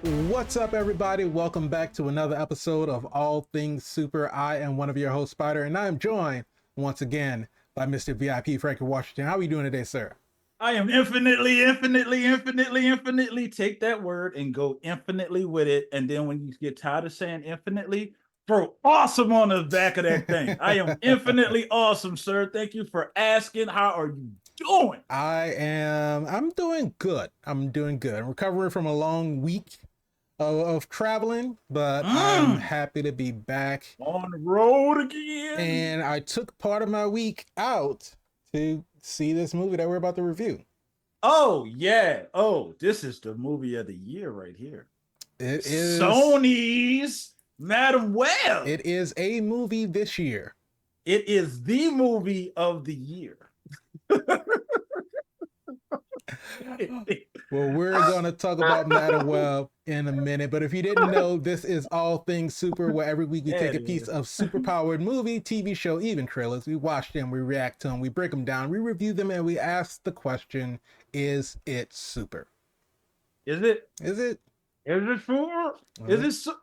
What's up, everybody? Welcome back to another episode of All Things Super. I am one of your hosts, Spider, and I am joined once again by Mr. VIP Frankie Washington. How are you doing today, sir? I am infinitely take that word and go infinitely with it. And then when you get tired of saying infinitely, throw awesome on the back of that thing. I am infinitely awesome, sir. Thank you for asking. How are you doing? I'm doing good. I'm recovering from a long week of traveling, but I'm happy to be back on the road again. And I took part of my week out to see this movie that we're about to review. Oh yeah. Oh, this is the movie of the year right here. It is Sony's Madam Web. It is a movie this year. It is the movie of the year. Well, we're going to talk about Madam Web in a minute, but if you didn't know, this is All Things Super, where every week we take a piece of super-powered movie, TV show, even trailers. We watch them, we react to them, we break them down, we review them, and we ask the question, is it super? Is it? Is it? Is it super? Is it super?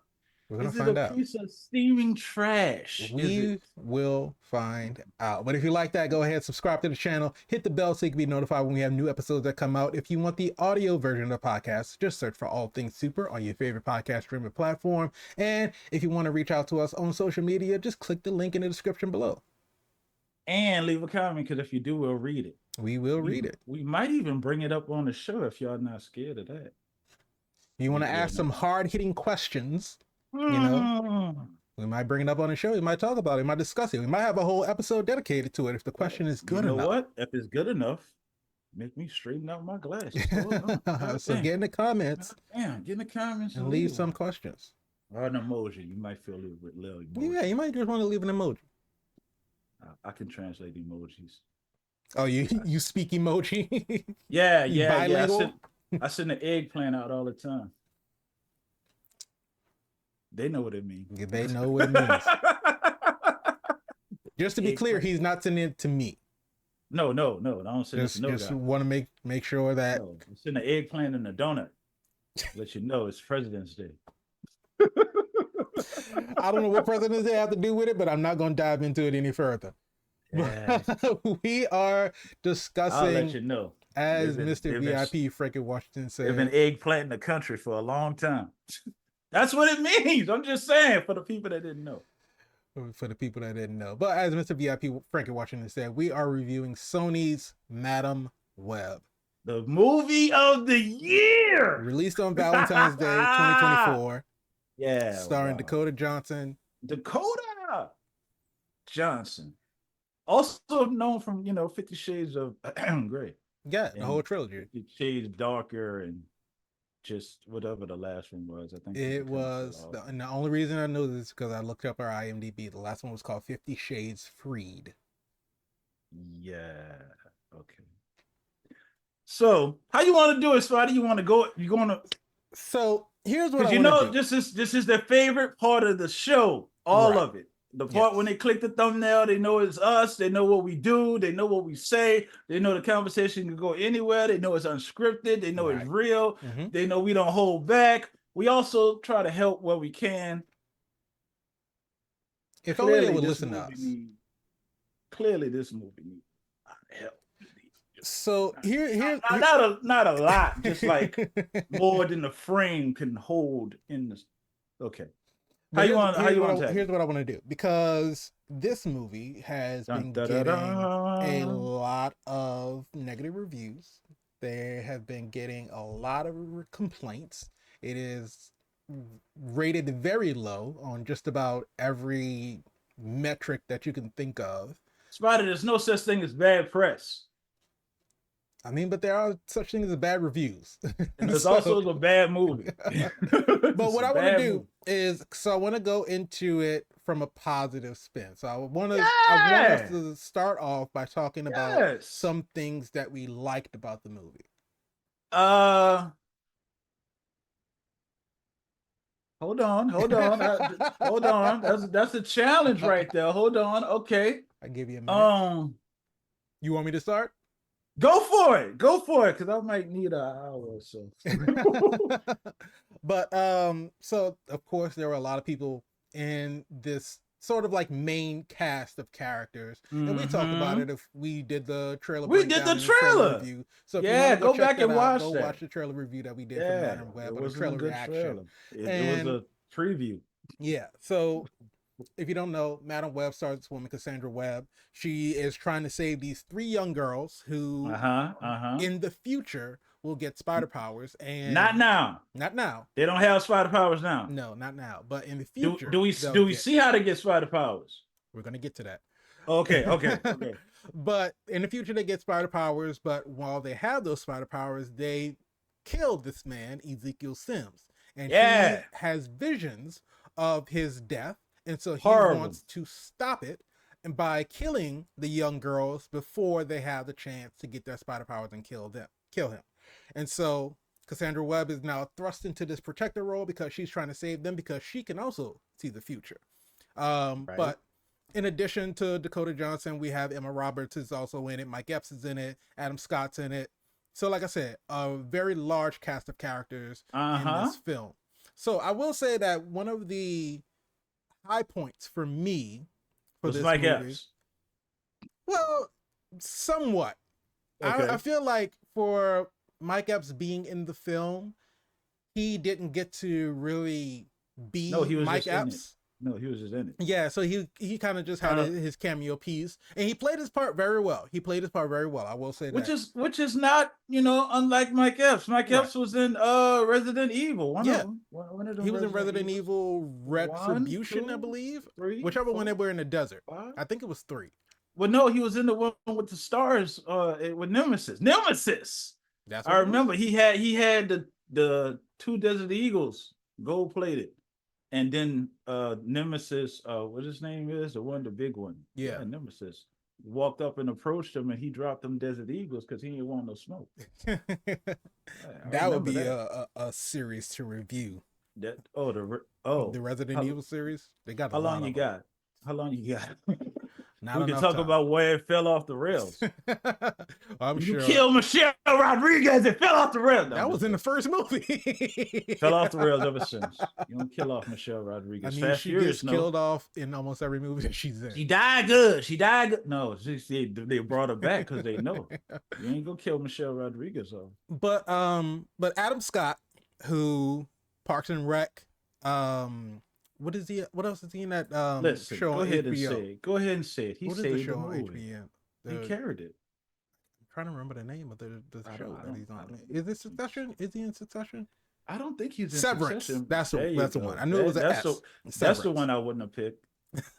We're going to find out. Is it a piece of steaming trash? We will find out. But if you like that, go ahead, subscribe to the channel, hit the bell so you can be notified when we have new episodes that come out. If you want the audio version of the podcast, just search for All Things Super on your favorite podcast streaming platform. And if you want to reach out to us on social media, just click the link in the description below. And leave a comment, because if you do, we'll read it. We will read it. We might even bring it up on the show if y'all not scared of that. You want to ask some hard-hitting questions, you know, we might bring it up on the show. We might talk about it. We might discuss it. We might have a whole episode dedicated to it if the question is good enough. You know what? If it's good enough, make me straighten out my glasses. So get in the comments. Get in the comments and leave some questions. Or an emoji. You might feel a little emoji. Yeah, you might just want to leave an emoji. I can translate emojis. Oh, you speak emoji? Yeah. I send an eggplant out all the time. They know what it means. Yeah, they know what it means. Just to be clear, he's not sending it to me. No. I don't send it to no guy. Just want to make sure that. No, send an eggplant and a donut. Let you know it's President's Day. I don't know what President's Day have to do with it, but I'm not going to dive into it any further. Yeah. We are discussing. I'll let you know. As Mr. VIP Frankie Washington said, they've been eggplanting the country for a long time. That's what it means. I'm just saying for the people that didn't know. But as Mr. VIP Frankie Washington said, we are reviewing Sony's Madam Web. The movie of the year. Released on Valentine's Day, 2024. Yeah. Starring Dakota Johnson. Dakota Johnson. Also known from, 50 Shades of Grey. Yeah, the whole trilogy. Shades darker and just whatever the last one was. I think it was. And the only reason I know this is because I looked up our IMDb. The last one was called 50 Shades Freed. Yeah. Okay. So how you want to do it, Spotty? You want to go? You going to? So here's what I want to do. This is their favorite part of the show. All of it. The part when they click the thumbnail, they know it's us. They know what we do. They know what we say. They know the conversation can go anywhere. They know it's unscripted. They know it's real. Mm-hmm. They know we don't hold back. We also try to help where we can. If only they would listen to us. Clearly, this movie needs a lot of help. So not a lot, just like more than the frame can hold in the. Okay. Here's what I want to do, because this movie has been getting a lot of negative reviews. They have been getting a lot of complaints. It is rated very low on just about every metric that you can think of. Spider, there's no such thing as bad press. I mean, but there are such things as bad reviews. And there's also a bad movie. But what I want to do is, I want to go into it from a positive spin. So I want us to start off by talking about some things that we liked about the movie. Hold on. Hold on. That's a challenge right there. Hold on. Okay. I give you a minute. You want me to start? Go for it, because I might need an hour or so. But so of course there were a lot of people in this sort of like main cast of characters, and we talked about it if we did the trailer We did breakdown the and the trailer trailer. review. So if you want Yeah, to go go check back that and out, watch go that. watch the trailer review that we did for Yeah, Madam Web, it or the wasn't a trailer good reaction. trailer. It was a preview. Yeah, so if you don't know, Madam Web stars this woman, Cassandra Webb. She is trying to save these three young girls who, in the future, will get spider powers. And not now. Not now. They don't have spider powers now. No, not now. But in the future, do we see how to get spider powers? We're gonna get to that. Okay. But in the future, they get spider powers. But while they have those spider powers, they killed this man, Ezekiel Sims, and he has visions of his death. And so he wants to stop it, and by killing the young girls before they have the chance to get their spider powers and kill him. And so Cassandra Webb is now thrust into this protector role because she's trying to save them, because she can also see the future. But in addition to Dakota Johnson, we have Emma Roberts is also in it. Mike Epps is in it. Adam Scott's in it. So like I said, a very large cast of characters in this film. So I will say that one of the high points for me for this Mike movie. Epps. Well, somewhat. Okay. I feel like for Mike Epps being in the film, he didn't get to really be Mike Epps. No, he was just in it. Yeah, so he kind of just had his cameo piece, and he played his part very well. I will say that. Which is not, unlike Mike Epps. Mike Epps was in Resident Evil. One of them he was in Resident Evil Retribution, I believe. 3, whichever 4, one they were in the desert. 5? I think it was 3. Well, no, he was in the one with the stars with Nemesis. That's what I remember. He had the 2 Desert Eagles gold plated. And then Nemesis, what his name is, the big one. Yeah, Nemesis walked up and approached him, and he dropped them Desert Eagles because he didn't want no smoke. That would be a series to review. The Resident Evil series. They got how long you got? Not we can talk about where it fell off the rails. I'm sure. You killed Michelle Rodriguez. It fell off the rails. That was in the first movie. Fell off the rails ever since. You don't kill off Michelle Rodriguez. I mean, she gets killed off in almost every movie that she's in. She died good. No, they brought her back because they know you ain't gonna kill Michelle Rodriguez off. But Adam Scott, who Parks and Rec, what else is he in that Listen, show go on ahead HBO? And say it. Go ahead and say it. He saved the show on HBO. He carried it. I'm trying to remember the name of the show that he's on. Is it Succession? Is he in Succession? I don't think he's in Severance. Succession. That's the one. I knew it was an S. That's the one I wouldn't have picked.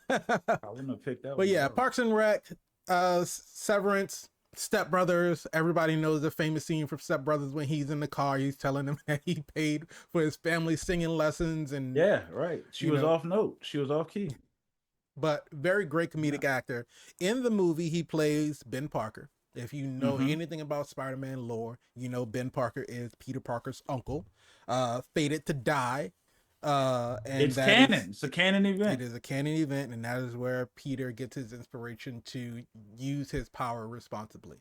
I wouldn't have picked that one. But yeah, Parks and Rec, Severance, Step Brothers. Everybody knows the famous scene from Step Brothers when he's in the car. He's telling them that he paid for his family singing lessons, and She was off note. She was off key. But very great comedic actor. In the movie, he plays Ben Parker. If you know anything about Spider-Man lore, you know Ben Parker is Peter Parker's uncle, fated to die. And it's canon. It's a canon event. It is a canon event, and that is where Peter gets his inspiration to use his power responsibly.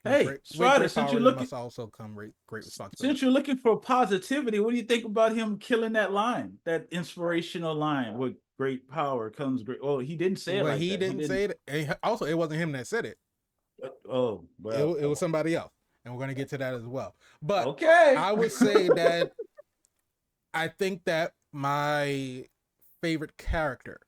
Hey, Strider, since you're looking, must also come great responsibility. Since you're looking for positivity, what do you think about him killing that line, that inspirational line? With great power comes great. Oh, he didn't say it. Well, he didn't say it. And also, it wasn't him that said it. Oh, well, it was somebody else, and we're going to get to that as well. But okay, I would say that I think that my favorite character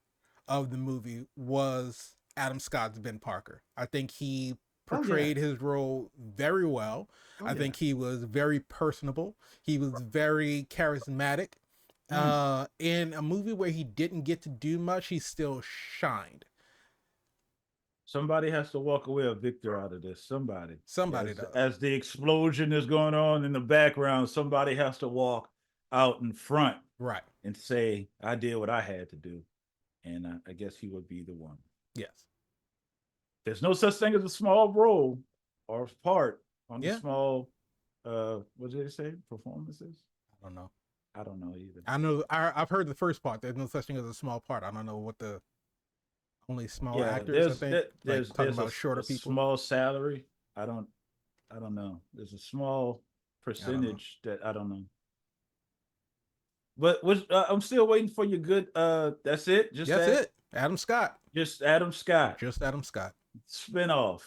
of the movie was Adam Scott's Ben Parker. I think he portrayed his role very well. I think he was very personable. He was very charismatic. In a movie where he didn't get to do much, he still shined. Somebody has to walk away a victor out of this. Somebody does. As the explosion is going on in the background, somebody has to walk out in front, right, and say, "I did what I had to do," and I guess he would be the one. Yes. There's no such thing as a small role or part on the small. What did they say? Performances? I don't know. I don't know either. I know. I've heard the first part. There's no such thing as a small part. I don't know what the only small actors. I think there's talking about shorter people. Small salary. I don't know. There's a small percentage that I don't know. But I'm still waiting for your good. That's it. That's it. Adam Scott. Just Adam Scott. Just Adam Scott. Spinoff.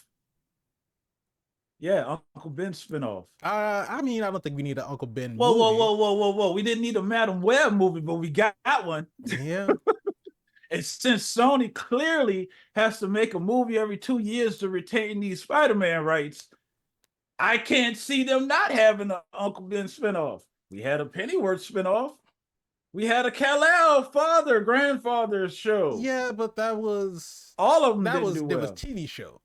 Yeah, Uncle Ben spinoff. I mean, I don't think we need an Uncle Ben whoa, movie. Whoa. We didn't need a Madam Web movie, but we got one. Yeah. And since Sony clearly has to make a movie every 2 years to retain these Spider-Man rights, I can't see them not having an Uncle Ben spinoff. We had a Pennyworth spinoff. We had a Kal-El grandfather show. Yeah, but that was all of them. That was TV shows.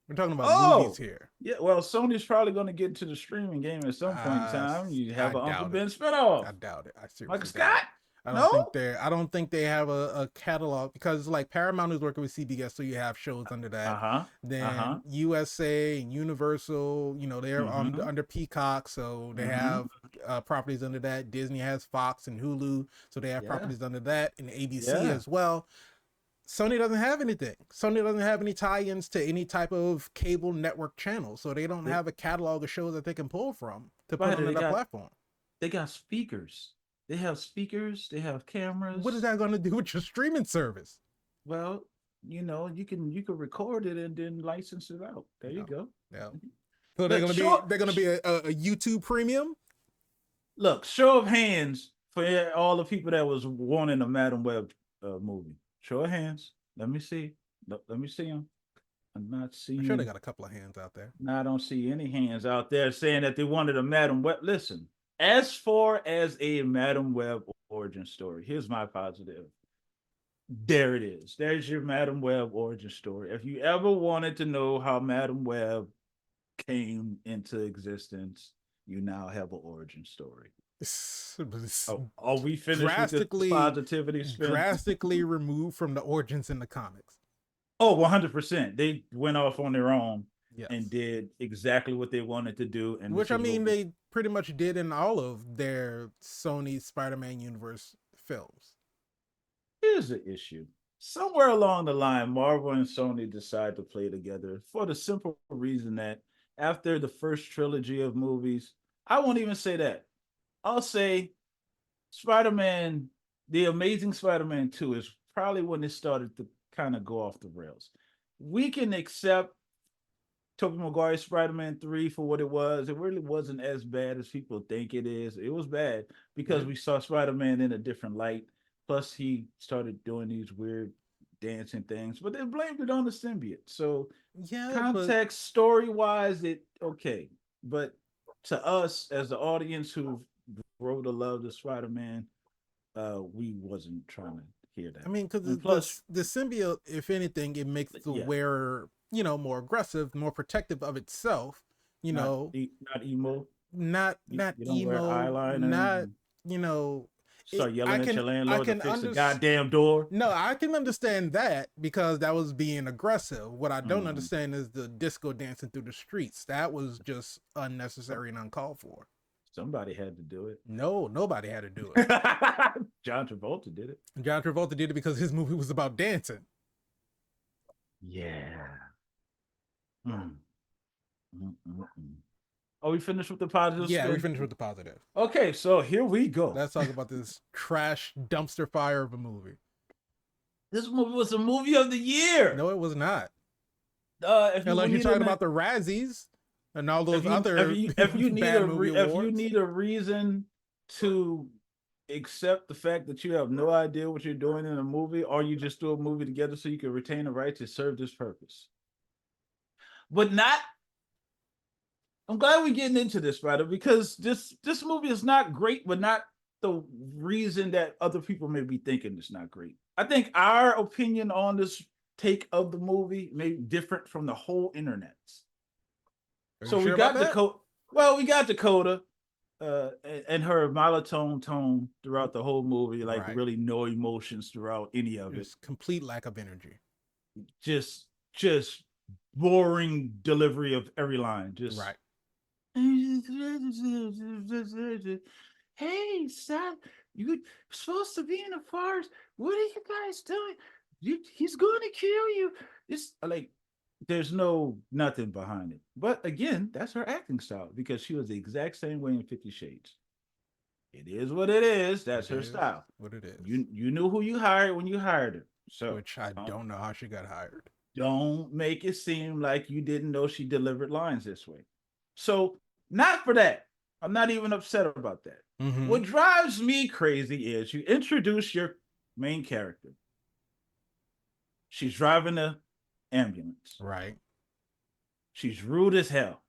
We're talking about movies here. Yeah, well, Sony's probably going to get into the streaming game at some point in time. You have an Uncle Ben spinoff. I doubt it. I seriously Michael Scott. I don't think they have a catalog, because like Paramount is working with CBS, so you have shows under that. Then USA and Universal, they're under Peacock, so they have properties under that. Disney has Fox and Hulu, so they have properties under that, and ABC as well. Sony doesn't have anything. Sony doesn't have any tie-ins to any type of cable network channel, so they don't have a catalog of shows that they can pull from to put on their platform. They got speakers. They have speakers. They have cameras. What is that going to do with your streaming service? Well, you can record it and then license it out. There you go. Yeah. So they're gonna be a YouTube Premium. Look, show of hands for all the people that was wanting a Madam Web movie. Show of hands. Let me see. Let me see them. I'm not seeing. I'm sure they got a couple of hands out there. No, I don't see any hands out there saying that they wanted a Madam Web. Listen. As far as a Madam Web origin story, here's my positive. There it is. There's your Madam Web origin story. If you ever wanted to know how Madam Web came into existence, you now have an origin story. Are we finished with the positivity spin? Drastically removed from the origins in the comics. Oh, 100%. They went off on their own. Yes. And did exactly what they wanted to do. And which, I mean, they pretty much did in all of their Sony Spider-Man universe films. Here's the issue. Somewhere along the line, Marvel and Sony decided to play together for the simple reason that after the first trilogy of movies, I won't even say that. I'll say Spider-Man, The Amazing Spider-Man 2 is probably when it started to kind of go off the rails. We can accept Tobey Maguire's Spider-Man 3 for what it was. It really wasn't as bad as people think it is. It was bad because we saw Spider-Man in a different light. Plus, he started doing these weird dancing things, but they blamed it on the symbiote. So, context, story-wise, okay. But to us, as the audience who grew to love the Spider-Man, we wasn't trying to hear that. I mean, because the symbiote, if anything, it makes the wearer more aggressive, more protective of itself, not emo, not emo, eyeliner, not, start yelling at your landlord to fix the goddamn door. No, I can understand that because that was being aggressive. What I don't understand is the disco dancing through the streets. That was just unnecessary and uncalled for. Somebody had to do it. No, nobody had to do it. John Travolta did it. John Travolta did it because his movie was about dancing. Yeah. Are we finished with the positive? Yeah, we finished with the positive. Okay, so here we go. Let's talk about this trash dumpster fire of a movie. This movie was a movie of the year. No, it was not. Unless you're talking about the Razzies and all those if you need a reason to accept the fact that you have no idea what you're doing in a movie, or you just do a movie together so you can retain the right to serve this purpose. But not. I'm glad we're getting into this, brother, because this movie is not great, but not the reason that other people may be thinking it's not great. I think our opinion on this take of the movie may be different from the whole internet. So we got Dakota. Well, we got Dakota and her monotone tone throughout the whole movie, like really no emotions throughout any of it. Complete lack of energy. Just boring delivery of every line. Just right. Hey, son, you're supposed to be in the forest. What are you guys doing? He's going to kill you. It's like there's nothing behind it. But again, that's her acting style because she was the exact same way in 50 Shades. It is what it is. That's her style. What it is. You knew who you hired when you hired her. So which I don't know how she got hired. Don't make it seem like you didn't know she delivered lines this way. So not for that. I'm not even upset about that. Mm-hmm. What drives me crazy is you introduce your main character. She's driving the ambulance. Right. She's rude as hell.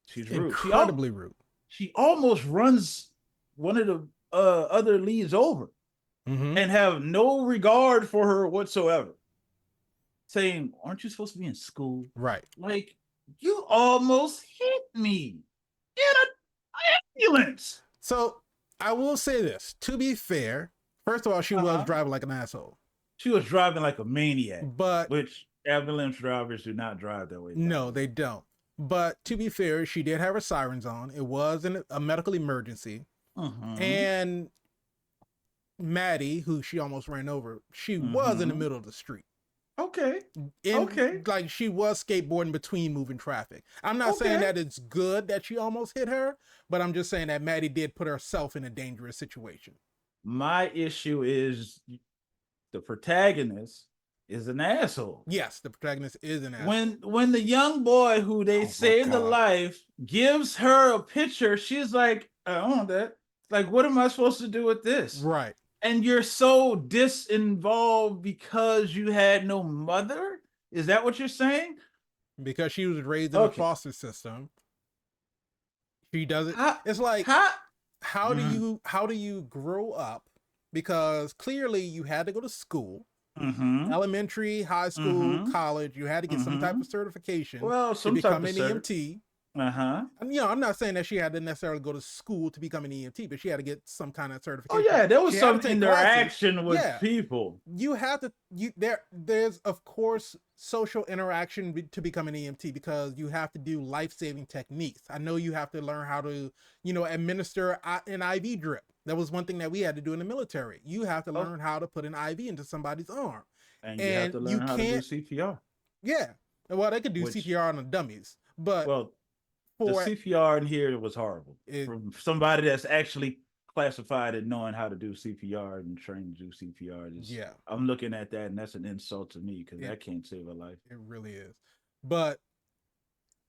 She's rude. Incredibly rude. She almost runs one of the other leads over and have no regard for her whatsoever. Saying, aren't you supposed to be in school? Right. Like, you almost hit me in an ambulance. So I will say this. To be fair, first of all, she was driving like an asshole. She was driving like a maniac. But which ambulance drivers do not drive that way. No, they don't. But to be fair, she did have her sirens on. It was a medical emergency. And Maddie, who she almost ran over, she was in the middle of the street. Okay. Like she was skateboarding between moving traffic. I'm not saying that it's good that she almost hit her, but I'm just saying that Maddie did put herself in a dangerous situation. My issue is the protagonist is an asshole. Yes, the protagonist is an asshole. When the young boy who they saved the life gives her a picture, she's like, I don't want that. Like, what am I supposed to do with this? Right. And you're so disinvolved because you had no mother? Is that what you're saying? Because she was raised in a foster system. She doesn't. It's like, how do you grow up? Because clearly you had to go to school, elementary, high school, college. You had to get some type of certification to become an EMT. And, I'm not saying that she had to necessarily go to school to become an EMT, but she had to get some kind of certification. Oh yeah, there was some interaction with people. You have to. There's of course social interaction to become an EMT because you have to do life-saving techniques. I know you have to learn how to, administer an IV drip. That was one thing that we had to do in the military. You have to learn how to put an IV into somebody's arm, and you have to learn how to do CPR. Yeah, well, they could do CPR on the dummies, but the CPR in here was horrible. From somebody that's actually classified at knowing how to do CPR and trained to do CPR. I'm looking at that, and that's an insult to me because that can't save a life. It really is. But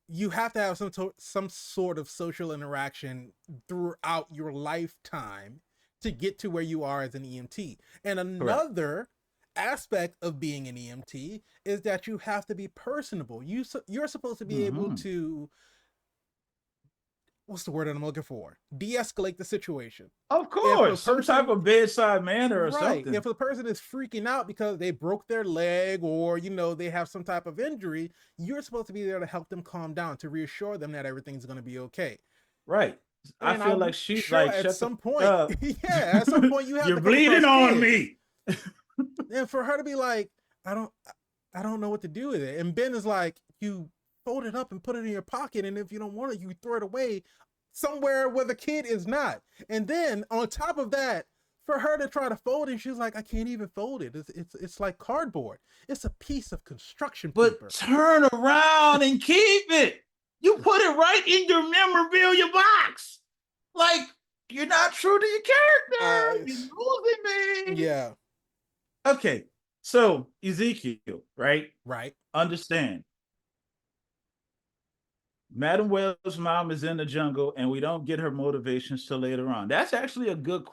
you have to have some sort of social interaction throughout your lifetime to get to where you are as an EMT. And another aspect of being an EMT is that you have to be personable. You're supposed to be able to, what's the word that I'm looking for? De-escalate the situation. Of course, some type of bedside manner or something. If a person is freaking out because they broke their leg or, they have some type of injury, you're supposed to be there to help them calm down, to reassure them that everything's going to be okay. Right. And I feel like she's sure like, at some point, at some point you have you're bleeding on me. And for her to be like, I don't know what to do with it. And Ben is like, you fold it up and put it in your pocket, and if you don't want it, you throw it away somewhere where the kid is not. And then on top of that, for her to try to fold it, she's like, I can't even fold it. It's like cardboard. It's a piece of construction paper. But turn around and keep it. You put it right in your memorabilia box. Like, you're not true to your character. You're losing me. Yeah. Okay. So Ezekiel, right? Right. Understand. Madam Web's mom is in the jungle, and we don't get her motivations till later on. That's actually a good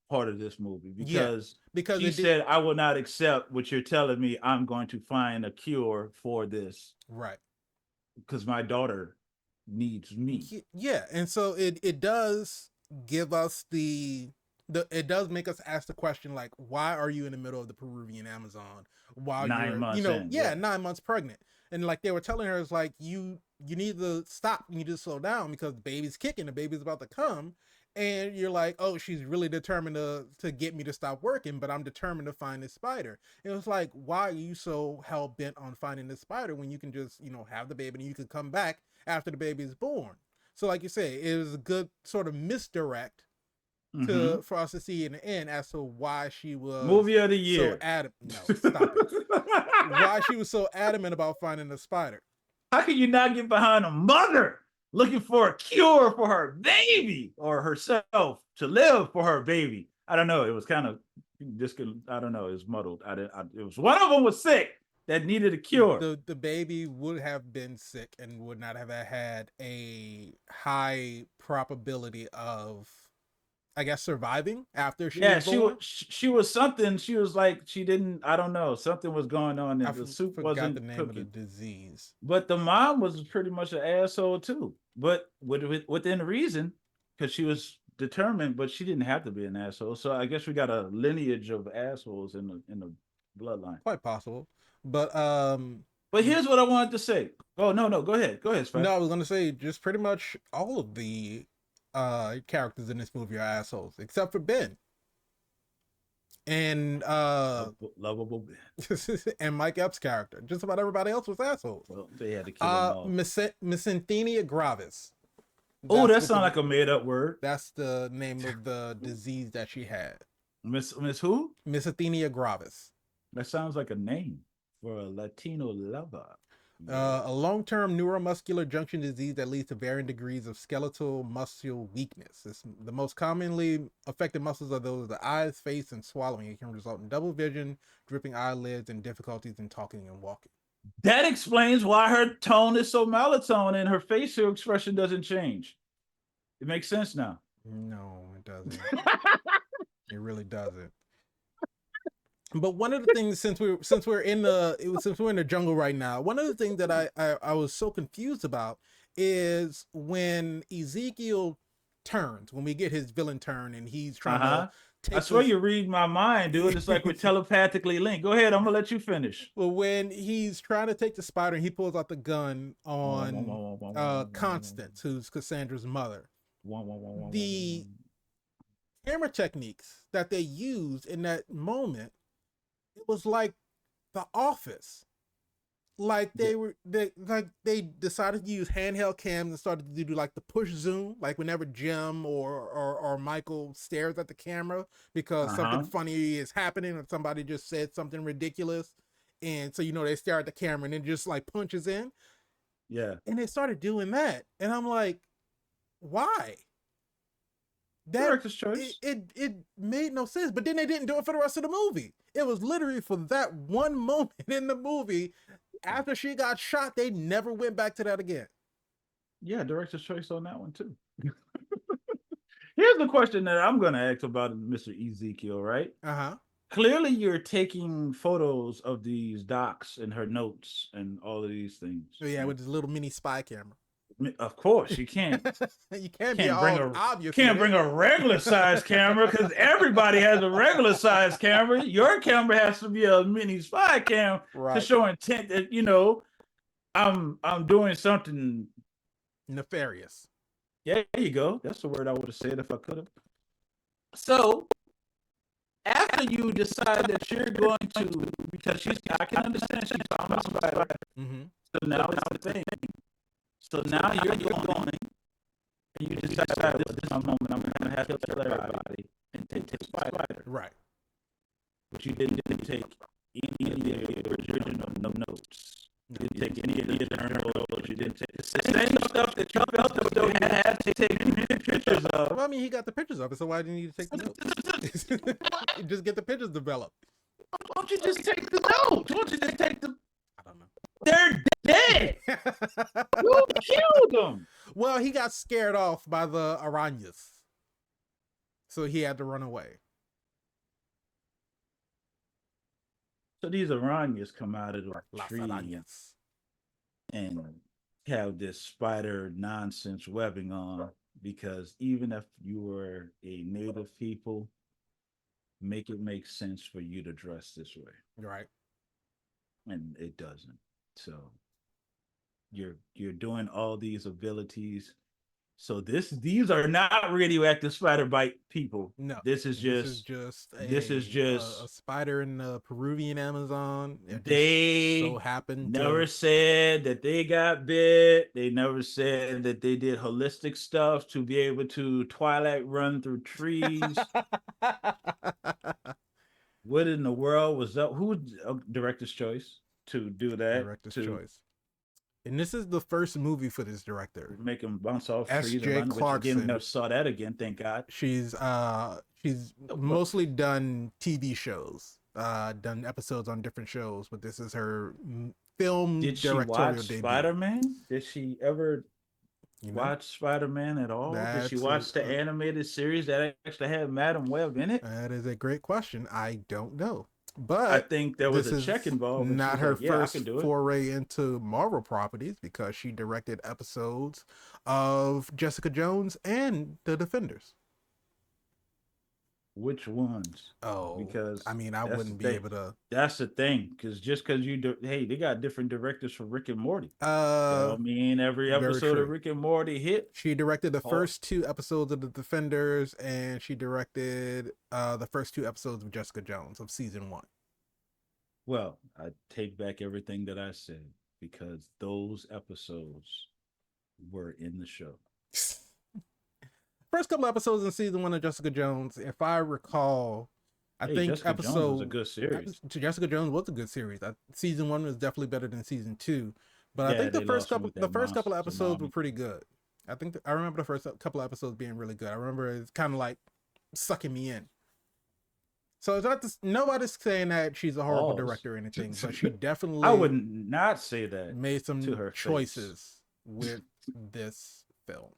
part of this movie because she said, "I will not accept what you're telling me. I'm going to find a cure for this." Right. Because my daughter needs me. Yeah, and so it does give us it does make us ask the question, like, why are you in the middle of the Peruvian Amazon while 9 months 9 months pregnant? And like they were telling her, it's like, you need to stop, you need to slow down because the baby's kicking, the baby's about to come. And you're like, oh, she's really determined to get me to stop working, but I'm determined to find this spider. And it was like, why are you so hell bent on finding this spider when you can just, have the baby and you can come back after the baby is born? So like you say, it was a good sort of misdirect for us to see in the end as to why she was movie of the year. So adamant. No, stop it. Why she was so adamant about finding the spider. How can you not get behind a mother looking for a cure for her baby or herself to live for her baby. I don't know. It was kind of I don't know. It was muddled. It was one of them was sick that needed a cure. The baby would have been sick and would not have had a high probability of, I guess, surviving after she was born. She was something. She was like, she didn't, I don't know. Something was going on. And the soup wasn't the name cooking. of the disease. But the mom was pretty much an asshole too. But within reason, because she was determined, but she didn't have to be an asshole. So I guess we got a lineage of assholes in the bloodline. Quite possible. But here's what I wanted to say. Oh no, go ahead. Spike. No, I was gonna say just pretty much all of the characters in this movie are assholes, except for Ben. And lovable Ben. And Mike Epps' character. Just about everybody else was assholes. Well, they had to kill them all. Mesenteria gravis. Oh, that sounds like a made-up word. That's the name of the disease that she had. Miss who? Mesenteria gravis. That sounds like a name for a Latino lover. A long-term neuromuscular junction disease that leads to varying degrees of skeletal muscle weakness. The most commonly affected muscles are those of the eyes, face, and swallowing. It can result in double vision, dripping eyelids, and difficulties in talking and walking. That explains why her tone is so monotone and her facial expression doesn't change. It makes sense now. No, it doesn't. It really doesn't. But one of the things, since we're in the jungle right now, one of the things that I was so confused about is when Ezekiel turns, when we get his villain turn, and he's trying to. I swear you read my mind, dude. It's like we're telepathically linked. Go ahead, I'm gonna let you finish. Well, when he's trying to take the spider, and he pulls out the gun on Constance, who's Cassandra's mother. The camera techniques that they used in that moment. It was like The Office. Like they decided to use handheld cams and started to do like the push zoom, like whenever Jim or Michael stares at the camera because something funny is happening or somebody just said something ridiculous. And so, they stare at the camera and it just like punches in. Yeah. And they started doing that. And I'm like, why? Director's choice. It made no sense, but then they didn't do it for the rest of the movie. It was literally for that one moment in the movie. After she got shot, they never went back to that again. Yeah, director's choice on that one too. Here's the question that I'm going to ask about Mr. Ezekiel, right? Clearly, you're taking photos of these docs and her notes and all of these things. Oh, yeah, with this little mini spy camera. Of course, you can't. You can't bring a regular size camera because everybody has a regular size camera. Your camera has to be a mini spy cam to show intent that I'm doing something nefarious. Yeah, there you go. That's the word I would have said if I could have. So after you decide that you're going to, because I can understand she's on my spider. So now it's the thing. So now you're going and you decide this is my moment. I'm going to have to kill everybody and take the spider. Right. But you didn't take any of the original notes. You didn't take any of the journals. You didn't take the same stuff that you felt as though you had to take pictures of. Well, I mean, he got the pictures of it, so why didn't you take the notes? Just get the pictures developed. Why don't you just take the notes? Why don't you just take the... I don't know. They're dead. You killed them. Well, he got scared off by the Arañas, so he had to run away. So these Arañas come out of the tree and have this spider nonsense webbing on, because even if you were a native people, make it make sense for you to dress this way. Right. And it doesn't. So you're doing all these abilities. So these are not radioactive spider bite people. No, this is just a spider in the Peruvian Amazon. They so happened never said that they got bit. They never said that they did holistic stuff to be able to Twilight run through trees. What in the world was up? Who director's choice to do that? Director's choice. And this is the first movie for this director. Make them bounce off trees and S.J. run, which again, we Clarkson. never saw that again, thank God. She's mostly done TV shows, done episodes on different shows, but this is her film Did she directorial watch debut. Spider-Man? Did she ever watch Spider-Man at all? Did she watch the animated series that actually had Madam Web in it? That is a great question. I don't know. But I think there was a check involved. Not her first foray into Marvel properties, because she directed episodes of Jessica Jones and The Defenders. Which ones? Oh, because I mean, I wouldn't be able to. That's the thing, because just because hey, they got different directors for Rick and Morty. I mean, every episode of Rick and Morty hit. She directed the first 2 episodes of The Defenders, and she directed the first 2 episodes of Jessica Jones of season 1. Well, I take back everything that I said, because those episodes were in the show. First couple episodes in season 1 of Jessica Jones, if I recall, I think Jessica Jones was a good series. Jessica Jones was a good series. Season 1 was definitely better than season 2, but I think the first couple of episodes were pretty good. I remember the first couple of episodes being really good. I remember it's kind of like sucking me in. So it's not nobody's saying that she's a horrible director or anything, but she definitely, I would not say that, made some choices with this film.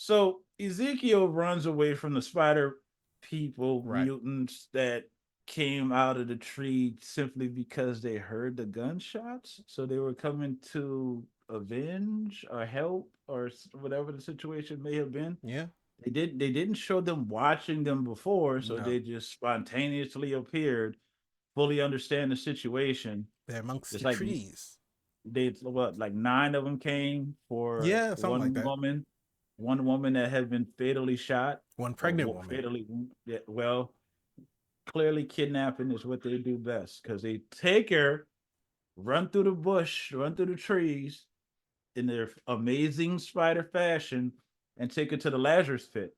So Ezekiel runs away from the spider people, mutants that came out of the tree simply because they heard the gunshots. So they were coming to avenge or help or whatever the situation may have been. Yeah. They didn't show them watching them before, so they just spontaneously appeared, fully understand the situation. They're amongst the trees. They like 9 of them came for one woman. One woman that had been fatally shot. One pregnant woman. Fatally, well, clearly kidnapping is what they do best, because they take her, run through the bush, run through the trees in their amazing spider fashion, and take her to the Lazarus pit.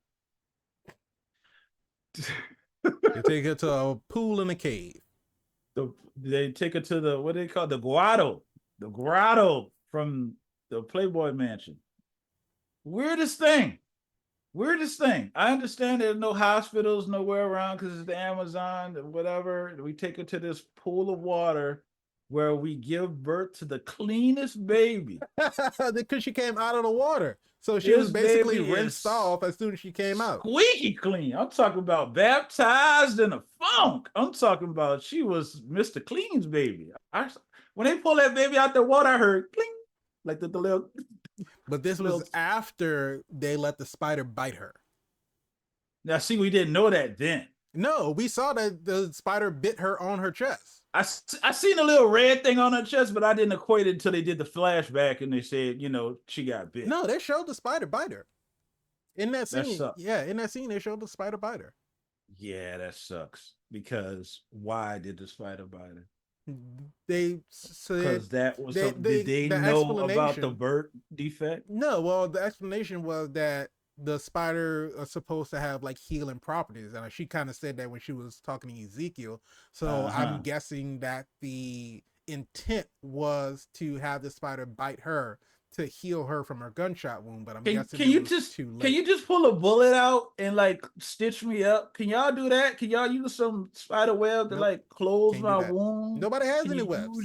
They take her to a pool in a cave. They take her to the, what do they call it? The grotto from the Playboy Mansion. Weirdest thing. I understand there's no hospitals nowhere around because it's the Amazon, whatever. We take her to this pool of water where we give birth to the cleanest baby. Because she came out of the water. So she was basically rinsed off as soon as she came out. Squeaky clean. I'm talking about baptized in a funk. I'm talking about she was Mr. Clean's baby. When they pull that baby out the water, I heard cling, like the little... But this was after they let the spider bite her. Now, see, we didn't know that then. No, we saw that the spider bit her on her chest. I seen a little red thing on her chest, but I didn't equate it until they did the flashback and they said, she got bit. No, they showed the spider bite her. In that scene, in that scene, they showed the spider bite her. Yeah, that sucks. Because why did the spider bite her? They said, because that was did they know about the birth defect? No, well, the explanation was that the spider are supposed to have like healing properties, and she kind of said that when she was talking to Ezekiel. So I'm guessing that the intent was to have the spider bite her to heal her from her gunshot wound, but I'm guessing can you just pull a bullet out and like stitch me up? Can y'all do that? Can y'all use some spider web to like close my wound? Nobody has any webs.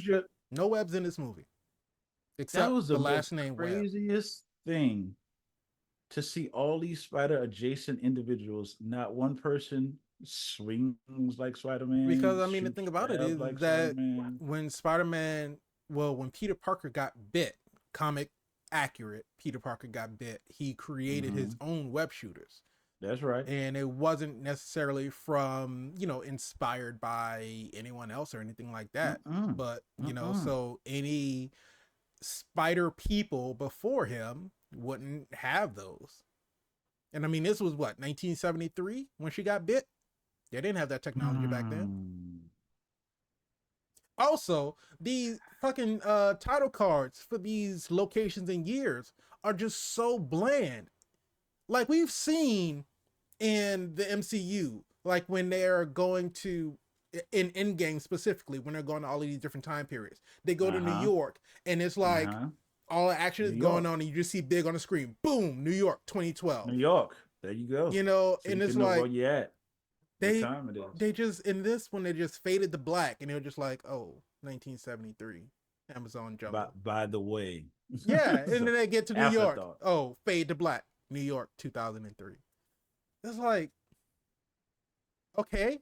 No webs in this movie, except the last name Webb. Craziest thing to see all these spider adjacent individuals. Not one person swings like Spider-Man. Because I mean, the thing about it is like that when Peter Parker got bit, comic accurate, Peter Parker got bit, he created his own web shooters. That's right. And it wasn't necessarily from, inspired by anyone else or anything like that. But, so any spider people before him wouldn't have those. And I mean, this was what, 1973 when she got bit? They didn't have that technology back then. Also, these fucking title cards for these locations and years are just so bland. Like we've seen in the MCU, like when they're going to in Endgame specifically, when they're going to all of these different time periods. They go to New Uh-huh. York, and it's like all the action New is York. going on, and you just see big on the screen. Boom, New York, 2012. New York. There you go. You know, So and you it's can know like where you at. they what time it is. they just in this one they just faded to black, and they were just like, oh, 1973, Amazon jungle. By the way. Yeah, and then they get to New York. Afterthought. Oh, fade to black, New York, 2003. It's like, okay.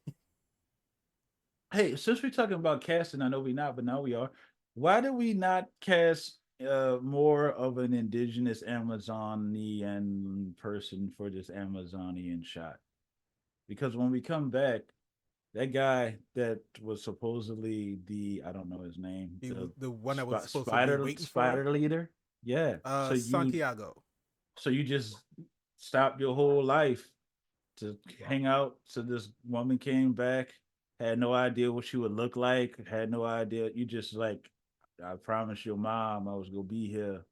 Hey, since we're talking about casting, I know we're not, but now we are. Why do we not cast more of an indigenous Amazonian person for this Amazonian shot? Because when we come back, that guy that was supposedly I don't know his name, The one that was supposed spider, to be waiting spider for leader. Yeah. Santiago. So you just stopped your whole life to hang out. So this woman came back, had no idea what she would look like, had no idea. You just like, I promised your mom I was gonna be here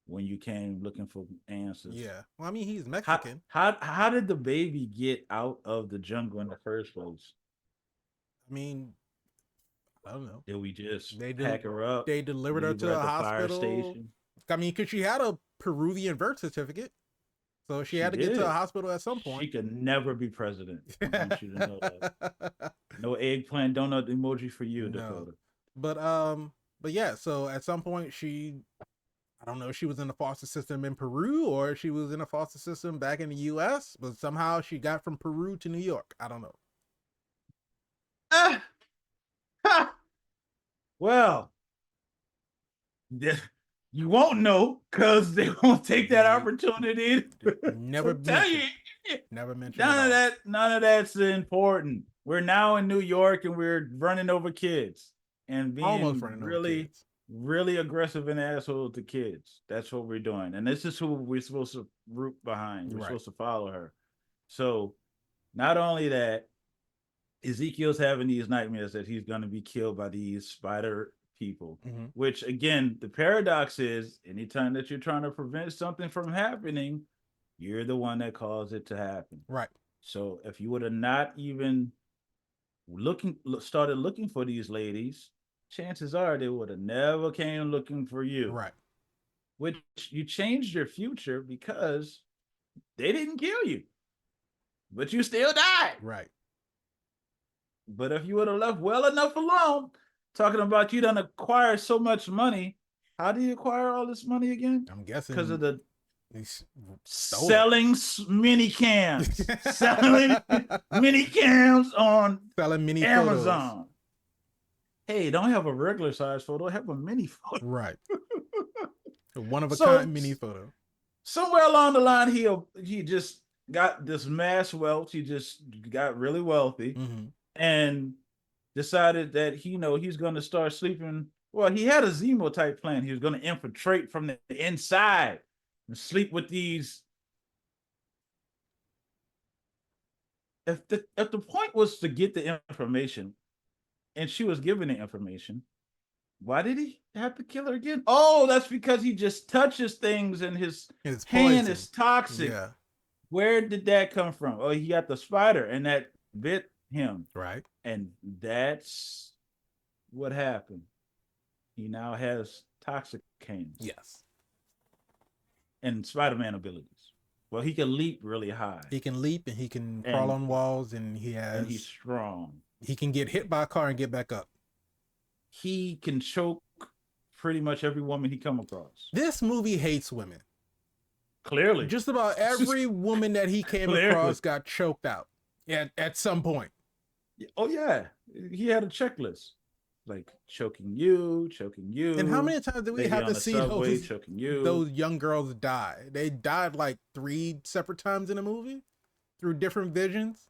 when you came looking for answers. Yeah. Well, I mean, he's Mexican. How did the baby get out of the jungle in the first place? I mean, I don't know. Did we just pack her up? They delivered her to a hospital. Fire station? I mean, because she had a Peruvian birth certificate, so she had to get to a hospital at some point. She could never be president. I want you to know that. No eggplant donut emoji for you, Dakota. But yeah. So at some point, I don't know if she was in the foster system in Peru or she was in a foster system back in the U.S., but somehow she got from Peru to New York. I don't know. Well, you won't know because they won't take that opportunity. Never tell you. Never mentioned. None of that's important. We're now in New York and we're running over kids and being really aggressive and asshole to kids. That's what we're doing, and this is who we're supposed to root behind. We're supposed to follow her. So, not only that, Ezekiel's having these nightmares that he's going to be killed by these spider people, which again, the paradox is anytime that you're trying to prevent something from happening, you're the one that caused it to happen. Right. So if you would have not even started looking for these ladies, chances are they would have never came looking for you. Right. Which you changed your future because they didn't kill you, but you still died. Right. But if you would have left well enough alone, talking about you done acquire so much money, how do you acquire all this money again? I'm guessing because of the selling mini cams, selling mini cams on selling mini Amazon. Photos. Hey, don't have a regular size photo, have a mini photo. Right. One of a kind mini photo. Somewhere along the line, he just got this mass wealth. He just got really wealthy. And decided that he's going to start sleeping. Well, he had a Zemo type plan. He was going to infiltrate from the inside and sleep with these. If the point was to get the information, and she was given the information, why did he have to kill her again? Oh, that's because he just touches things and his hand is toxic. Yeah. Where did that come from? Oh, he got the spider and that bit him. Right. And that's what happened. He now has toxic hands. Yes. And Spider-Man abilities. Well, he can leap really high. He can leap and he can crawl on walls, and he's strong. He can get hit by a car and get back up. He can choke pretty much every woman he come across. This movie hates women. Clearly. Just about every woman that he came across got choked out at some point. Oh yeah, he had a checklist, like choking you. And how many times did we have to see those young girls die? They died like 3 separate times in a movie through different visions.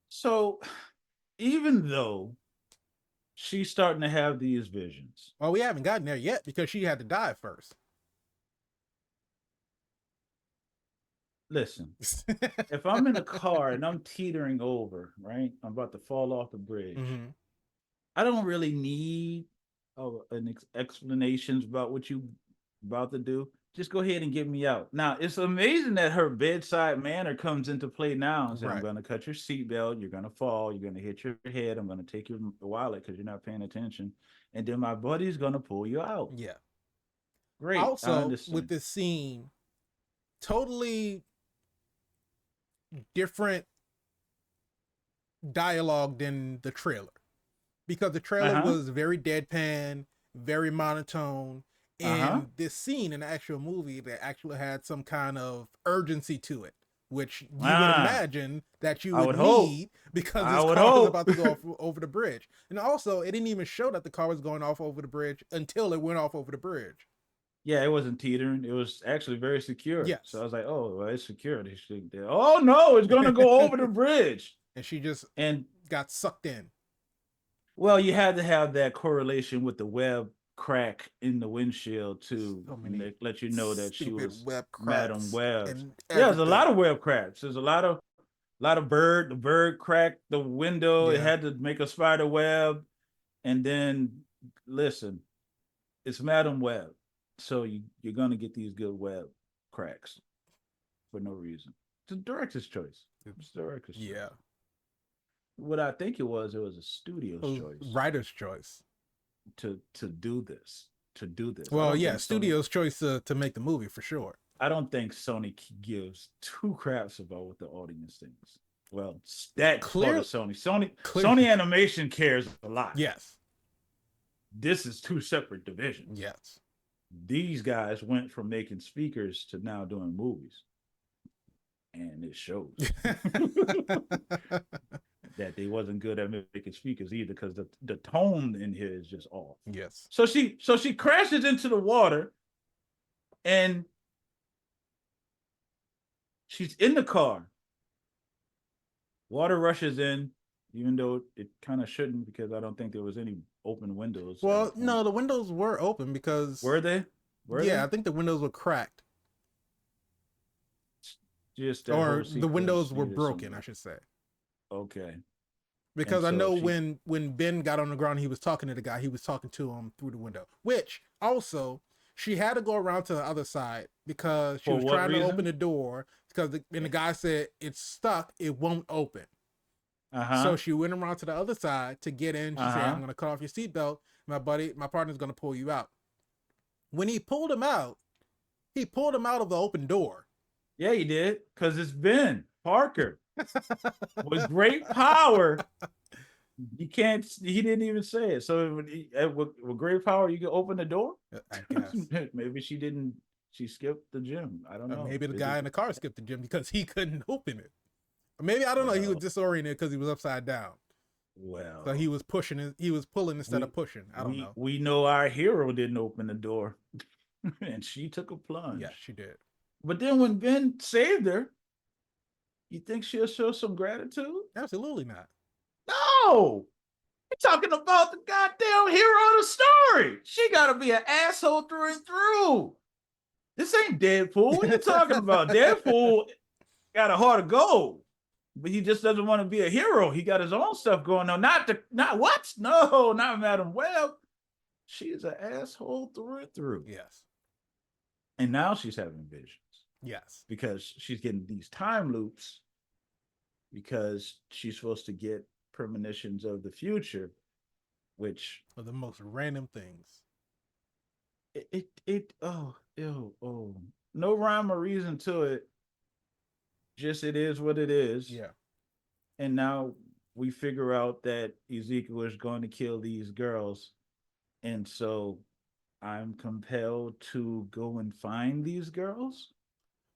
So, even though she's starting to have these visions, well, we haven't gotten there yet because she had to die first. Listen, if I'm in a car and I'm teetering over, right? I'm about to fall off the bridge. I don't really need explanations about what you about to do. Just go ahead and get me out. Now, it's amazing that her bedside manner comes into play now and say, I'm going to cut your seatbelt. You're going to fall. You're going to hit your head. I'm going to take your wallet because you're not paying attention. And then my buddy's going to pull you out. Yeah. Great. Also, with this scene, totally different dialogue than the trailer. Because the trailer was very deadpan, very monotone. And this scene in the actual movie that actually had some kind of urgency to it, which you would imagine that you would need because this car was about to go off over the bridge. And also, it didn't even show that the car was going off over the bridge until it went off over the bridge. Yeah, it wasn't teetering. It was actually very secure. Yes. So I was like, oh, well, it's secure. Oh, no, it's going to go over the bridge. And she just got sucked in. Well, you had to have that correlation with the web crack in the windshield to let you know that she was Madam Web. Yeah, there's a lot of web cracks. There's a lot of bird. The bird cracked the window. It had to make a spider web. And then, listen, it's Madam Web. So you're going to get these good web cracks for no reason. It's a director's choice. It's a director's choice. What I think it was a studio's choice. Writer's choice. To do this. Well, yeah, studio's choice to make the movie for sure. I don't think Sony gives two craps about what the audience thinks. Well, that's part of Sony. Sony Animation cares a lot. Yes. This is two separate divisions. Yes. These guys went from making speakers to now doing movies. And it shows. That they wasn't good at making speakers either, because the tone in here is just off. Yes. So she crashes into the water, and she's in the car. Water rushes in, even though it kind of shouldn't, because I don't think there was any open windows. Well, no, the windows were open because were they? I think the windows were cracked. Just or the windows were broken, I should say. Okay. Because I know when Ben got on the ground, he was talking to the guy. He was talking to him through the window. Which also, she had to go around to the other side because she was trying to open the door. Because the guy said it's stuck, it won't open. So she went around to the other side to get in. She said, "I'm going to cut off your seatbelt. My partner's going to pull you out." When he pulled him out of the open door. Yeah, he did. Because it's Ben Parker. With great power, he didn't even say it. So with great power, you can open the door. I guess. Maybe she skipped the gym. I don't know. Maybe the guy in the car skipped the gym because he couldn't open it. Or maybe, I don't know, he was disoriented because he was upside down. Well, so he was pulling instead of pushing. I don't know. We know our hero didn't open the door. And she took a plunge. Yeah, she did. But then when Ben saved her, you think she'll show some gratitude? Absolutely not. No! You're talking about the goddamn hero of the story. She gotta be an asshole through and through. This ain't Deadpool. What are you talking about? Deadpool got a heart of gold, but he just doesn't want to be a hero. He got his own stuff going on. Not Madam Web. She's an asshole through and through. Yes. And now she's having visions. Yes. Because she's getting these time loops because she's supposed to get premonitions of the future, which are the most random things. No rhyme or reason to it. Just it is what it is. Yeah. And now we figure out that Ezekiel is going to kill these girls. And so I'm compelled to go and find these girls.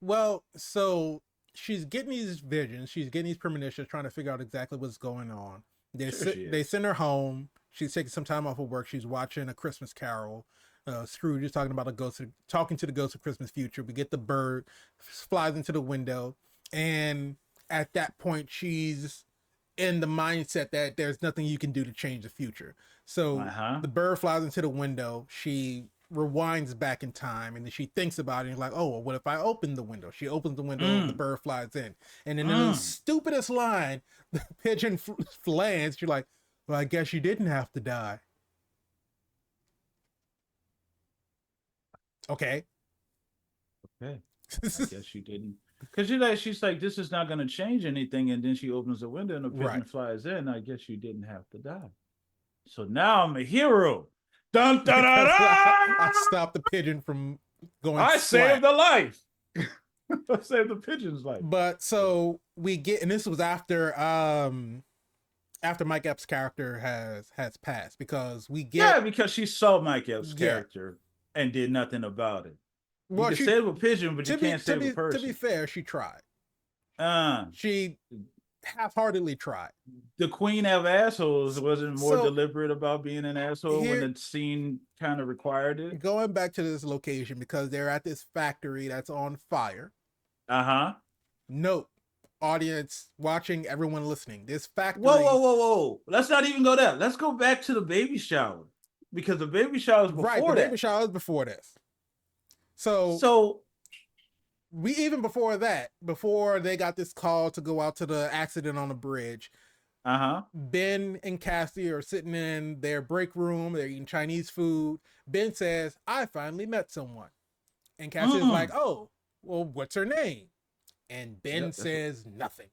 Well, so she's getting these visions, she's getting these premonitions, trying to figure out exactly what's going on. They send her home. She's taking some time off of work. She's watching A Christmas Carol. Scrooge is talking to the ghost of Christmas future. We get the bird flies into the window, and at that point, she's in the mindset that there's nothing you can do to change the future. So the bird flies into the window. She rewinds back in time, and then she thinks about it and like, oh, well, what if I open the window? She opens the window and the bird flies in, and then in the stupidest line, the pigeon lands. She's like, well, I guess you didn't have to die. Okay. Okay. I guess she didn't. Because she's like, this is not going to change anything. And then she opens the window and the pigeon flies in. I guess you didn't have to die. So now I'm a hero. Dun, dun, dun, dun! I stopped the pigeon from going I saved the life. I saved the pigeon's life. But so we get, and this was after Mike Epps' character has passed, because we get because she saw Mike Epps' character and did nothing about it. Well, you can save a pigeon, but you can't save a person. To be fair, she tried. She half-heartedly tried. The queen of assholes wasn't more deliberate about being an asshole when the scene kind of required it. Going back to this location, because they're at this factory that's on fire. Note, audience watching, everyone listening, this factory. Whoa! Let's not even go there. Let's go back to the baby shower, because the baby shower was before that. Baby shower was before this. So we, even before that, before they got this call to go out to the accident on the bridge, Ben and Cassie are sitting in their break room. They're eating Chinese food. Ben says, "I finally met someone," and Cassie is like, "Oh, well, what's her name?" And Ben says nothing.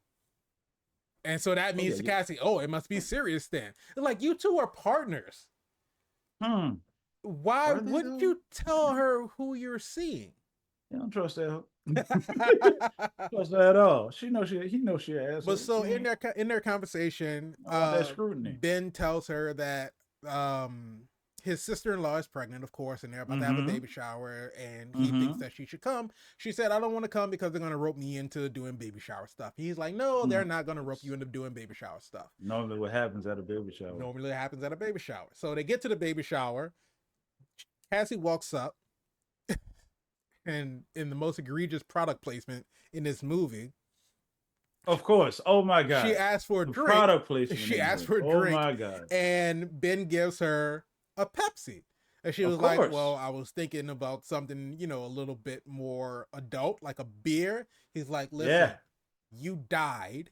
And so that means to Cassie, "Oh, it must be serious then." They're like, "You two are partners. Why wouldn't you tell her who you're seeing?" I don't trust that. Trust that at all. He knows she has. But so in their conversation, Ben tells her that his sister-in-law is pregnant, of course, and they're about to have a baby shower, and he thinks that she should come. She said, "I don't want to come because they're going to rope me into doing baby shower stuff." He's like, "No, they're not going to rope you into doing baby shower stuff." Normally what happens at a baby shower. So they get to the baby shower. Cassie walks up, and in the most egregious product placement in this movie, of course, oh my god, she asked for a drink. Product placement. She asked for a drink. Oh my god! And Ben gives her a Pepsi, and she was like, "Well, I was thinking about something, a little bit more adult, like a beer." He's like, "Listen, you died.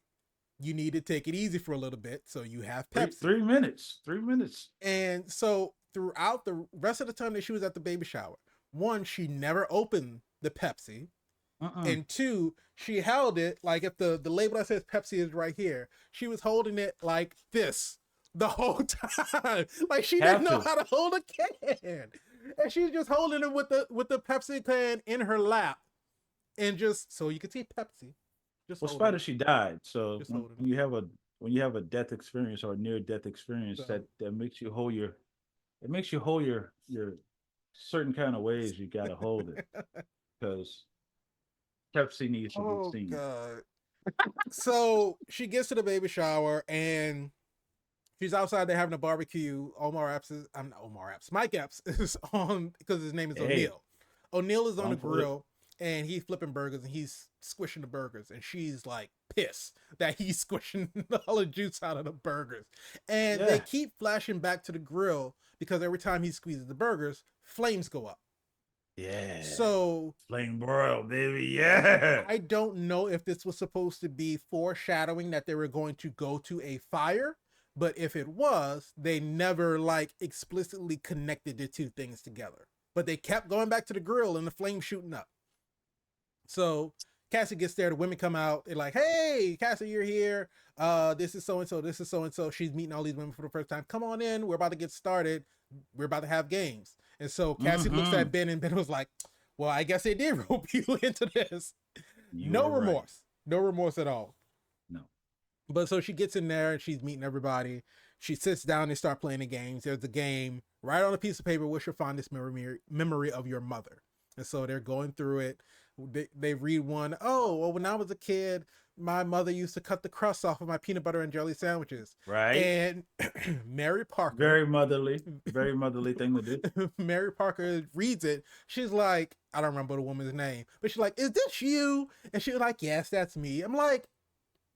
You need to take it easy for a little bit, so you have Pepsi." 3 minutes. And so throughout the rest of the time that she was at the baby shower, one, she never opened the Pepsi. And two, she held it like, if the label that says Pepsi is right here, she was holding it like this the whole time. Like, she didn't know how to hold a can. And she's just holding it with the Pepsi can in her lap. And just so you can see Pepsi. Spider, she died. So when you have a death experience or a near death experience, that makes you hold your certain kind of ways. You gotta hold it, because Pepsi needs to be seen. God. So she gets to the baby shower and she's outside. They're having a barbecue. Mike Epps is on, because his name is O'Neill. O'Neill is on the grill and he's flipping burgers and he's squishing the burgers, and she's like pissed that he's squishing all the juice out of the burgers. And they keep flashing back to the grill, because every time he squeezes the burgers, flames go up. Yeah. So flame broil, baby. Yeah. I don't know if this was supposed to be foreshadowing that they were going to go to a fire, but if it was, they never explicitly connected the two things together. But they kept going back to the grill and the flame shooting up. So Cassie gets there, the women come out, they're like, "Hey, Cassie, you're here. This is so-and-so, this is so-and-so." She's meeting all these women for the first time. "Come on in, we're about to get started. We're about to have games." And so Cassie looks at Ben, and Ben was like, "Well, I guess they did rope you into this." No remorse. Right. No remorse at all. No. But so she gets in there and she's meeting everybody. She sits down and start playing the games. There's a game, write on a piece of paper, what's your fondest memory of your mother? And so they're going through it. They read one. "Oh, well, when I was a kid, my mother used to cut the crust off of my peanut butter and jelly sandwiches." Right. And Mary Parker. Very motherly thing to do. Mary Parker reads it. She's like, I don't remember the woman's name, but she's like, "Is this you?" And she's like, "Yes, that's me." I'm like,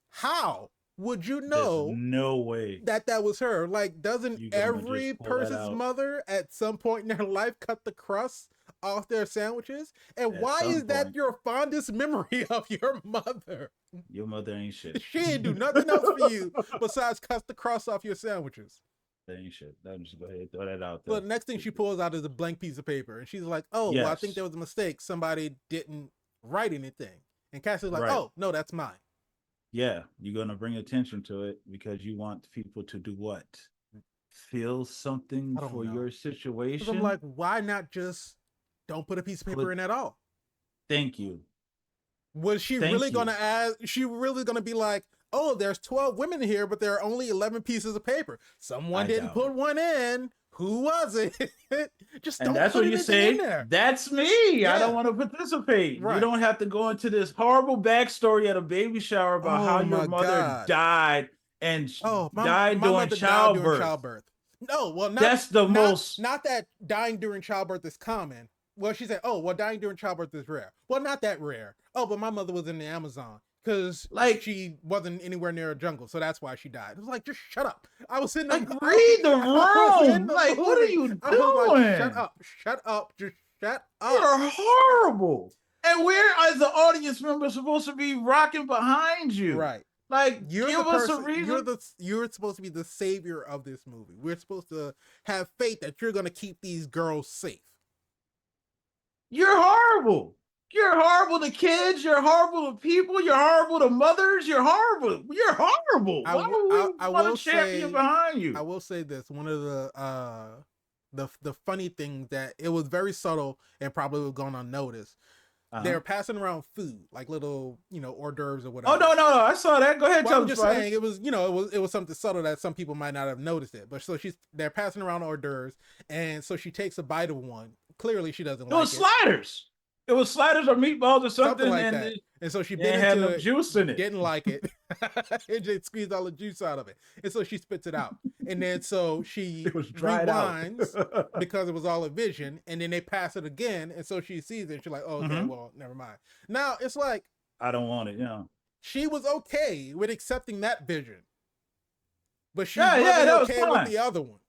how would you know? There's no way that was her. Like, doesn't every person's mother at some point in their life cut the crust off their sandwiches? And why is that your fondest memory of your mother? Your mother ain't shit. She didn't do nothing else for you besides cut the crust off your sandwiches. thing. Shit. Let me just go ahead and throw that out there. But the next thing she pulls out is a blank piece of paper, and she's like, "Oh, well, I think there was a mistake. Somebody didn't write anything." And Cassie's like, "Oh, no, that's mine." Yeah, you're gonna bring attention to it because you want people to do what? Feel something for your situation. I'm like, why not just don't put a piece of paper in at all? Thank you. Was she really gonna ask? She really gonna be like, "Oh, there's 12 women here, but there are only 11 pieces of paper. Someone didn't put one in. Who was it?" Just don't. And that's what you say. That's me. Yeah. I don't want to participate. Right. You don't have to go into this horrible backstory at a baby shower about how your mother died and died during childbirth. No, well, that's the most. Not that dying during childbirth is common. Well, she said, "Oh, well, dying during childbirth is rare." Well, not that rare. Oh, but my mother was in the Amazon because she wasn't anywhere near a jungle, so that's why she died. It was like, just shut up. I was sitting there. Read the room. Like, what are you doing? Like, shut up, just shut up. You're horrible. And we're, as the audience member, supposed to be rocking behind you, right? Like, give us a reason. You're supposed to be the savior of this movie. We're supposed to have faith that you're going to keep these girls safe. You're horrible. You're horrible to kids. You're horrible to people. You're horrible to mothers. You're horrible. You're horrible. Why would we want a champion behind you? I will say this. One of the funny things that it was very subtle and probably was gone unnoticed. They were passing around food, like little, hors d'oeuvres or whatever. Oh, no. I saw that. Go ahead. Well, I'm just saying it was, it was something subtle that some people might not have noticed it. But so they're passing around hors d'oeuvres. And so she takes a bite of one. Clearly she doesn't like it. It was sliders. It was sliders or meatballs or something like that. And so she bit into it, juice in it. Didn't like it. It just squeezed all the juice out of it. And so she spits it out. And then so she rewinds because it was all a vision. And then they pass it again. And so she sees it. And she's like, "Oh, okay, well, never mind." Now it's like, I don't want it. She was okay with accepting that vision. But she wasn't okay with the other one.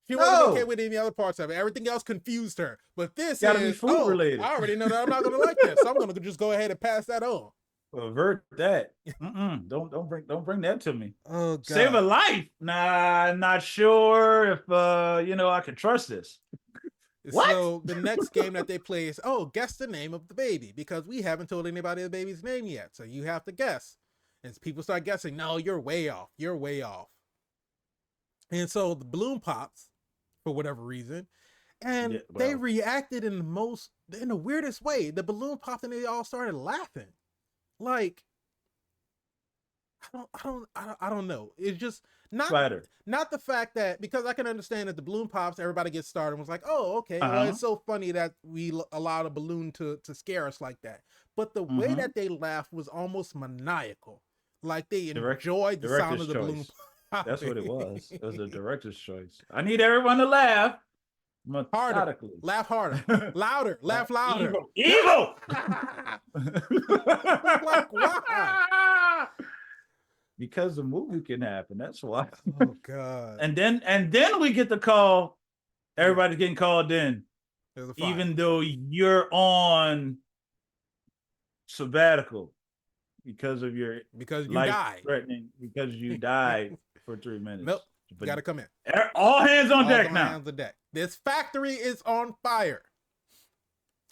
She wasn't okay with any other parts of it. Everything else confused her. But this is food related. I already know that I'm not going to like this. So I'm going to just go ahead and pass that on. Avert that. Don't bring that to me. Oh, God. Save a life. Nah, I'm not sure if I can trust this. What? So the next game that they play is, guess the name of the baby, because we haven't told anybody the baby's name yet. So you have to guess. And people start guessing, "No, you're way off. You're way off." And so the balloon pops for whatever reason. And they reacted in the weirdest way. The balloon popped and they all started laughing. Like, I don't know. It's just not the fact that, because I can understand that the balloon pops, everybody gets started and was like, "Oh, okay. Well, it's so funny that we allowed a balloon to scare us like that." But the way that they laughed was almost maniacal. Like they enjoyed the sound of the balloon pop. That's what it was. It was a director's choice. I need everyone to laugh. Harder. Laugh harder. Louder. Laugh louder. Evil. Like, why? Because the movie can happen. That's why. Oh, God. And then we get the call. Everybody's getting called in. Even though you're on sabbatical because you died. Threatening because you died for 3 minutes. Nope. You gotta come in. All hands on deck now. Hands on deck. This factory is on fire.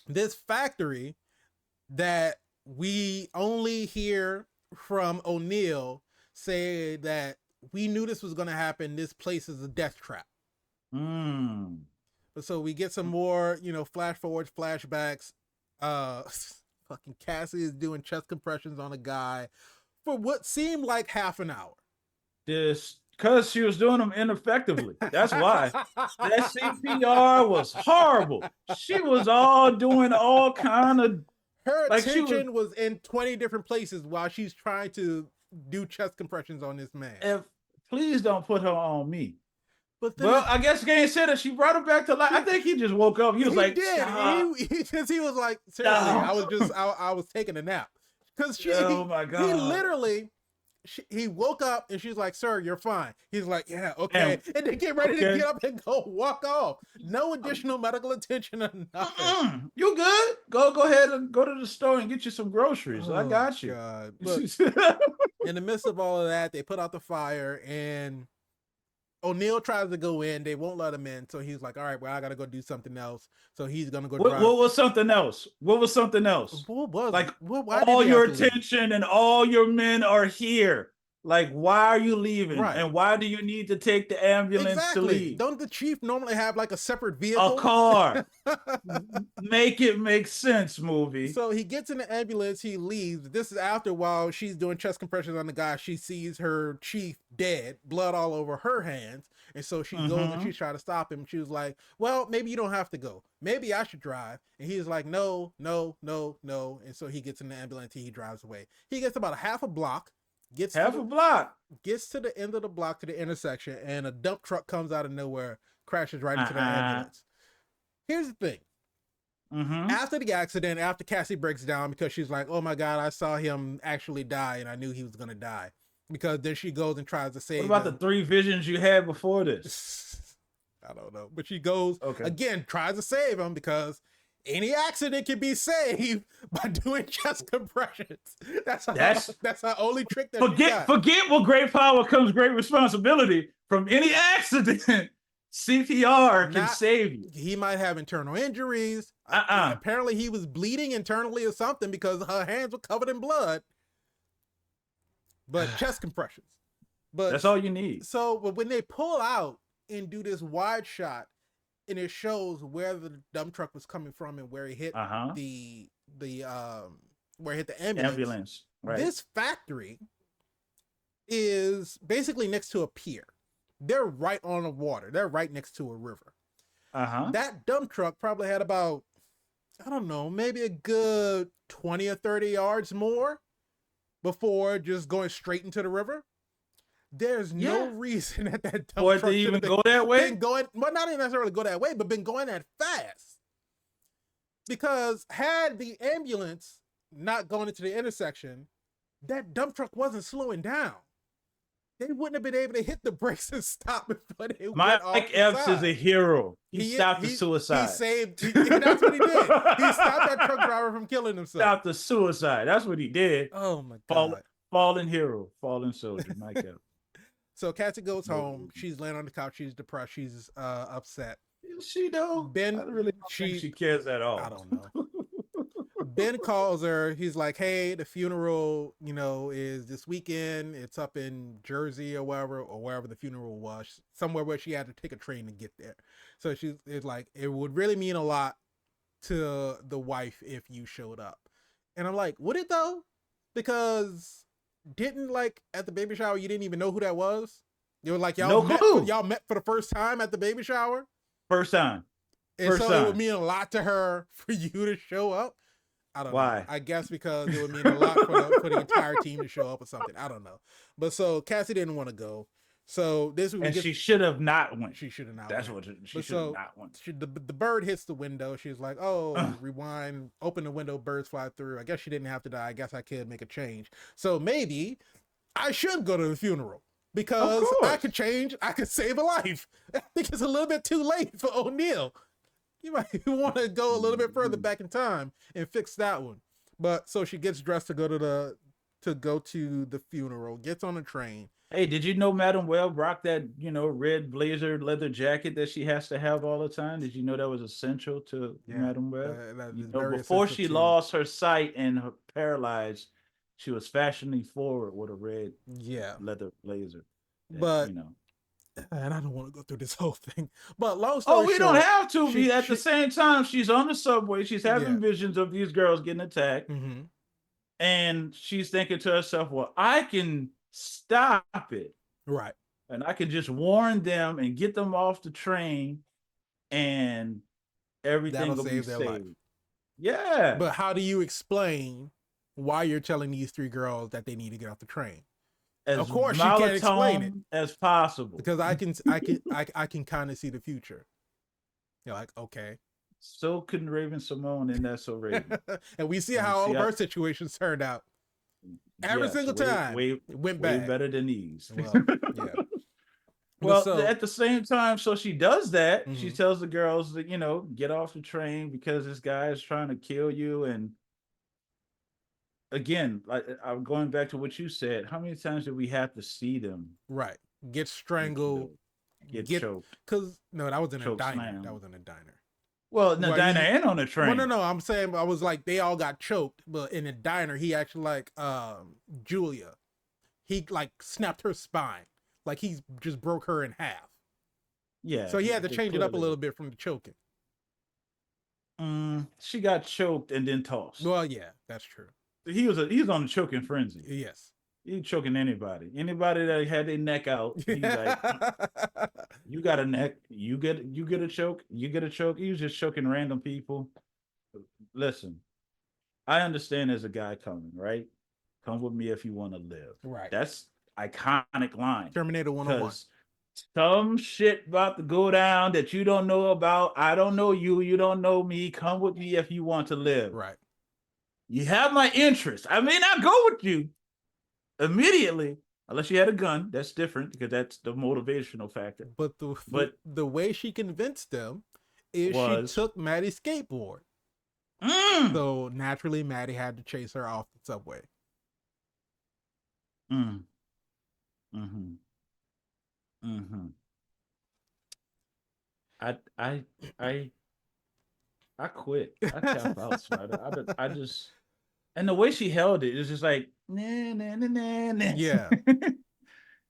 This factory that we only hear from O'Neill say that we knew this was going to happen. This place is a death trap. But so we get some more, flash forwards, flashbacks. Fucking Cassie is doing chest compressions on a guy for what seemed like half an hour. Because she was doing them ineffectively. That's why. That CPR was horrible. She was doing all kind of... Her attention was in 20 different places while she's trying to do chest compressions on this man. Please don't put her on me. But I guess Gaines said that she brought him back to life. I think he just woke up. He was like... He was like, seriously, I was taking a nap. Because oh my God. He literally... He woke up and she's like, "Sir, you're fine." He's like, "Yeah, okay." And they get ready to get up and go walk off. No additional medical attention or nothing. You good? Go ahead and go to the store and get you some groceries. I got you. God. Look, in the midst of all of that, they put out the fire and O'Neill tries to go in. They won't let him in. So he's like, all right, well, I got to go do something else. So he's going to go drive. What was something else? What was something else? What was like it? Why all did your attention and all your men are here. Like, why are you leaving? Right. And why do you need to take the ambulance to leave? Don't the chief normally have like a separate vehicle? A car. Make it make sense, movie. So he gets in the ambulance, he leaves. This is after while she's doing chest compressions on the guy, she sees her chief dead, blood all over her hands. And so she goes and she's trying to stop him. She was like, well, maybe you don't have to go. Maybe I should drive. And he's like, no. And so he gets in the ambulance and he drives away. He gets about a half a block. Gets to the end of the block to the intersection, and a dump truck comes out of nowhere, crashes right into the ambulance. Here's the thing. After the accident, after Cassie breaks down because she's like, oh my God, I saw him actually die and I knew he was going to die. Because then she goes and tries to save him. What about the 3 visions you had before this? I don't know. But she goes, again, tries to save him because any accident can be saved by doing chest compressions. That's our only trick that forget what great power comes great responsibility. From any accident, CPR can save you. He might have internal injuries. Apparently he was bleeding internally or something because her hands were covered in blood. But chest compressions. But that's all you need. So when they pull out and do this wide shot, and it shows where the dump truck was coming from and where he hit where he hit the ambulance. Right. This factory is basically next to a pier. They're right on the water. They're right next to a river. That dump truck probably had about, I don't know, maybe a good 20 or 30 yards more before just going straight into the river. There's no reason that dump truck to even go that way. Well, not even necessarily go that way, but been going that fast. Because had the ambulance not gone into the intersection, that dump truck wasn't slowing down. They wouldn't have been able to hit the brakes and stop before they went off Mike Epps is a hero. He stopped the suicide. That's what he did. He stopped that truck driver from killing himself. Stopped the suicide. That's what he did. Oh my God. Fallen hero, fallen soldier, Mike Epps. So Cassie goes home. She's laying on the couch. She's depressed. She's upset. She though? Ben, I really don't think she cares at all. I don't know. Ben calls her. He's like, "Hey, the funeral, is this weekend. It's up in Jersey or wherever the funeral was, somewhere where she had to take a train to get there." So it's like, it would really mean a lot to the wife if you showed up. And I'm like, would it though? Because didn't at the baby shower you didn't even know who that was? You were like, y'all met for the first time at the baby shower. First time. And it would mean a lot to her for you to show up. I don't know. I guess because it would mean a lot for the entire team to show up or something. I don't know. But so Cassie didn't want to go. So she should have not went. She should have not. That's what she should have not went. The bird hits the window. She's like, "Oh, rewind, open the window, birds fly through." I guess she didn't have to die. I guess I could make a change. So maybe I should go to the funeral because I could change. I could save a life. I think it's a little bit too late for O'Neill. You might want to go a little bit further back in time and fix that one. But so she gets dressed to go to the funeral. Gets on a train. Hey, did you know Madam Web rocked that, red blazer leather jacket that she has to have all the time? Did you know that was essential to Madam Web? Before she lost her sight and her paralyzed, she was fashioning forward with a red leather blazer. But and I don't want to go through this whole thing. But long story short, don't have to. At the same time, she's on the subway. She's having visions of these girls getting attacked. And she's thinking to herself, well, I can stop it. Right. And I can just warn them and get them off the train and everything will be saved. Life. Yeah. But how do you explain why you're telling these 3 girls that they need to get off the train? Of course, she can't explain it as possible because I can kind of see the future. You're like, okay. So couldn't Raven Simone, and that's so Raven. And we see how all of her situations turned out. Every single time, it went bad. Way better than these. Well, yeah. Well, at the same time, so she does that. She tells the girls that get off the train because this guy is trying to kill you. And again, I'm going back to what you said. How many times did we have to see them? Right. Get strangled get choked. Because no, that was in a diner. Slam. That was in a diner. Well, in the diner and on the train. Well, no. I'm saying I was like they all got choked, but in a diner he actually like Julia, he like snapped her spine, like he just broke her in half. Yeah. So he had to change it up a little bit from the choking. She got choked and then tossed. Well, yeah, that's true. He was on a choking frenzy. Yes. He choking anybody that had their neck out. He's like, you got a neck, you get a choke, you get a choke. He was just choking random people. Listen, I understand there's a guy coming, right? Come with me if you want to live. Right. That's iconic line. Terminator 101. Some shit about to go down that you don't know about. I don't know you. You don't know me. Come with me if you want to live. Right. You have my interest. I may not go with you immediately, unless you had a gun. That's different because that's the motivational factor. But the way she convinced them is she took Maddie's skateboard. So naturally, Maddie had to chase her off the subway. I quit. I tap out, Snyder. I just, and the way she held it is just like, nah. Yeah.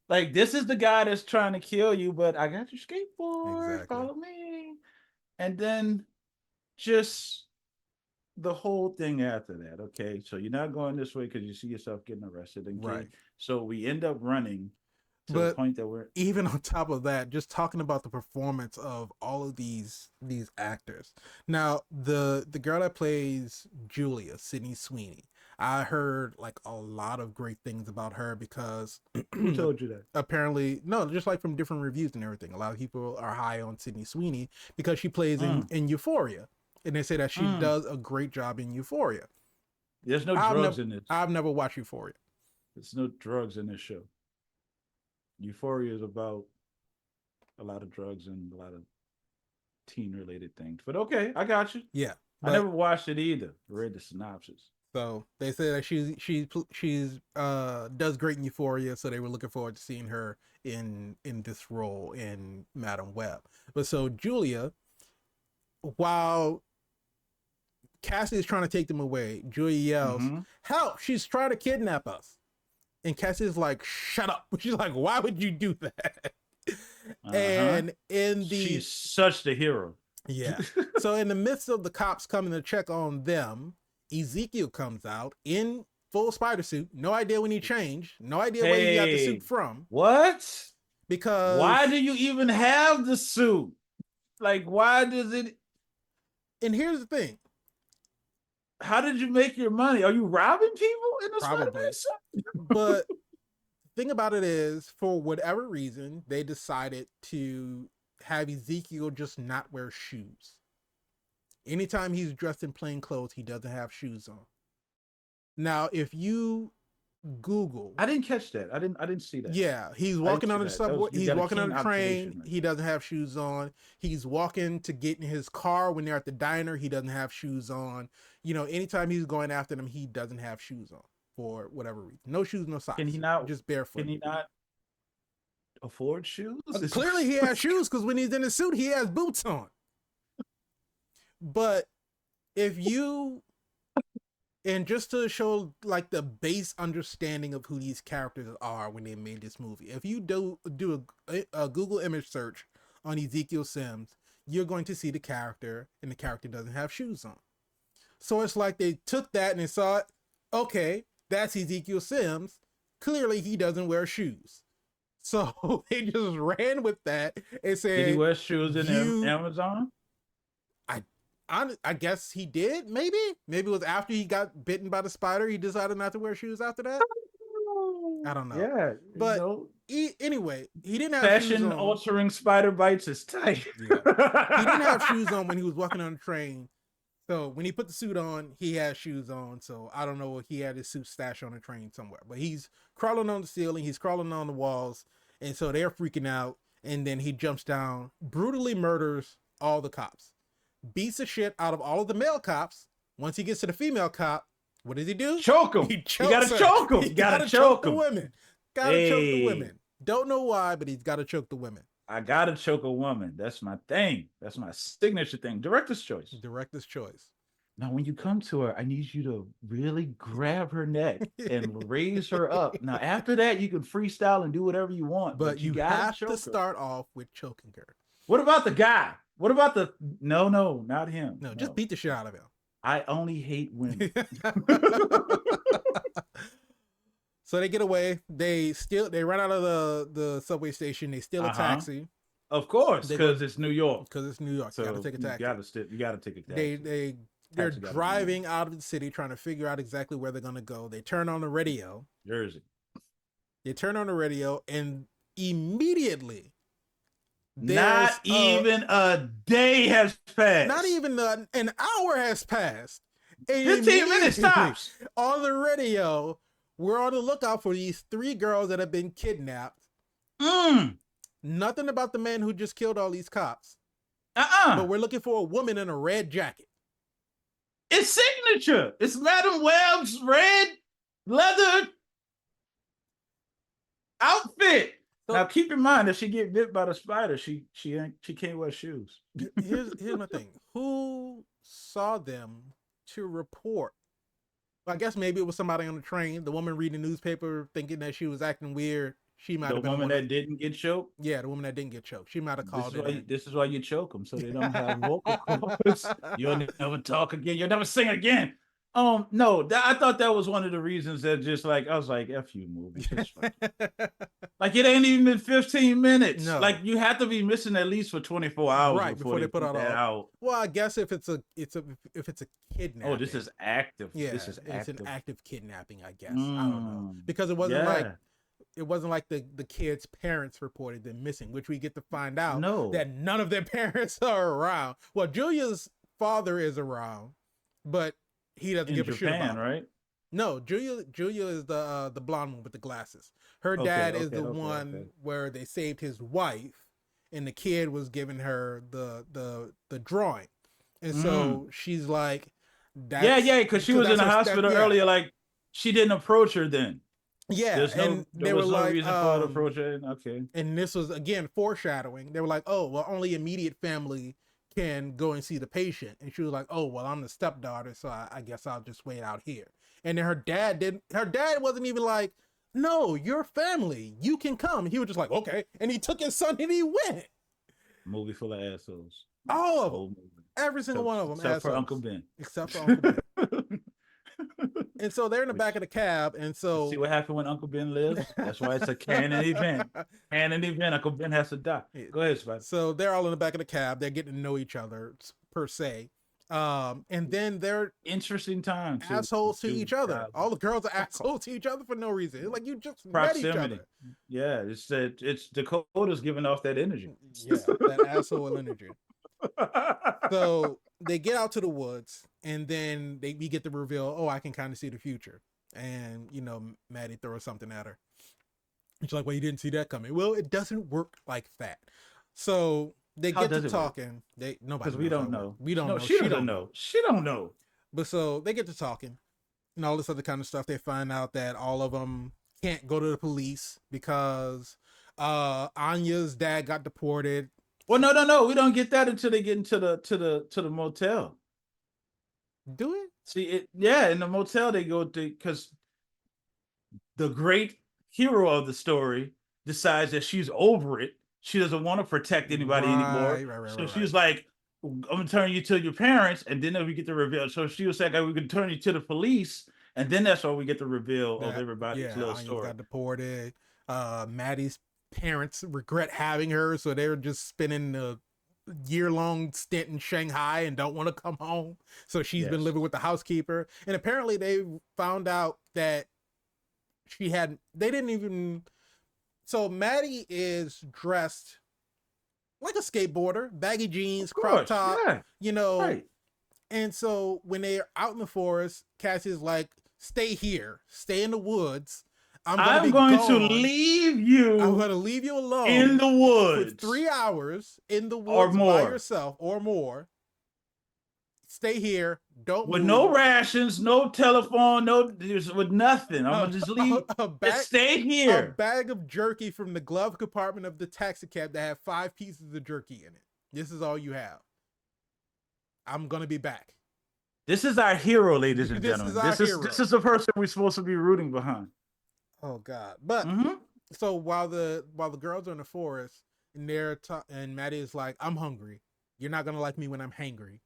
Like, this is the guy that's trying to kill you, but I got your skateboard. Exactly. Follow me. And then just the whole thing after that. Okay, so you're not going this way because you see yourself getting arrested. And right. So we end up running to the point that we're even on top of that, just talking about the performance of all of these actors. Now, the girl that plays Julia, Sydney Sweeney, I heard like a lot of great things about her because who told you that? Apparently, no, just like from different reviews and everything. A lot of people are high on Sydney Sweeney because she plays in Euphoria. And they say that she does a great job in Euphoria. There's no drugs in this. I've never watched Euphoria. There's no drugs in this show. Euphoria is about a lot of drugs and a lot of teen-related things. But okay, I got you. Yeah. I never watched it either. I read the synopsis. So they say that she's does great in Euphoria, so they were looking forward to seeing her in this role in Madam Web. But so Julia, while Cassie is trying to take them away, Julia yells, "Help! She's trying to kidnap us." And Cassie's like, "Shut up." She's like, "Why would you do that?" And she's such the hero. Yeah. So in the midst of the cops coming to check on them, Ezekiel comes out in full spider suit. No idea when he changed. No idea where he got the suit from. What? Because why do you even have the suit? Like, why does it? And here's the thing. How did you make your money? Are you robbing people in this Spider-Man suit? But the thing about it is, for whatever reason, they decided to have Ezekiel just not wear shoes. Anytime he's dressed in plain clothes, he doesn't have shoes on. Now, if you Google, I didn't catch that. I didn't see that. Yeah, he's walking on the subway. He's walking on the train. Right? He doesn't have shoes on. He's walking to get in his car when they're at the diner. He doesn't have shoes on. You know, anytime he's going after them, he doesn't have shoes on for whatever reason. No shoes, no socks. Can he not just barefoot? Can he not afford shoes? Clearly, he has shoes because when he's in his suit, he has boots on. But if you, and just to show like the base understanding of who these characters are when they made this movie, if you do a Google image search on Ezekiel Sims, you're going to see the character, and the character doesn't have shoes on. So it's like they took that and they saw it. Okay, that's Ezekiel Sims. Clearly, he doesn't wear shoes. So they just ran with that and said, "Did he wear shoes in Amazon?" I guess he did. Maybe it was after he got bitten by the spider. He decided not to wear shoes after that. I don't know. Yeah, but anyway, he didn't have fashion altering spider bites is tight. Yeah. He didn't have shoes on when he was walking on the train. So when he put the suit on, he had shoes on. So I don't know if he had his suit stashed on the train somewhere. But he's crawling on the ceiling. He's crawling on the walls, and so they're freaking out. And then he jumps down, brutally murders all the cops. Beats the shit out of all of the male cops. Once he gets to the female cop, what does he do? Choke him. You gotta choke him. You gotta choke the women. Gotta choke the women. Don't know why, but he's gotta choke the women. I gotta choke a woman. That's my thing. That's my signature thing. Director's choice. Director's choice. Now, when you come to her, I need you to really grab her neck and raise her up. Now, after that, you can freestyle and do whatever you want. But you have to her. start off with choking her. What about the guy? What about the no, not him. No, just beat the shit out of him. I only hate women. So they get away. They run out of the subway station. They steal a taxi. Of course, because it's New York. Because it's New York. So you gotta take a taxi. You gotta take a taxi. They're driving out of the city trying to figure out exactly where they're gonna go. They turn on the radio. Jersey. They turn on the radio and immediately not even a day has passed. Not even an hour has passed. 15 minutes tops. On the radio, we're on the lookout for these 3 girls that have been kidnapped. Nothing about the man who just killed all these cops. But we're looking for a woman in a red jacket. It's signature. It's Madam Web's red leather outfit. So, now keep in mind, if she get bit by the spider, she can't wear shoes. Here's my thing. Who saw them to report? I guess maybe it was somebody on the train. The woman reading the newspaper thinking that she was acting weird. She might have been the woman that didn't get choked. Yeah, the woman that didn't get choked. She might have called this is why you choke them, so they don't have vocal cords. You'll never talk again. You'll never sing again. No, I thought that was one of the reasons that just like I was like, F you movie. Like it ain't even been 15 minutes. No. Like you have to be missing at least for 24 hours before they put that out. Well, I guess if it's a kidnapping. Oh, this is active. Yeah, this is it's an active kidnapping, I guess. I don't know. Because it wasn't like the kids' parents reported them missing, which we get to find out that none of their parents are around. Well, Julia's father is around, but he doesn't give a shit about it. Right? No, Julia is the blonde one with the glasses. Her dad is the one where they saved his wife, and the kid was giving her the drawing, and so she's like, because she was in the hospital earlier. Like she didn't approach her then. Yeah, there was no reason for her to approach her. Okay, and this was again foreshadowing. They were like, oh well, only immediate family can go and see the patient, and she was like, oh well, I'm the stepdaughter, so I guess I'll just wait out here. And then her dad wasn't even like, no, your family, you can come. He was just like, okay, and he took his son and he went. Movie full of assholes. All of them, every single one of them, except for Uncle Ben. Except for Uncle Ben. And so they're in the back of the cab, and so see what happened when Uncle Ben lives. That's why it's a canon event. Uncle Ben has to die. Go ahead, Spider. So they're all in the back of the cab. They're getting to know each other per se, and then they're interesting times. Assholes to each other. All the girls are assholes to each other for no reason. It's like you just met each other. Yeah, it's Dakota's giving off that energy. Yeah, that asshole energy. So they get out to the woods, and then we get the reveal, oh, I can kind of see the future. And, Maddie throws something at her. And she's like, well, you didn't see that coming. Well, it doesn't work like that. So they get to talking. Nobody knows. Because we don't know. We don't know. She don't know. She don't know. But so they get to talking and all this other kind of stuff. They find out that all of them can't go to the police because Anya's dad got deported. Well, no. We don't get that until they get into the motel. Do it? See, in the motel they go to, because the great hero of the story decides that she's over it. She doesn't want to protect anybody anymore. So she's like, I'm gonna turn you to your parents, and then we get the reveal. So she was like, we can turn you to the police, and then that's why we get the reveal of everybody's little story. Got deported. Maddie's parents regret having her, so they're just spending a year-long stint in Shanghai and don't want to come home. So she's been living with the housekeeper, and apparently they found out that so Maddie is dressed like a skateboarder, baggy jeans, crop top, right. And so when they're out in the forest, Cassie's like, stay here, stay in the woods. I'm going to leave you. I'm going to leave you alone in the woods for 3 hours in the woods by yourself or more. Stay here. Don't with move. No rations, no telephone, with nothing. I'm gonna just leave. Just stay here. A bag of jerky from the glove compartment of the taxi cab that had 5 pieces of jerky in it. This is all you have. I'm gonna be back. This is our hero, ladies and gentlemen. This is the person we're supposed to be rooting behind. Oh God! But so while the girls are in the forest and and Maddie is like, I'm hungry. You're not gonna like me when I'm hangry.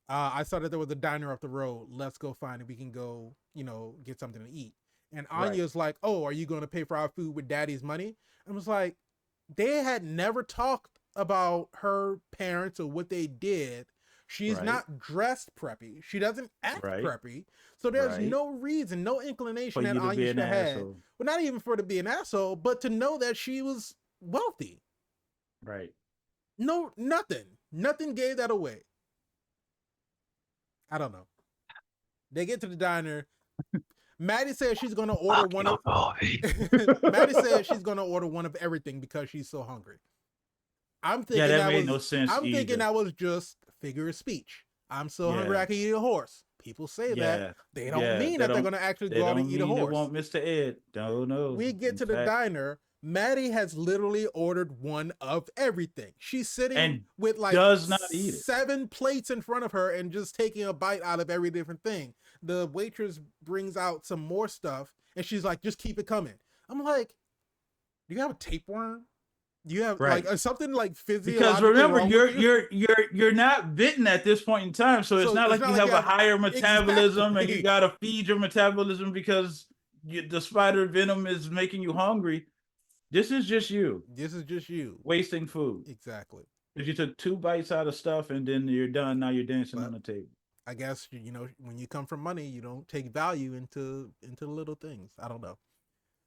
I saw that there was a diner up the road. Let's go find it. We can go, get something to eat. And Anya's like, oh, are you going to pay for our food with daddy's money? And I was like, they had never talked about her parents or what they did. She's not dressed preppy. She doesn't act preppy. So there's no reason, no inclination that Anya should have had. Well, not even for her to be an asshole, but to know that she was wealthy. Right. No, nothing. Nothing gave that away. I don't know. They get to the diner. Maddie says she's going to order one of Maddie says she's going to order one of everything because she's so hungry. I'm thinking that made no sense. Thinking that was just figure of speech. I'm so hungry I can eat a horse. People say that. They don't mean that they're going to actually go out and eat a horse. They want Mr. Ed. No. We get to the diner. Maddie has literally ordered one of everything. She's sitting with like does not eat it. 7 plates in front of her and just taking a bite out of every different thing. The waitress brings out some more stuff and she's like, just keep it coming. I'm like, do you have a tapeworm? Do you have like something like physiological? Because remember, you're not bitten at this point in time, so it's not like you have a higher metabolism and you gotta feed your metabolism because the spider venom is making you hungry. This is just you. Wasting food. Exactly. If you took 2 bites out of stuff and then you're done, now you're dancing on the table. I guess, when you come from money, you don't take value into the little things. I don't know.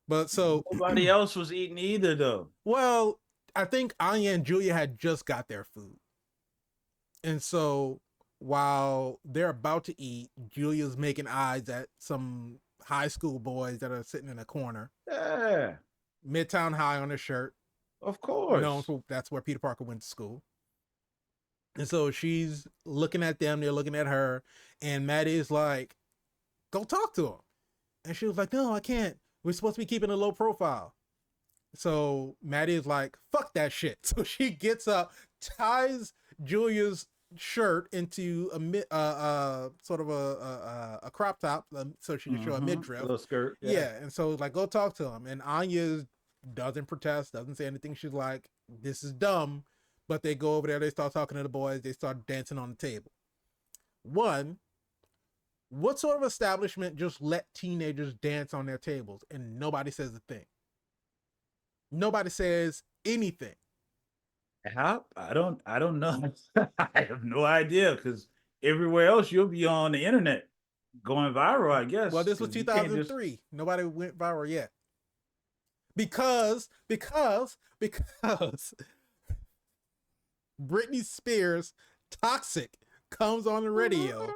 But so nobody else was eating either though. Well, I think Anya and Julia had just got their food. And so while they're about to eat, Julia's making eyes at some high school boys that are sitting in a corner. Yeah. Midtown High on her shirt. Of course. That's where Peter Parker went to school. And so she's looking at them, they're looking at her, and Maddie is like, go talk to him. And she was like, no, I can't. We're supposed to be keeping a low profile. So Maddie is like, fuck that shit. So she gets up, ties Julia's shirt into a sort of a crop top so she can show a midriff. A little skirt. Yeah. And so like, go talk to him. And Anya doesn't protest, doesn't say anything. She's like, this is dumb. But they go over there, they start talking to the boys, they start dancing on the table. One, what sort of establishment just let teenagers dance on their tables and nobody says a thing? Nobody says anything. I don't know. I have no idea because everywhere else you'll be on the internet going viral, I guess. Well, this was 2003. Nobody went viral yet. Because Britney Spears' Toxic comes on the radio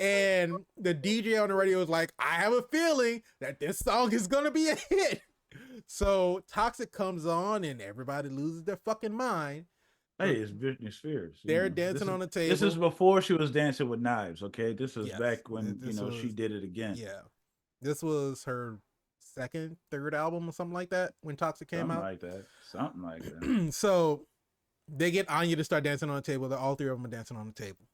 and the DJ on the radio is like, I have a feeling that this song is going to be a hit. So Toxic comes on and everybody loses their fucking mind. Hey, it's Britney Spears. They're dancing on the table. This is before she was dancing with knives, okay? This was back when, she did it again. Yeah. This was her second, third album or something like that when Toxic came out. Something like that. So they get Anya to start dancing on the table. All 3 of them are dancing on the table.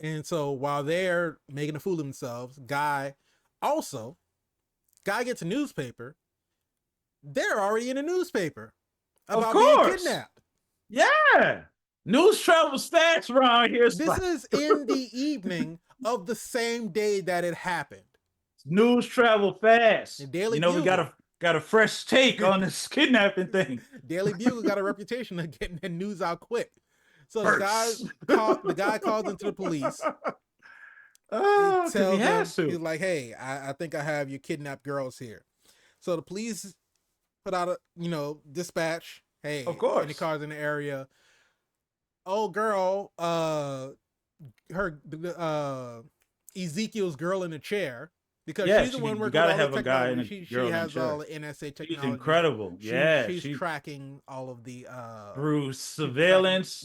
And so while they're making a fool of themselves, Guy gets a newspaper. They're already in a newspaper about being kidnapped. Yeah. News travels fast around here. This is in the evening of the same day that it happened. News travel fast. Bugle, we got a fresh take on this kidnapping thing. Daily Bugle got a reputation of getting the news out quick. So the guy calls into the police. He has to. He's like, hey, I think I have your kidnapped girls here. So the police put out a dispatch. Hey, of course, any cars in the area? Oh, girl, Ezekiel's girl in the chair. Because she's the one working with all the technology. She has all the NSA technology. She's incredible. She's tracking all of the through surveillance,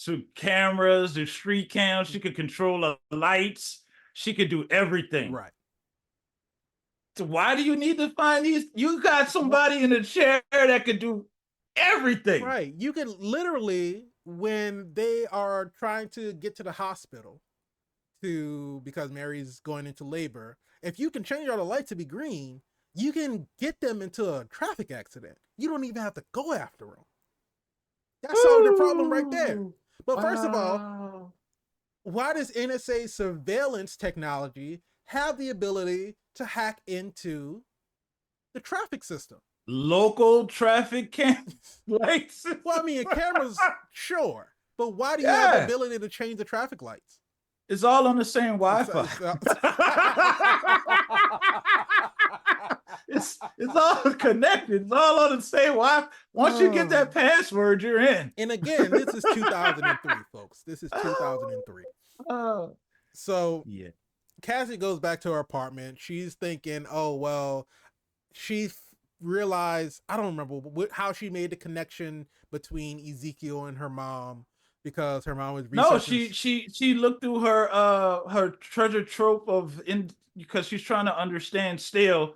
through cameras, through street cams. She could control the lights. She could do everything. Right. So why do you need to find these? You got somebody in a chair that could do everything. Right. You can literally, when they are trying to get to the hospital because Mary's going into labor, if you can change all the lights to be green, you can get them into a traffic accident. You don't even have to go after them. That solves the problem right there. But first of all, why does NSA surveillance technology have the ability to hack into the traffic system? Local traffic lights? Well, I mean, cameras, sure. But why do you have the ability to change the traffic lights? It's all on the same Wi-Fi. It's all connected. It's all on the same Wi-Fi. Once you get that password, you're in. And again, this is 2003, folks. This is 2003. So Cassie goes back to her apartment. She's thinking, oh, well, she realized, I don't remember how she made the connection between Ezekiel and her mom. Because her mom was researching. No, she looked through her treasure trove because she's trying to understand still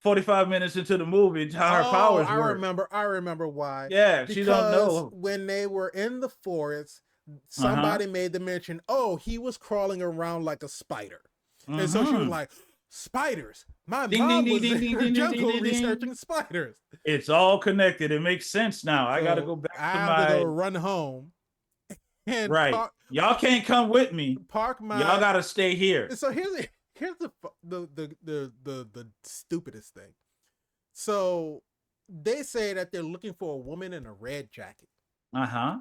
45 minutes into the movie how her powers work. I remember why. Yeah, because she don't know. When they were in the forest, somebody made the mention, oh, he was crawling around like a spider. And so she was like, spiders. My mom was in her jungle researching spiders. It's all connected. It makes sense now. So I got to go back to I go run home. And y'all can't come with me. Y'all gotta stay here. So here's the stupidest thing. So they say that they're looking for a woman in a red jacket.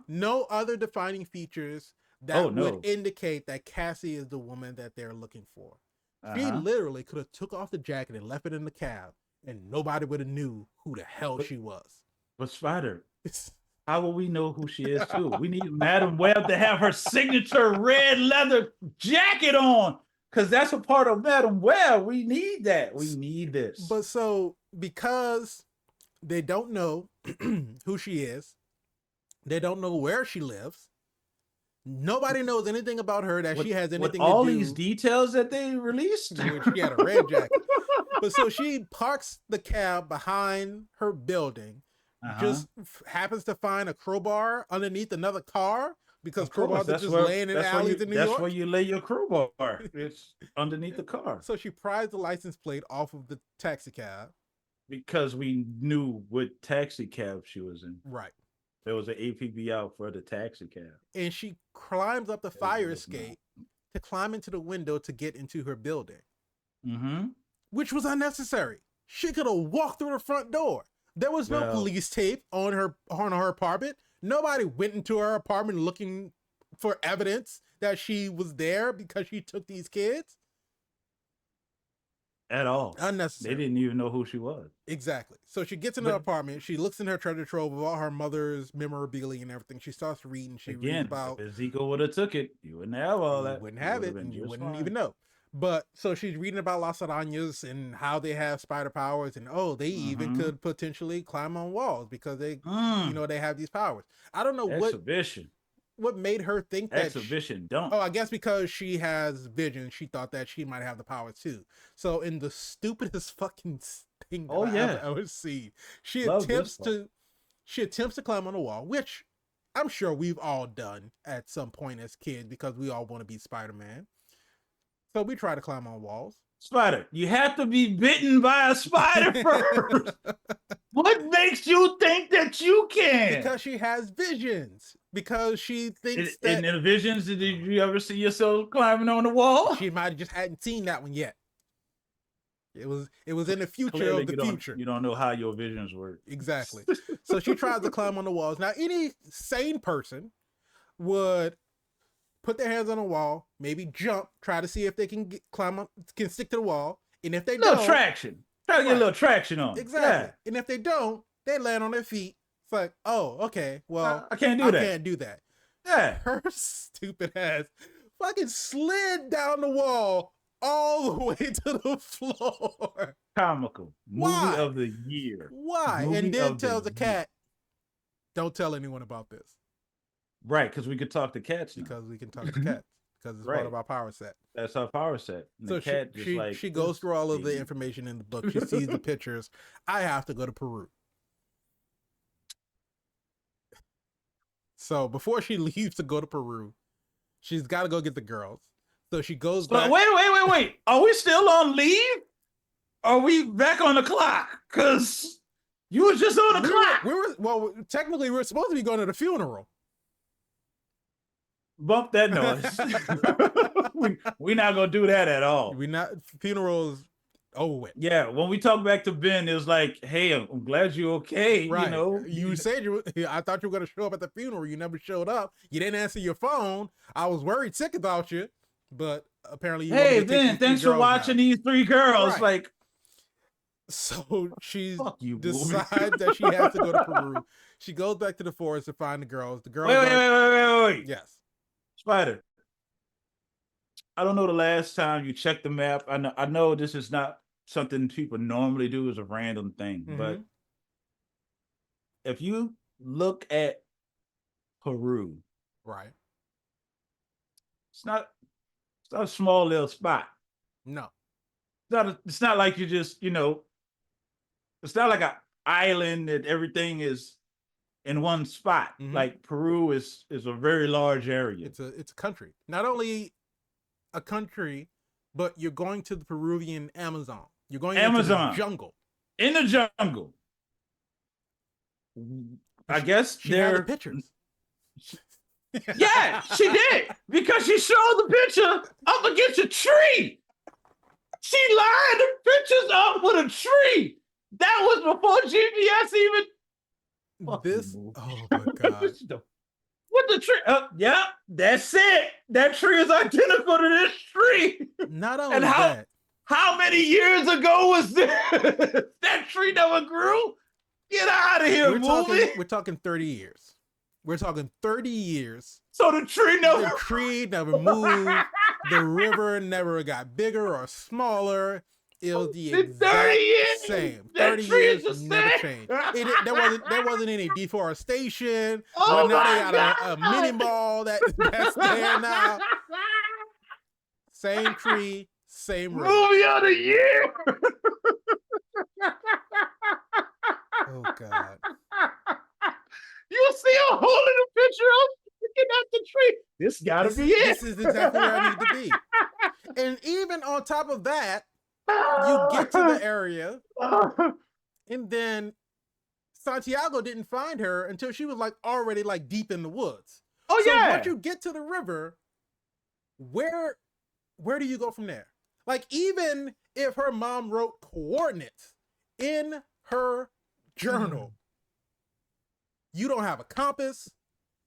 No other defining features that would indicate that Cassie is the woman that they're looking for. She literally could have took off the jacket and left it in the cab, and nobody would have knew who the hell she was. But Spider. How will we know who she is too? We need Madam Web to have her signature red leather jacket on, because that's a part of Madam Web. We need that. We need this. But so because they don't know who she is, they don't know where she lives. Nobody knows anything about her that she has anything to do. All these details that they released. She had a red jacket. But so she parks the cab behind her building. Just happens to find a crowbar underneath another car because crowbars are just laying in alleys in New York. That's where you lay your crowbar. It's underneath the car. So she pries the license plate off of the taxi cab. Because we knew what taxi cab she was in. Right. There was an APB out for the taxi cab. And she climbs up the fire escape to climb into the window to get into her building. Which was unnecessary. She could have walked through the front door. There was no police tape on her apartment. Nobody went into her apartment looking for evidence that she was there because she took these kids. At all. Unnecessary. They didn't even know who she was. Exactly. So she gets in her apartment. She looks in her treasure trove of all her mother's memorabilia and everything. She starts reading. She reads about... if Ezekiel would have took it, you wouldn't have all that. You wouldn't have it, and you wouldn't even know. But so she's reading about Las Arañas and how they have spider powers, and they even could potentially climb on walls because they, they have these powers. I don't know what made her think that. I guess because she has vision, she thought that she might have the powers too. So in the stupidest fucking thing that I've ever seen, she attempts to climb on a wall, which I'm sure we've all done at some point as kids because we all want to be Spider-Man. So we try to climb on walls. Spider, you have to be bitten by a spider first. What makes you think that you can? Because she has visions. Because she thinks that... In the visions, did you ever see yourself climbing on the wall? She might have just hadn't seen that one yet. It was in the future of the future. You don't know how your visions work. Exactly. So she tries to climb on the walls. Now, any sane person would put their hands on a wall, maybe jump, try to see if they can climb up, can stick to the wall. And if they don't... traction. Try to get a little traction on. Exactly. Yeah. And if they don't, they land on their feet. It's like, oh, okay, well... I can't do that. I can't do that. Yeah. Her stupid ass fucking slid down the wall all the way to the floor. Comical. Why? Movie of the year. Why? Movie and then of tells the cat, don't tell anyone about this. Right, because we could talk to cats now. Because we can talk to cats. Because it's part of our power set. That's our power set. And so the cat she goes through all of the information in the book. She sees the pictures. I have to go to Peru. So before she leaves to go to Peru, she's got to go get the girls. So she goes back. Wait. Are we still on leave? Are we back on the clock? Because you were just on the clock. Technically, we were supposed to be going to the funeral. Bump that noise. We're not going to do that at all. Funerals over with. Yeah, when we talk back to Ben, it was like, hey, I'm glad you're okay. Right. You know, you said I thought you were going to show up at the funeral. You never showed up. You didn't answer your phone. I was worried sick about you, but apparently you hey, Ben, thanks for watching these 3 girls. Right. Like, so she decides that she has to go to Peru. She goes back to the forest to find the girls. The girls. Wait. Yes. Spider. I don't know the last time you checked the map. I know this is not something people normally do as a random thing, but if you look at Peru, right, it's not a small little spot. No, it's not like you just, it's not like an island that everything is in one spot. Like Peru is a very large area. It's a country. Not only a country, but you're going to the Peruvian Amazon. You're going into the jungle. In the jungle. I guess she had the pictures. Yeah, she did. Because she showed the picture up against a tree. She lined the pictures up with a tree. That was before GPS even. Oh my God. What the tree? Yeah, that's it. That tree is identical to this tree. Not only that. How many years ago was this? That tree never grew? Get out of here, movie. We're talking 30 years. We're talking 30 years. So the tree never moved. The river never got bigger or smaller. It was the exact same. 30 years never changed. There wasn't any deforestation. Oh now they got a mini mall that's there now. Same tree, same river. Movie of the year. Oh God. You see a hole in the picture of looking at the tree. This gotta be it. This is exactly where I need to be. And even on top of that, you get to the area, and then Santiago didn't find her until she was already deep in the woods. Oh yeah. So once you get to the river, where do you go from there? Even if her mom wrote coordinates in her journal, you don't have a compass,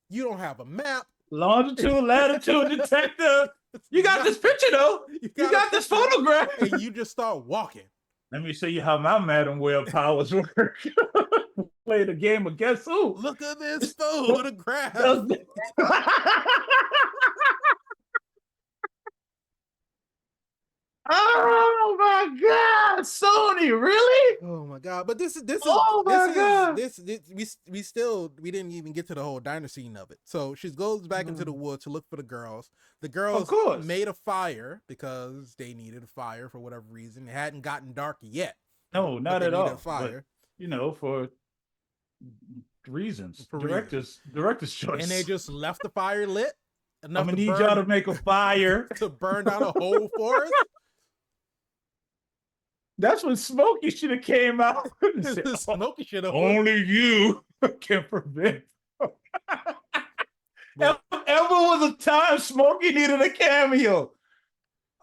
you don't have a map. Longitude, latitude detector. You got this picture though. You got this photograph. And you just start walking. Let me show you how my Madam Web powers work. Play the game of guess who? Look at this photograph. Oh my God, Sony, really? Oh my God! But this is we didn't even get to the whole diner scene of it. So she goes back into the woods to look for the girls. The girls made a fire because they needed a fire for whatever reason. It hadn't gotten dark yet. No, not at all. A fire, but, for reasons. Director's choice. And they just left the fire lit. I'm gonna need y'all to make a fire to burn down a whole forest. That's when Smokey should have came out. Smokey should have. Only you can prevent. Ever was a time Smokey needed a cameo.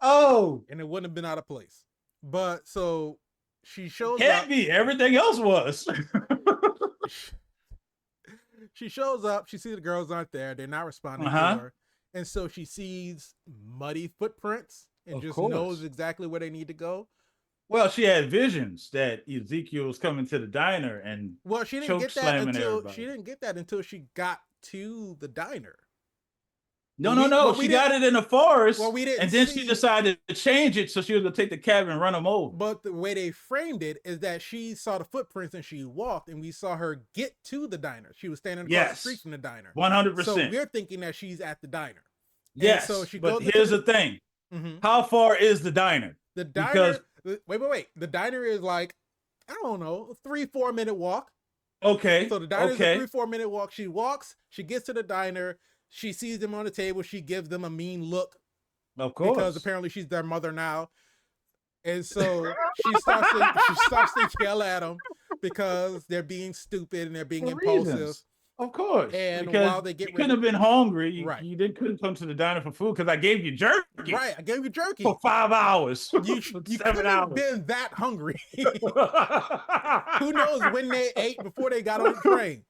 Oh, and it wouldn't have been out of place. But so she shows Can't up. be. Everything else was. She shows up. She sees the girls aren't there. They're not responding to her. And so she sees muddy footprints and knows exactly where they need to go. Well, she had visions that Ezekiel was coming to the diner and she didn't get that until she got to the diner. No. She got it in the forest. Well, we didn't. And then she decided to change it, so she was gonna take the cab and run him over. But the way they framed it is that she saw the footprints and she walked, and we saw her get to the diner. She was standing across the street from the diner. 100%. So we're thinking that she's at the diner. Yes. So she but here's the thing. Mm-hmm. How far is the diner? The diner. Wait. The diner is like, I don't know, 3-4 minute walk. Okay. So the diner is a 3-4 minute walk. She walks. She gets to the diner. She sees them on the table. She gives them a mean look. Of course. Because apparently she's their mother now. And so she starts to yell at them because they're being stupid and they're being impulsive. Reasons. Of course. And because while they get couldn't have been hungry. You couldn't come to the diner for food because I gave you jerky. Right. I gave you jerky. For 5 hours. You couldn't have been that hungry. Who knows when they ate before they got on the train.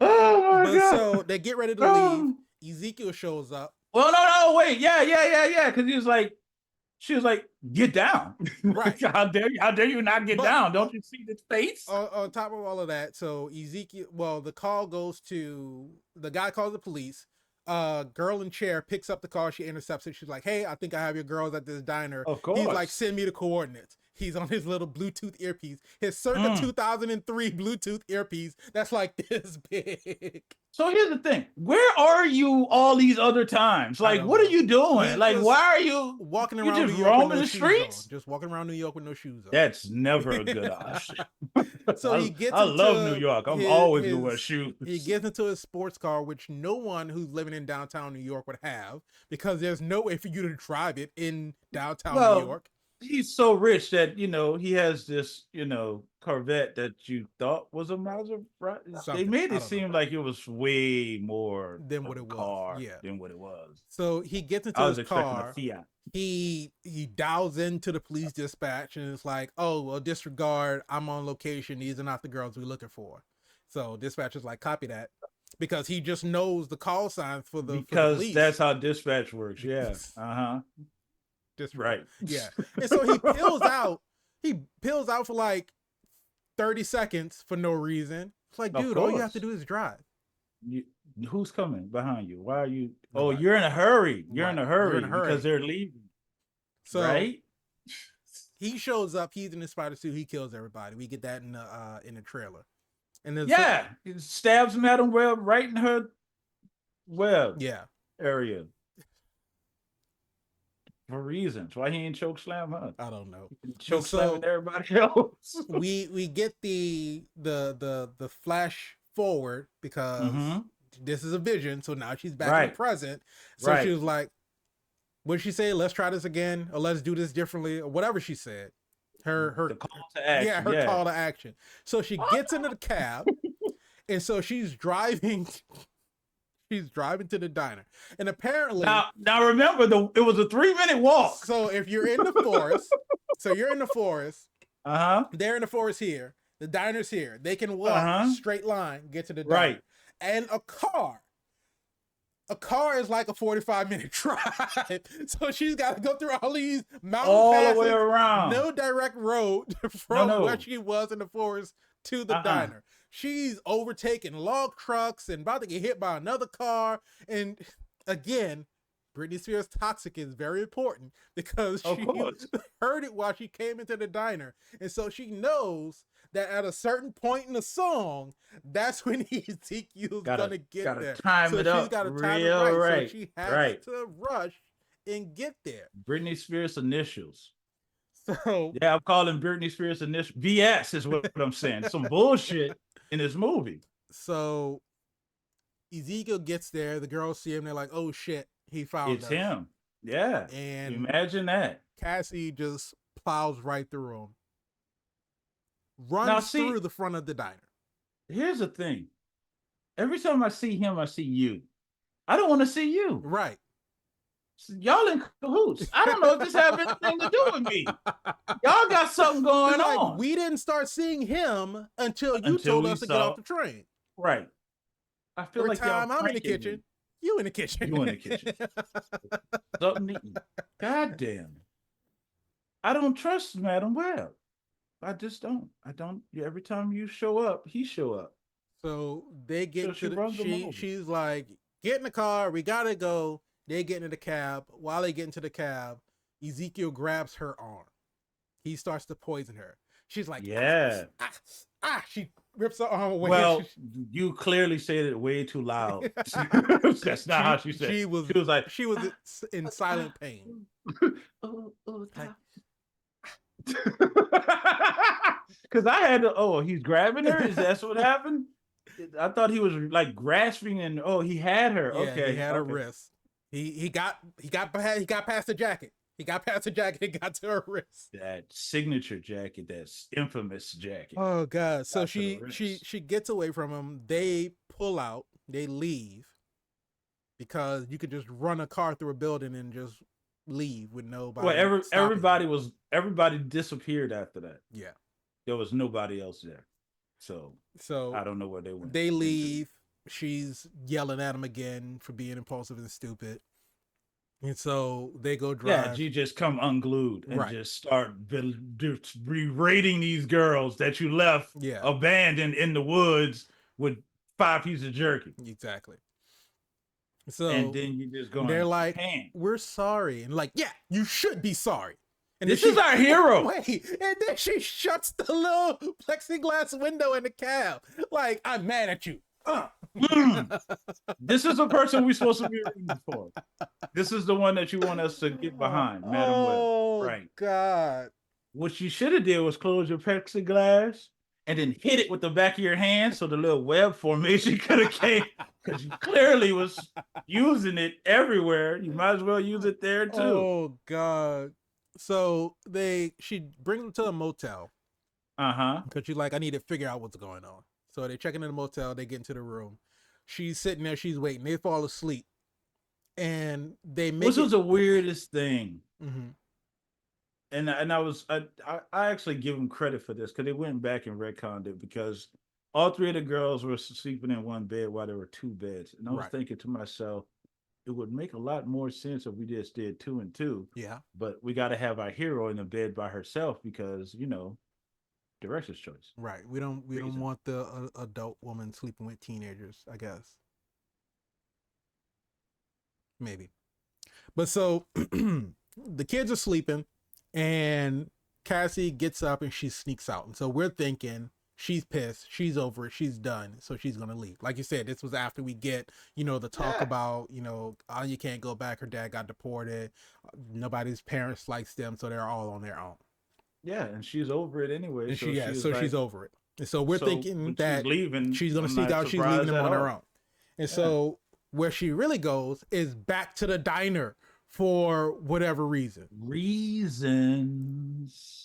Oh my God. So they get ready to leave. Ezekiel shows up. Well, no, wait. Yeah. Because she was like, get down. Right. How dare you not get down? Don't you see the face? On top of all of that, so Ezekiel, the call goes to, the guy calls the police. Girl in chair picks up the call. She intercepts it. She's like, hey, I think I have your girls at this diner. Of course. He's like, send me the coordinates. He's on his little Bluetooth earpiece. His circa 2003 Bluetooth earpiece that's like this big. So here's the thing. Where are you all these other times? Like, what are you doing? Like, why are you walking around just roaming the streets? Just walking around New York with no shoes on. That's never a good option. So he gets I love New York. I'm always going to wear shoes. He gets into his sports car, which no one who's living in downtown New York would have, because there's no way for you to drive it in downtown New York. He's so rich that, he has this, Corvette that you thought was a Maserati. They made it seem like it was way more than what it was. Than what it was. So he gets into his car. He dials into the police dispatch and it's like, oh, well, disregard. I'm on location. These are not the girls we're looking for. So dispatch is like, copy that. Because he just knows the call signs for the police. That's how dispatch works. Yeah. Right. Yeah. And so he peels out. He peels out for like 30 seconds for no reason. It's like, dude, all you have to do is drive. Who's coming behind you? Why are you? Oh, you're in a hurry. You're in a hurry because they're leaving. So right. He shows up. He's in his spider suit. He kills everybody. We get that in the trailer. And he stabs Madam Web right in her area. For reasons. Why he ain't choke slam her? I don't know. Choke slamming everybody else. we get the flash forward because this is a vision. So now she's back in the present. So she was like, what did she say? Let's try this again, or let's do this differently, or whatever she said. Her call to action. Yeah, her call to action. So she gets into the cab, and so she's driving. She's driving to the diner, and apparently now remember it was a 3-minute walk. So if you're in the forest, they're in the forest here. The diner's here. They can walk straight line, get to the diner. Right. And a car is like a 45-minute drive. So she's got to go through all these mountain passes, the way around. No direct road from where she was in the forest to the diner. She's overtaking log trucks and about to get hit by another car. And again, Britney Spears' Toxic is very important because she heard it while she came into the diner. And so she knows that at a certain point in the song, that's when Ezekiel's going to get there. Time it up. She's got to time it right. So she has to rush and get there. Britney Spears' initials. So I'm calling Britney Spears initials. BS is what I'm saying. Some bullshit in this movie. So Ezekiel gets there. The girls see him. They're like, "Oh shit, he found us." It's him. Yeah. And imagine that. Cassie just plows right through him. Runs through the front of the diner. Here's the thing. Every time I see him, I see you. I don't want to see you. Right. Y'all in cahoots. I don't know if this has anything to do with me. Y'all got something going on. We didn't start seeing him until you told us to get off the train. Right. I feel like y'all I'm in the kitchen. Me. You in the kitchen. You in the kitchen. Something to eat. God damn. I don't trust Madam Web. I just don't. I don't. Every time you show up, he show up. So they get to she's like, get in the car. We gotta go. They get into the cab. While they get into the cab, Ezekiel grabs her arm. He starts to poison her. She's like, yeah. She rips her arm away. Well, you clearly said it way too loud. That's not how she said it. She was in silent pain. Because I had to, he's grabbing her? Is that what happened? I thought he was like grasping and he had her. Yeah, he had her wrist. He got past the jacket. He got past the jacket and got to her wrist. That signature jacket, that infamous jacket. Oh God. So she gets away from him. They pull out, they leave. Because you could just run a car through a building and just leave with nobody. Well, everybody disappeared after that. Yeah. There was nobody else there. So I don't know where they went. They leave. She's yelling at him again for being impulsive and stupid. And so they go drive. Yeah, she just come unglued and just start berating these girls that you left abandoned in the woods with 5 pieces of jerky. Exactly. So and then you just go. They're like, "We're sorry," and like, "Yeah, you should be sorry." And this is our hero. Wait, and then she shuts the little plexiglass window in the cab. Like, I'm mad at you. This is the person we're supposed to be rooting for. This is the one that you want us to get behind, Madam Web. Right? God. What you should have did was close your plexiglass and then hit it with the back of your hand so the little web formation could have came, because you clearly was using it everywhere. You might as well use it there too. Oh God. So she brings them to a motel. Because she's like, I need to figure out what's going on. So they check into the motel, they get into the room. She's sitting there, she's waiting, they fall asleep. And they make This was the weirdest thing. Mm-hmm. And I actually give them credit for this, because they went back and retconned it, because all 3 of the girls were sleeping in one bed while there were 2 beds. And I was thinking to myself, it would make a lot more sense if we just did 2 and 2. Yeah. But we got to have our hero in the bed by herself because, director's choice. Right. We don't want the adult woman sleeping with teenagers, I guess. Maybe. But so the kids are sleeping and Cassie gets up and she sneaks out. And so we're thinking she's pissed, she's over it, she's done, so she's gonna leave. Like you said, this was after we get, the talk about, Anya can't go back, her dad got deported, nobody's parents likes them, so they're all on their own. Yeah, and she's over it anyway. And she's over it. And so we're thinking that she's gonna sneak out, she's leaving them on her own. And so where she really goes is back to the diner for whatever reason.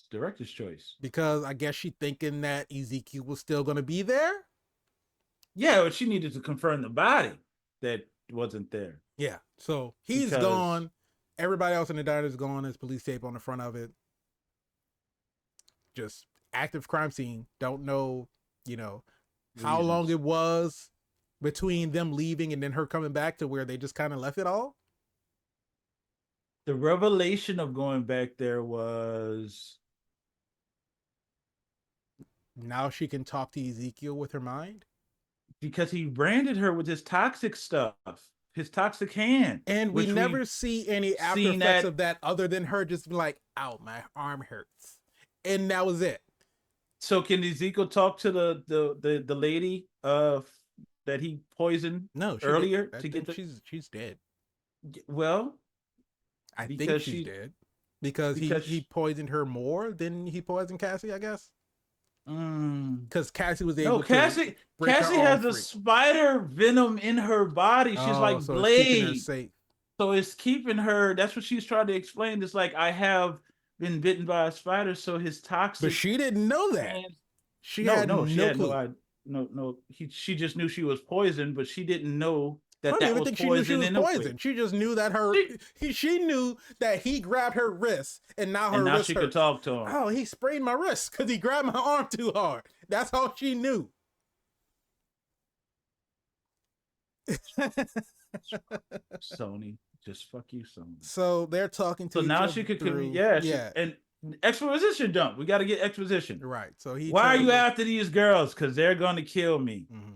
Director's choice. Because I guess she's thinking that Ezekiel was still going to be there. Yeah, but she needed to confirm the body that wasn't there. Yeah, so he's gone. Everybody else in the diner is gone. There's police tape on the front of it. Just active crime scene. Don't know, how long it was between them leaving and then her coming back to where they just kind of left it all. The revelation of going back there was now she can talk to Ezekiel with her mind, because he branded her with his toxic stuff, his toxic hand, and we never see any after effects of that other than her just be like, "Ow, my arm hurts," and that was it. So can Ezekiel talk to the lady that he poisoned? No, earlier to get she's dead. Well, I think she's dead because he poisoned her more than he poisoned Cassie, I guess. Because Cassie was able to. Cassie has the spider venom in her body. She's like Blade. So it's keeping her. That's what she's trying to explain. It's like, I have been bitten by a spider, so his toxic. But she didn't know that. She had no clue. She just knew she was poisoned, but she didn't know that I don't even think she knew she was poisoned. She just knew that she knew that he grabbed her wrist, and now her wrist she hurts. could talk to him. Oh, he sprained my wrist because he grabbed my arm too hard. That's all she knew. Sony, just fuck you, Sony. So they're talking to. So now she could, and exposition dump. We got to get exposition, right? So why are you after these girls? Because they're going to kill me. Mm-hmm.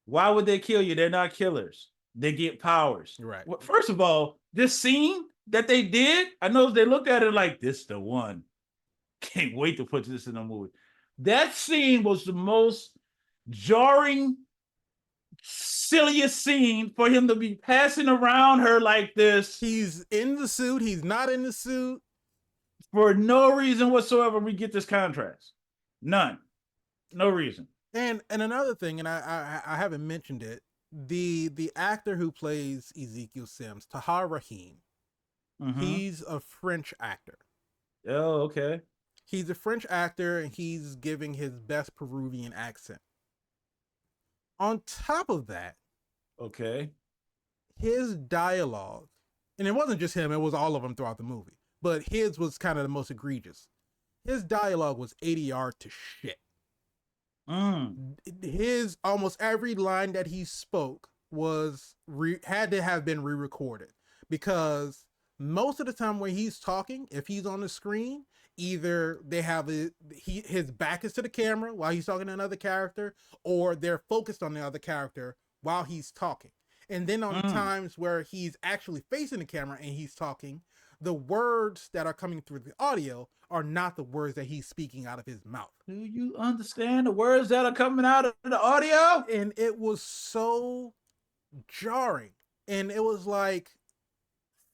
Why would they kill you? They're not killers. they get powers. Right. Well, first of all, this scene that they did, I know they looked at it like, this the one. Can't wait to put this in a movie. That scene was the most jarring, silliest scene for him to be passing around her like this. He's in the suit. He's not in the suit. For no reason whatsoever, we get this contrast. None. No reason. And another thing, and I haven't mentioned it, the actor who plays Ezekiel Sims, Tahar Rahim, he's a French actor. Oh, okay. He's a French actor, and he's giving his best Peruvian accent. On top of that, okay, his dialogue, and it wasn't just him, it was all of them throughout the movie, but his was kind of the most egregious. His dialogue was ADR to shit. His almost every line that he spoke was had to have been re-recorded, because most of the time when he's talking, if he's on the screen, either they have his back is to the camera while he's talking to another character, or they're focused on the other character while he's talking. And then on times where he's actually facing the camera and he's talking, the words that are coming through the audio are not the words that he's speaking out of his mouth. Do you understand the words that are coming out of the audio? And it was so jarring. And it was like,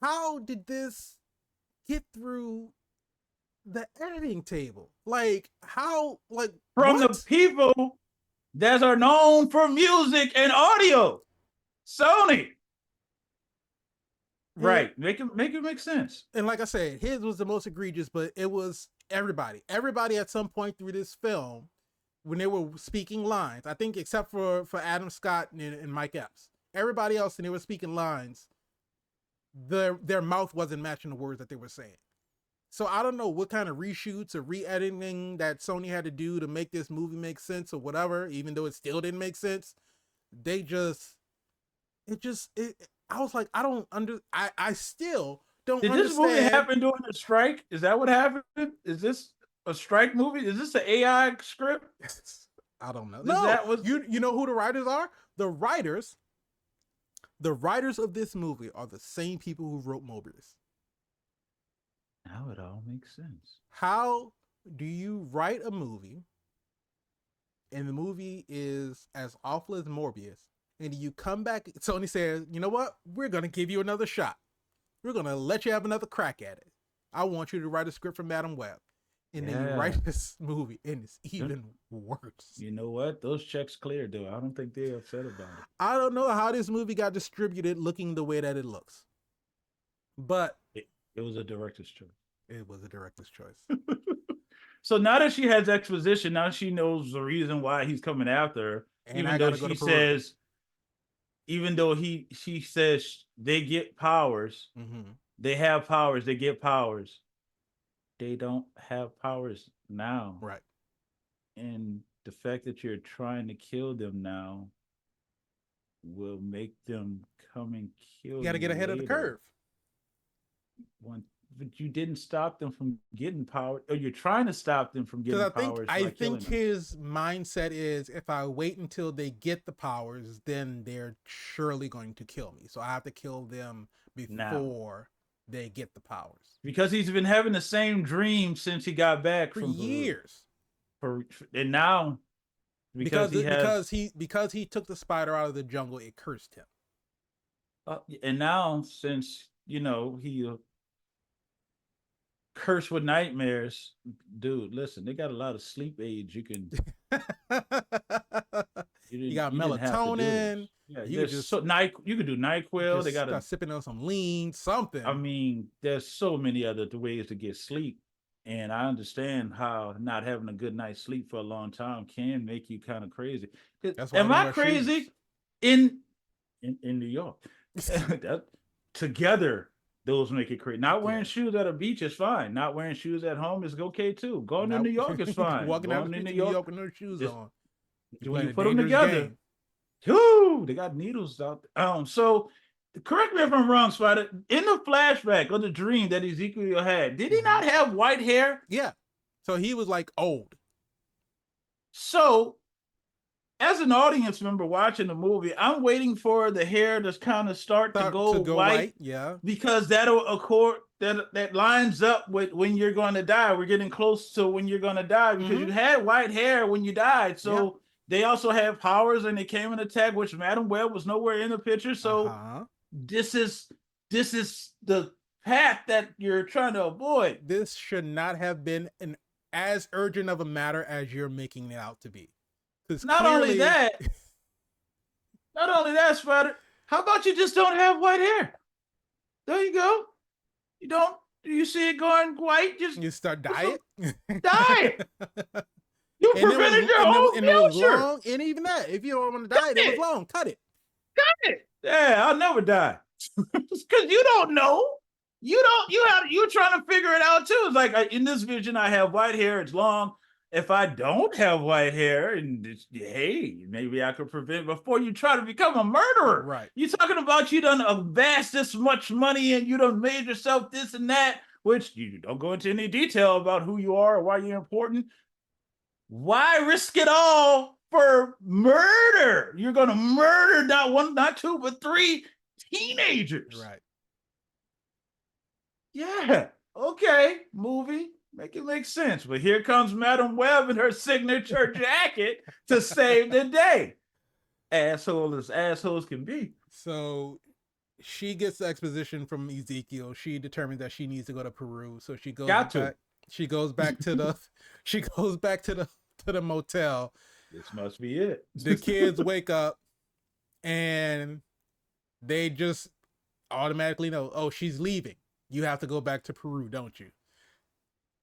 how did this get through the editing table? Like, how, like, from what? The people that are known for music and audio, Sony. Right, make it make sense. And like I said, his was the most egregious, but it was everybody at some point through this film, when they were speaking lines, I think except for Adam Scott and Mike Epps, everybody else, and they were speaking lines, their mouth wasn't matching the words that they were saying. So I don't know what kind of reshoots or re-editing that Sony had to do to make this movie make sense or whatever, even though it still didn't make sense. I was like, I still don't understand. Did this movie happen during a strike? Is that what happened? Is this a strike movie? Is this an AI script? I don't know. You know who the writers are? The writers of this movie are the same people who wrote Mobius. Now it all makes sense. How do you write a movie and the movie is as awful as Morbius, and you come back, Sony says, you know what? We're going to give you another shot. We're going to let you have another crack at it. I want you to write a script for Madam Web. And then you write this movie, and it's even worse. You know what? Those checks cleared, though. I don't think they're upset about it. I don't know how this movie got distributed looking the way that it looks. But it was a director's choice. It was a director's choice. So now that she has exposition, now she knows the reason why he's coming after her. And even though she says, even though she says they get powers, they have powers, they get powers. They don't have powers now. Right. And the fact that you're trying to kill them now will make them come and kill you. You got to get ahead of the curve. But you didn't stop them from getting power, or you're trying to stop them from getting powers. I think his mindset is, if I wait until they get the powers, then they're surely going to kill me. So I have to kill them before they get the powers. Because he's been having the same dream since he got back for years. And now because he took the spider out of the jungle, it cursed him. And now, since he cursed with nightmares, dude, listen, they got a lot of sleep aids you can you got melatonin. Yeah, you could do NyQuil. They got sipping on some lean, something. I mean, there's so many other ways to get sleep. And I understand how not having a good night's sleep for a long time can make you kind of crazy. Am I crazy? In New York. Together, those make it crazy. Not wearing shoes at a beach is fine. Not wearing shoes at home is okay too. Going to New York is fine. Walking out in New York with no shoes on. When you put them together, they got needles out there. So correct me if I'm wrong, Spider. In the flashback of the dream that Ezekiel had, did he not have white hair? Yeah. So he was like old. So as an audience member watching the movie, I'm waiting for the hair to kind of start to go white. Yeah, because that'll accord that lines up with when you're going to die. We're getting close to when you're going to die because you had white hair when you died. So they also have powers, and they came in attack, which Madam Web was nowhere in the picture. So this is the path that you're trying to avoid. This should not have been as urgent of a matter as you're making it out to be. Not only that, Spider, how about you just don't have white hair? There you go. You don't. You see it going white? You start dye it. Dye it. You prevented your whole future. And even that, if you don't want to dye it, it was long. Cut it. Cut it. Yeah, I'll never die. Because you don't know. You're trying to figure it out too. It's like in this vision, I have white hair. It's long. If I don't have white hair, and hey, maybe I could prevent before you try to become a murderer. Right. You're talking about you done amassed this much money and you done made yourself this and that, which you don't go into any detail about who you are or why you're important. Why risk it all for murder? You're going to murder not one, not two, but 3 teenagers. Right. Yeah. Okay. Movie. Make it make sense. But here comes Madam Web in her signature jacket to save the day. Asshole as assholes can be. So she gets the exposition from Ezekiel. She determines that she needs to go to Peru. So she goes back. She goes back to the motel. This must be it. The kids wake up and they just automatically know, oh, she's leaving. You have to go back to Peru, don't you?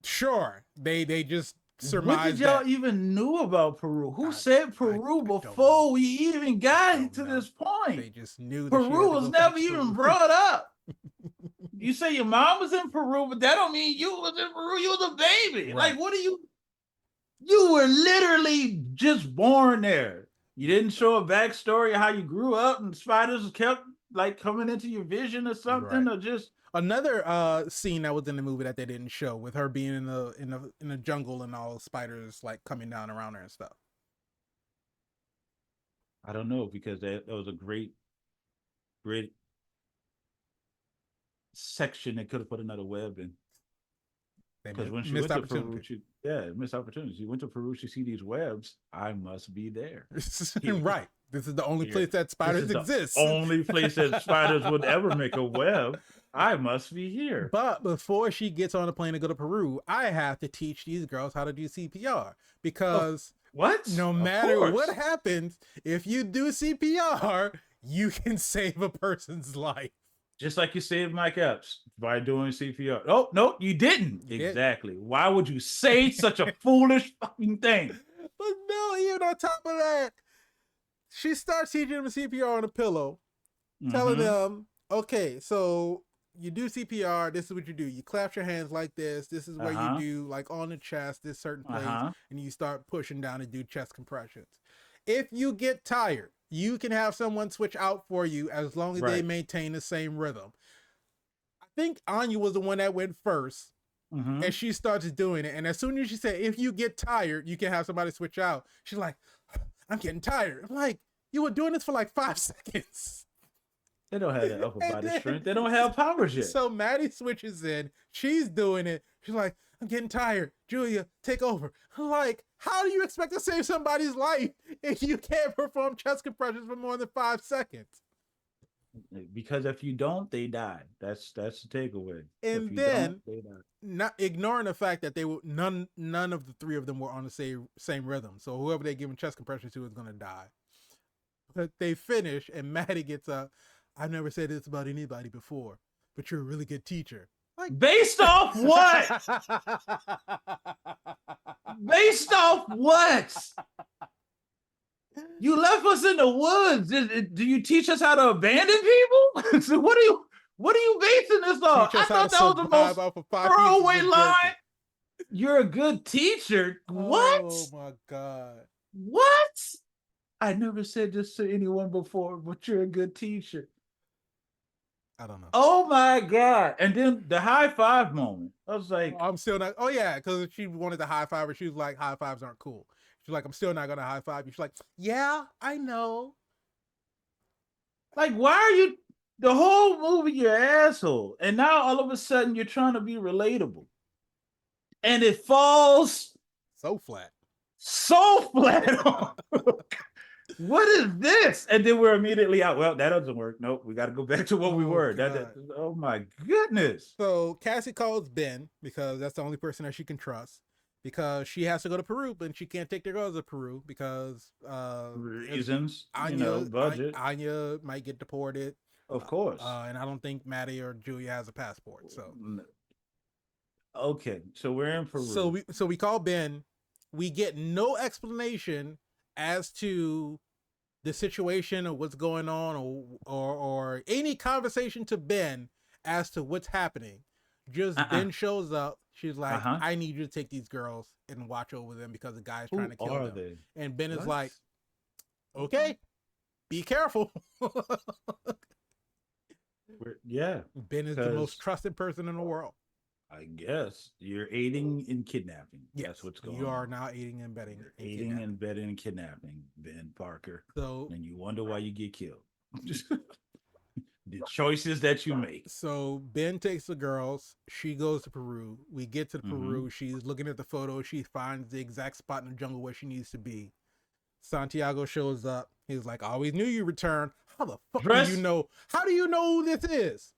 Sure, they just surmised. What did y'all even knew about Peru? Who said Peru before we even got to this point? They just knew Peru was never even brought up. You say your mom was in Peru, but that don't mean you was in Peru. You was a baby. Right. Like, what are you? You were literally just born there. You didn't show a backstory of how you grew up and spiders kept like coming into your vision or something, or just. Another scene that was in the movie that they didn't show, with her being in the jungle and all spiders like coming down around her and stuff. I don't know, because that was a great section they could have put another web in. Because when she went to Peru, missed opportunities. You went to Peru, she see these webs. I must be there. Right. This is the only place that spiders exist. Only place that spiders would ever make a web. I must be here. But before she gets on a plane to go to Peru, I have to teach these girls how to do CPR, because no matter what happens, if you do CPR, you can save a person's life. Just like you saved Mike Epps by doing CPR. Oh, no, you didn't. Exactly. Why would you say such a foolish fucking thing? But no, even on top of that, she starts teaching them CPR on a pillow, telling them, okay, so you do CPR, this is what you do. You clasp your hands like this. This is where you do, like on the chest, this certain place, and you start pushing down and do chest compressions. If you get tired, you can have someone switch out for you as long as they maintain the same rhythm. I think Anya was the one that went first, and she starts doing it. And as soon as she said, if you get tired, you can have somebody switch out, she's like, I'm getting tired. I'm like, you were doing this for like 5 seconds. They don't have that upper body strength. They don't have powers yet. So Maddie switches in. She's doing it. She's like, I'm getting tired. Julia, take over. I'm like, how do you expect to save somebody's life if you can't perform chest compressions for more than 5 seconds? Because if you don't, they die. That's the takeaway. And then, not ignoring the fact that they were none of the 3 of them were on the same rhythm. So whoever they giving chest compressions to is gonna die. But they finish, and Maddie gets up. I've never said this about anybody before, but you're a really good teacher. Like, based off what? Based off what? You left us in the woods. Do you teach us how to abandon people? So what are you basing this off? I thought that was the most throwaway line. You're a good teacher. What? Oh my God. What? I never said this to anyone before, but you're a good teacher. I don't know. Oh my God. And then the high five moment. I was like, I'm still not. Oh yeah, because she wanted the high five, but she was like, high fives aren't cool. She's like, I'm still not gonna high five you. She's like, yeah, I know. Like, why are you the whole movie you're an asshole? And now all of a sudden you're trying to be relatable. And it falls so flat. What is this? And then we're immediately out. Well, that doesn't work. Nope, we got to go back to what we were. Oh my goodness. So Cassie calls Ben because that's the only person that she can trust, because she has to go to Peru, but she can't take the girls to Peru because reasons, budget. Anya might get deported, of course, and I don't think Maddie or Julia has a passport. So okay, so we're in Peru. So we call Ben. We get no explanation as to the situation or what's going on, or any conversation to Ben as to what's happening. Just Ben shows up. She's like, I need you to take these girls and watch over them because the guy's trying to kill them. They? And Ben is like, okay, be careful. Ben is the most trusted person in the world. I guess you're aiding in kidnapping. Yes, that's what's going on. You are now aiding and abetting. Aiding and abetting and kidnapping, Ben Parker. So, and you wonder why you get killed. The choices that you make. So Ben takes the girls. She goes to Peru. We get to Peru. She's looking at the photo. She finds the exact spot in the jungle where she needs to be. Santiago shows up. He's like, I always knew you returned. How the fuck do you know? How do you know who this is?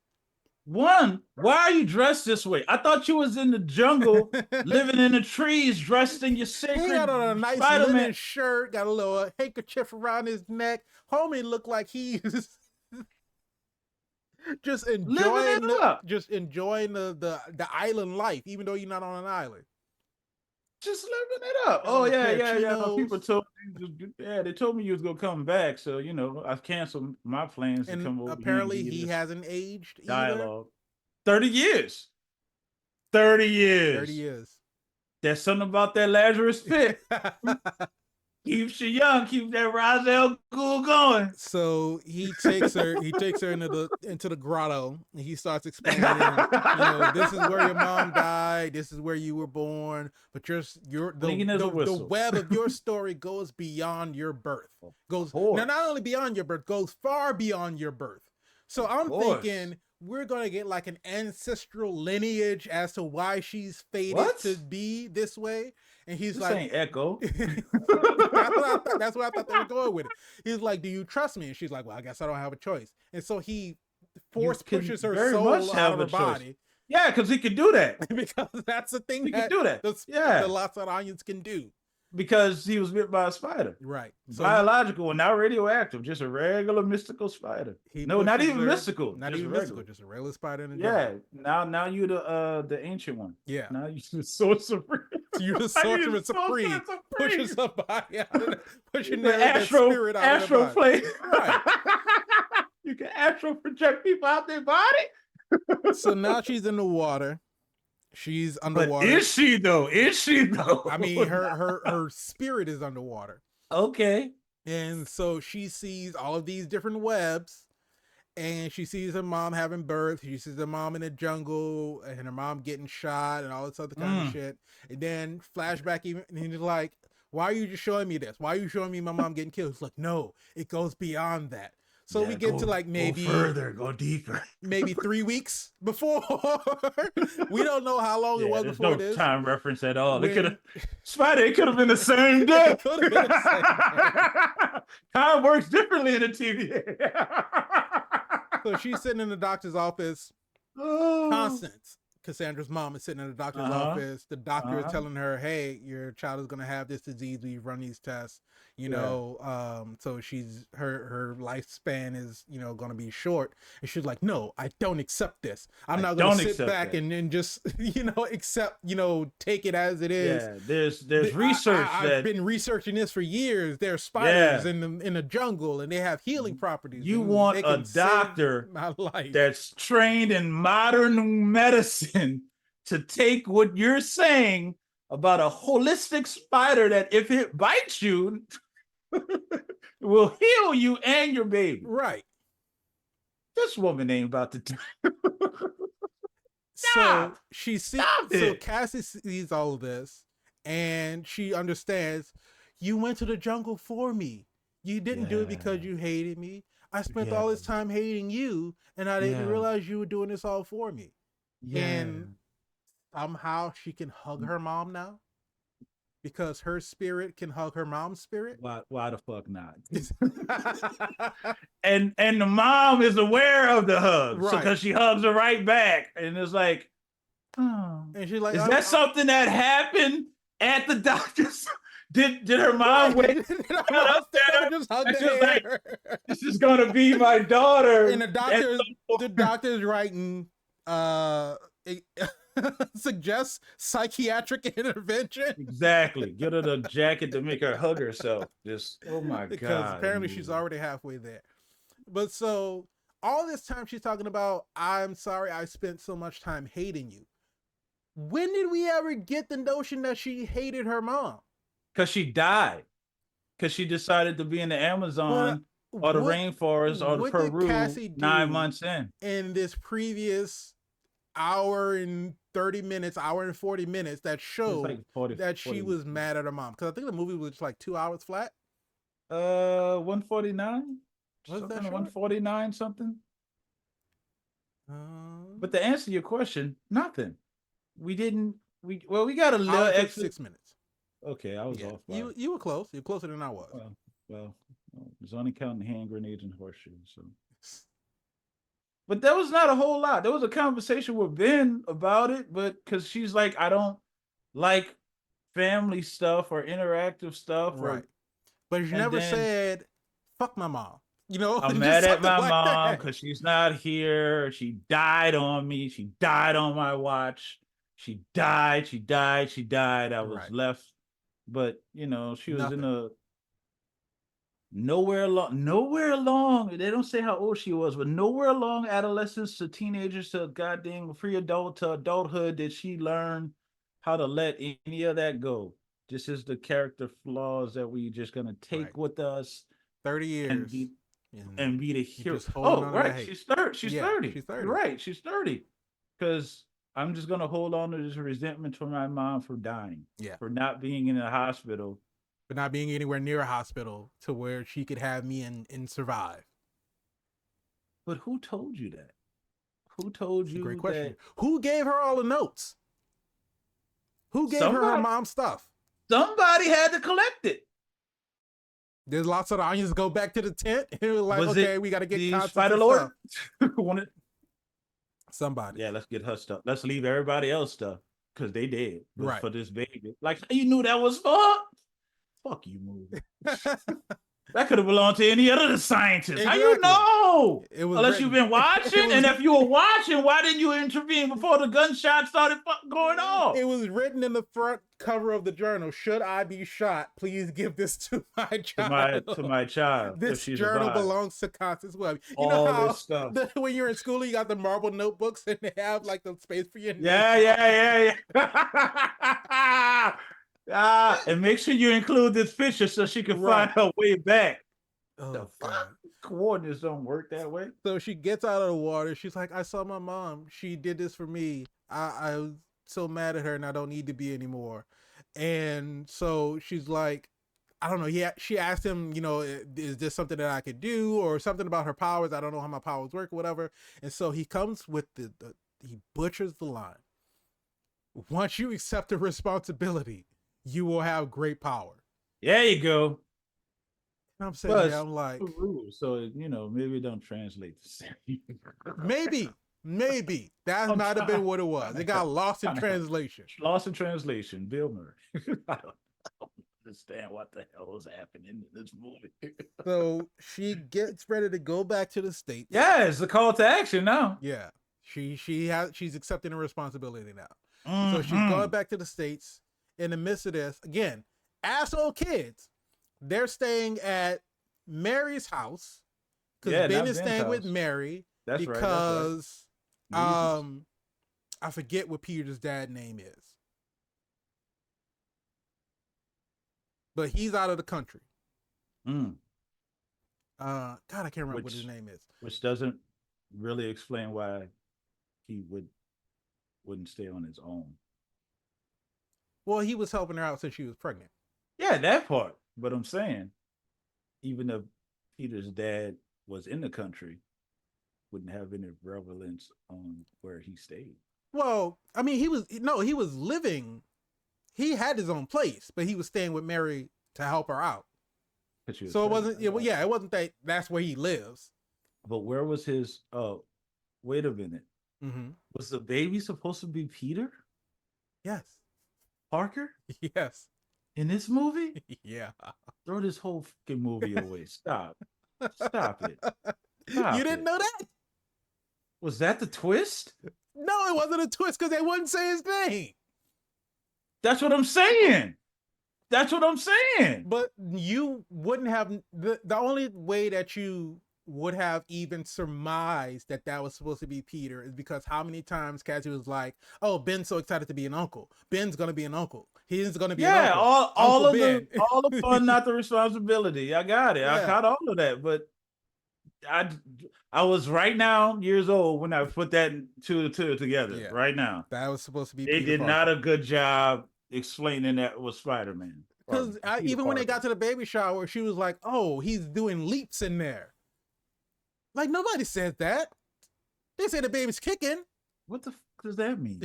One, why are you dressed this way? I thought you was in the jungle, living in the trees, dressed in your sacred. He got on a nice Spider-Man linen shirt, got a little handkerchief around his neck. Homie looked like he's just enjoying the island life, even though you're not on an island. Just living it up. Oh yeah. People told me, they told me you was gonna come back, so I've canceled my plans to come over. Apparently, he hasn't aged. Dialogue. 30 years. 30 years. 30 years. There's something about that Lazarus pit. Keeps you young, keep that Ra's al Ghul going. So he takes her into the grotto, and he starts explaining, this is where your mom died, this is where you were born, but the web of your story goes beyond your birth. Goes now, not only beyond your birth, goes far beyond your birth. So I'm thinking we're gonna get like an ancestral lineage as to why she's fated to be this way. And he's this like, ain't Echo. That's what I thought they were going with it. He's like, do you trust me? And she's like, well, I guess I don't have a choice. And so he pushes her soul out of her body. Yeah, because he can do that. Because that's the thing he can do that. The lots of onions can do. Because he was bit by a spider. Right. So biological and not radioactive, just a regular mystical spider. Not even mystical. Not even mystical, just a regular spider in the jungle. Now you the ancient one. Yeah. Now you the sorcerer. You're the sorcerer supreme. Pushing somebody out pushing the spirit out of the body. Right. You can astral project people out their body. So now she's in the water. She's underwater. But is she though? I mean, her spirit is underwater. Okay. And so she sees all of these different webs, and she sees her mom having birth. She sees her mom in the jungle, and her mom getting shot, and all this other kind of shit. And then flashback, and he's like, "Why are you just showing me this? Why are you showing me my mom getting killed?" It's like, no, it goes beyond that. So we get to like maybe go further, go deeper. Maybe 3 weeks before. We don't know how long it was before this. Time reference at all. It could have been the same day. Time works differently in the TVA. So she's sitting in the doctor's office. Constance, Cassandra's mom, is sitting in the doctor's office. The doctor is telling her, hey, your child is going to have this disease. We've run these tests. So she's her lifespan is going to be short, and she's like, no, I don't accept this. I'm not going to sit back and just accept, take it as it is. Yeah, there's research. I've been researching this for years. There's spiders in the jungle, and they have healing properties. You want a doctor that's trained in modern medicine to take what you're saying about a holistic spider that if it bites you will heal you and your baby. Right. This woman ain't about to So she sees, so Cassie sees all of this, and she understands, You went to the jungle for me. You didn't do it because you hated me. I spent all this time hating you, and I didn't realize you were doing this all for me. And somehow she can hug her mom now because her spirit can hug her mom's spirit. Why the fuck not? and the mom is aware of the hug, right? Because she hugs her right back, and it's like, oh. And she's like, is that something that happened at the doctor's? Did her mom wait? Up there, just hug like, this is gonna be my daughter. And the doctor's writing suggests psychiatric intervention. Exactly. Get her the jacket to make her hug herself. Just oh my god. Because apparently she's already halfway there. But so all this time she's talking about, I'm sorry I spent so much time hating you. When did we ever get the notion that she hated her mom? Because she died. Because she decided to be in the Amazon or the rainforest or the Peru 9 months in. In this previous hour and 30 minutes, hour and 40 minutes that showed like 40, that she was mad at her mom. Because I think the movie was just like 2 hours flat. 149? Was that 149 something? But to answer your question, nothing. We got a little extra 6 minutes. Okay, I was off. You were close. You're closer than I was. Well, it's only counting hand grenades and horseshoes. So, but there was not a whole lot. There was a conversation with Ben about it, but because she's like, I don't like family stuff or interactive stuff, right? But you never said, "Fuck my mom." You know, I'm mad at my mom because she's not here. She died on me. She died on my watch. She died. I was left. But you know, she was in a nowhere along. They don't say how old she was, but nowhere along adolescence to teenagers to goddamn pre-adult to adulthood did she learn how to let any of that go. This is the character flaws that we just gonna take with us 30 years and be the hero. Oh, right. She's 30. She's 30. She's 30. Right. She's 30. Because I'm just going to hold on to this resentment for my mom for dying. Yeah. For not being in a hospital. For not being anywhere near a hospital to where she could have me and survive. But who told you that? Who told you great question. Who gave her all the notes? Who gave her mom's stuff? Somebody had to collect it. There's lots of the onions go back to the tent. And it was like, okay, we got to get the Spider Lord. Somebody. Yeah, let's get her stuff. Let's leave everybody else stuff because they did. Right. For this baby. Like, you knew that was fuck you, movie. That could have belonged to any other scientist. Exactly. How you know? It was unless you've been watching. And if you were watching, why didn't you intervene before the gunshot started going off? It was written in the front cover of the journal. Should I be shot, please give this to my child. To my child. This journal belongs to Constance Webb. You all know how this stuff. When you're in school, you got the marble notebooks and they have like the space for your name. Yeah. And make sure you include this picture so she can find her way back. Oh, God. Coordinates don't work that way. So she gets out of the water. She's like, I saw my mom. She did this for me. I was so mad at her and I don't need to be anymore. And so she's like, I don't know. She asked him, you know, is this something that I could do or something about her powers? I don't know how my powers work or whatever. And so he comes with he butchers the line. Once you accept the responsibility, you will have great power. There you go. And I'm saying, I'm like, rules, so you know, maybe it don't translate the same. maybe that might have been what it was. It got lost in translation. Lost in translation. Bill Murray. I don't understand what the hell is happening in this movie. So she gets ready to go back to the States. Yeah, it's the call to action now. Yeah, she's accepting the responsibility now. Mm-hmm. So she's going back to the States. In the midst of this, again, asshole kids, they're staying at Mary's house because Ben is staying with Mary. That's because right. I forget what Peter's dad's name is, but he's out of the country. God, I can't remember what his name is. Which doesn't really explain why he wouldn't stay on his own. Well, he was helping her out since she was pregnant. Yeah, that part. But I'm saying, even if Peter's dad was in the country, wouldn't have any relevance on where he stayed. Well, I mean, he was living. He had his own place, but he was staying with Mary to help her out. So it wasn't. Yeah, it wasn't that. That's where he lives. But where was his? Wait a minute. Mm-hmm. Was the baby supposed to be Peter? Yes. Parker? Yes. In this movie? Yeah. Throw this whole fucking movie away. Stop. Stop it. Stop you didn't know that? Was that the twist? No, it wasn't a twist because they wouldn't say his name. That's what I'm saying. That's what I'm saying. But you wouldn't have the only way that you would have even surmised that that was supposed to be Peter is because how many times Cassie was like, "Oh, Ben's so excited to be an uncle. Ben's gonna be an uncle. He's gonna be an uncle. all of the fun, not the responsibility. I got it. Yeah. I caught all of that, but I was right now years old when I put that two together. Yeah. Right now, that was supposed to be. They did not a good job explaining that was Spider-Man. Because even when they got to the baby shower, she was like, "Oh, he's doing leaps in there." Like nobody said that. They say the baby's kicking. What the fuck does that mean?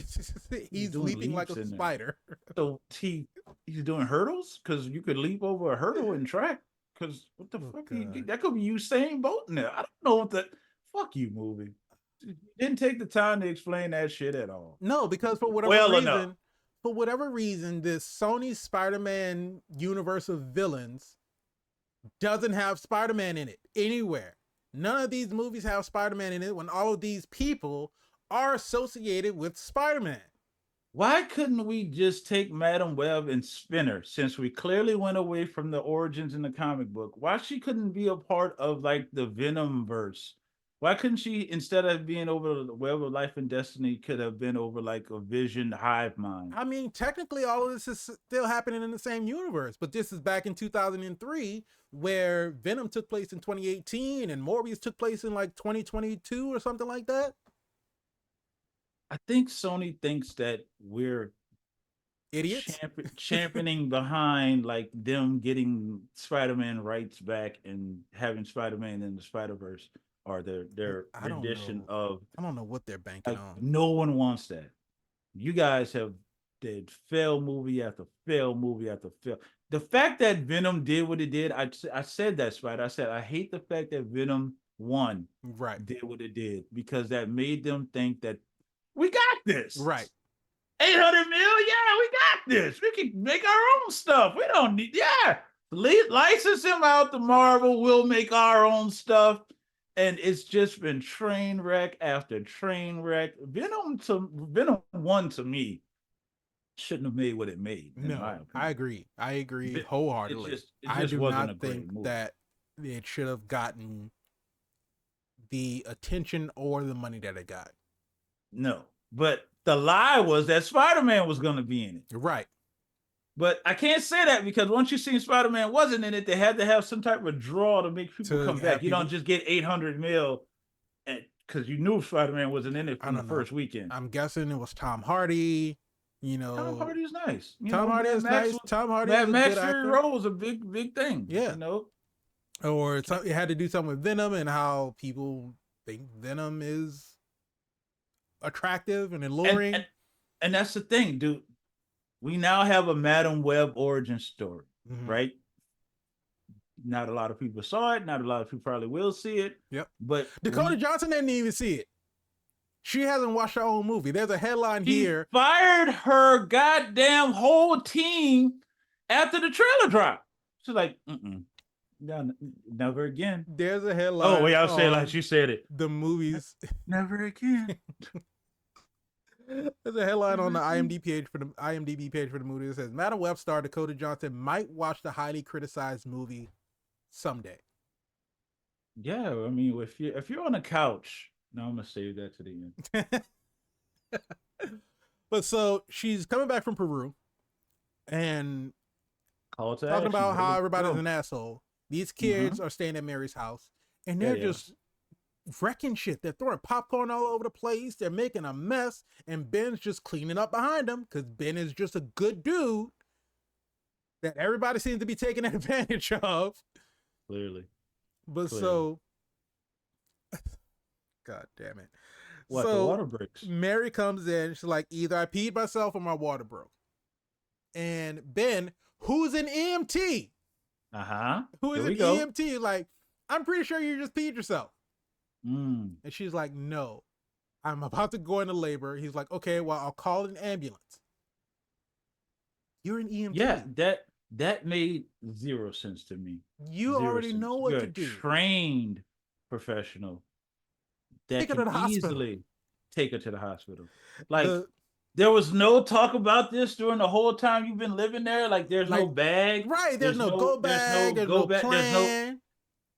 He's leaping like a spider. So he's doing hurdles because you could leap over a hurdle and track. Because what the fuck? That could be Usain Bolt in there. I don't know what the fuck you movie. You didn't take the time to explain that shit at all. No, because for whatever reason, this Sony Spider-Man universe of villains doesn't have Spider-Man in it anywhere. None of these movies have Spider-Man in it when all of these people are associated with Spider-Man. Why couldn't we just take Madam Web and Spinner, since we clearly went away from the origins in the comic book? Why she couldn't be a part of like the Venom verse? Why couldn't she, instead of being over the Web of Life and Destiny, could have been over like a Vision hive mind? I mean, technically all of this is still happening in the same universe, but this is back in 2003 where Venom took place in 2018 and Morbius took place in like 2022 or something like that. I think Sony thinks that we're idiots championing behind like them getting Spider-Man rights back and having Spider-Man in the Spider-Verse. Or their rendition of, I don't know what they're banking on. No one wants that. You guys have did fail movie after fail movie after fail. The fact that Venom did what it did, I said that, Spider. I said I hate the fact that Venom 1 did what it did, because that made them think that we got this. Right. 800 mil, yeah, we got this. We can make our own stuff. We don't need, license him out to Marvel. We'll make our own stuff. And it's just been train wreck after train wreck. Venom 1 to me shouldn't have made what it made. No, I agree. I agree wholeheartedly. I do not think that it should have gotten the attention or the money that it got. No, but the lie was that Spider-Man was going to be in it. Right. But I can't say that, because once you seen Spider-Man wasn't in it, they had to have some type of draw to make people come back. You don't just get 800 mil because you knew Spider-Man wasn't in it from the first weekend. I'm guessing it was Tom Hardy. Tom Hardy's nice. Tom Hardy is nice. Tom Hardy is a good actor. Role was a big thing. Yeah. Or it had to do something with Venom and how people think Venom is attractive and alluring. And that's the thing, dude. We now have a Madam Web origin story, right? Not a lot of people saw it. Not a lot of people probably will see it. Yep. But Dakota Johnson didn't even see it. She hasn't watched her own movie. There's a headline here. Fired her goddamn whole team after the trailer drop. She's like, never again. There's a headline. Oh, wait, I'll say it like she said it. The movies. Never again. There's a headline on the IMDb page for the movie that says Madam Web star Dakota Johnson might watch the highly criticized movie someday. Yeah, I mean, if you're on the couch, no, I'm gonna save that to the end. But so she's coming back from Peru and talking about how everybody's an asshole. These kids are staying at Mary's house and they're just wrecking shit. They're throwing popcorn all over the place. They're making a mess, and Ben's just cleaning up behind them because Ben is just a good dude. that everybody seems to be taking advantage of. Clearly. But so, God damn it. What, the water breaks? Mary comes in. She's like, either I peed myself or my water broke. And Ben, who's an EMT? Who is an EMT? Like, I'm pretty sure you just peed yourself. And she's like, no, I'm about to go into labor. He's like, okay, well, I'll call an ambulance. You're an EMT. Yeah, that made zero sense to me. You already know what to do. Trained professional that can easily take her to the hospital. Like, there was no talk about this during the whole time you've been living there. Like, there's no bag. Right. There's no go bag. There's no plan.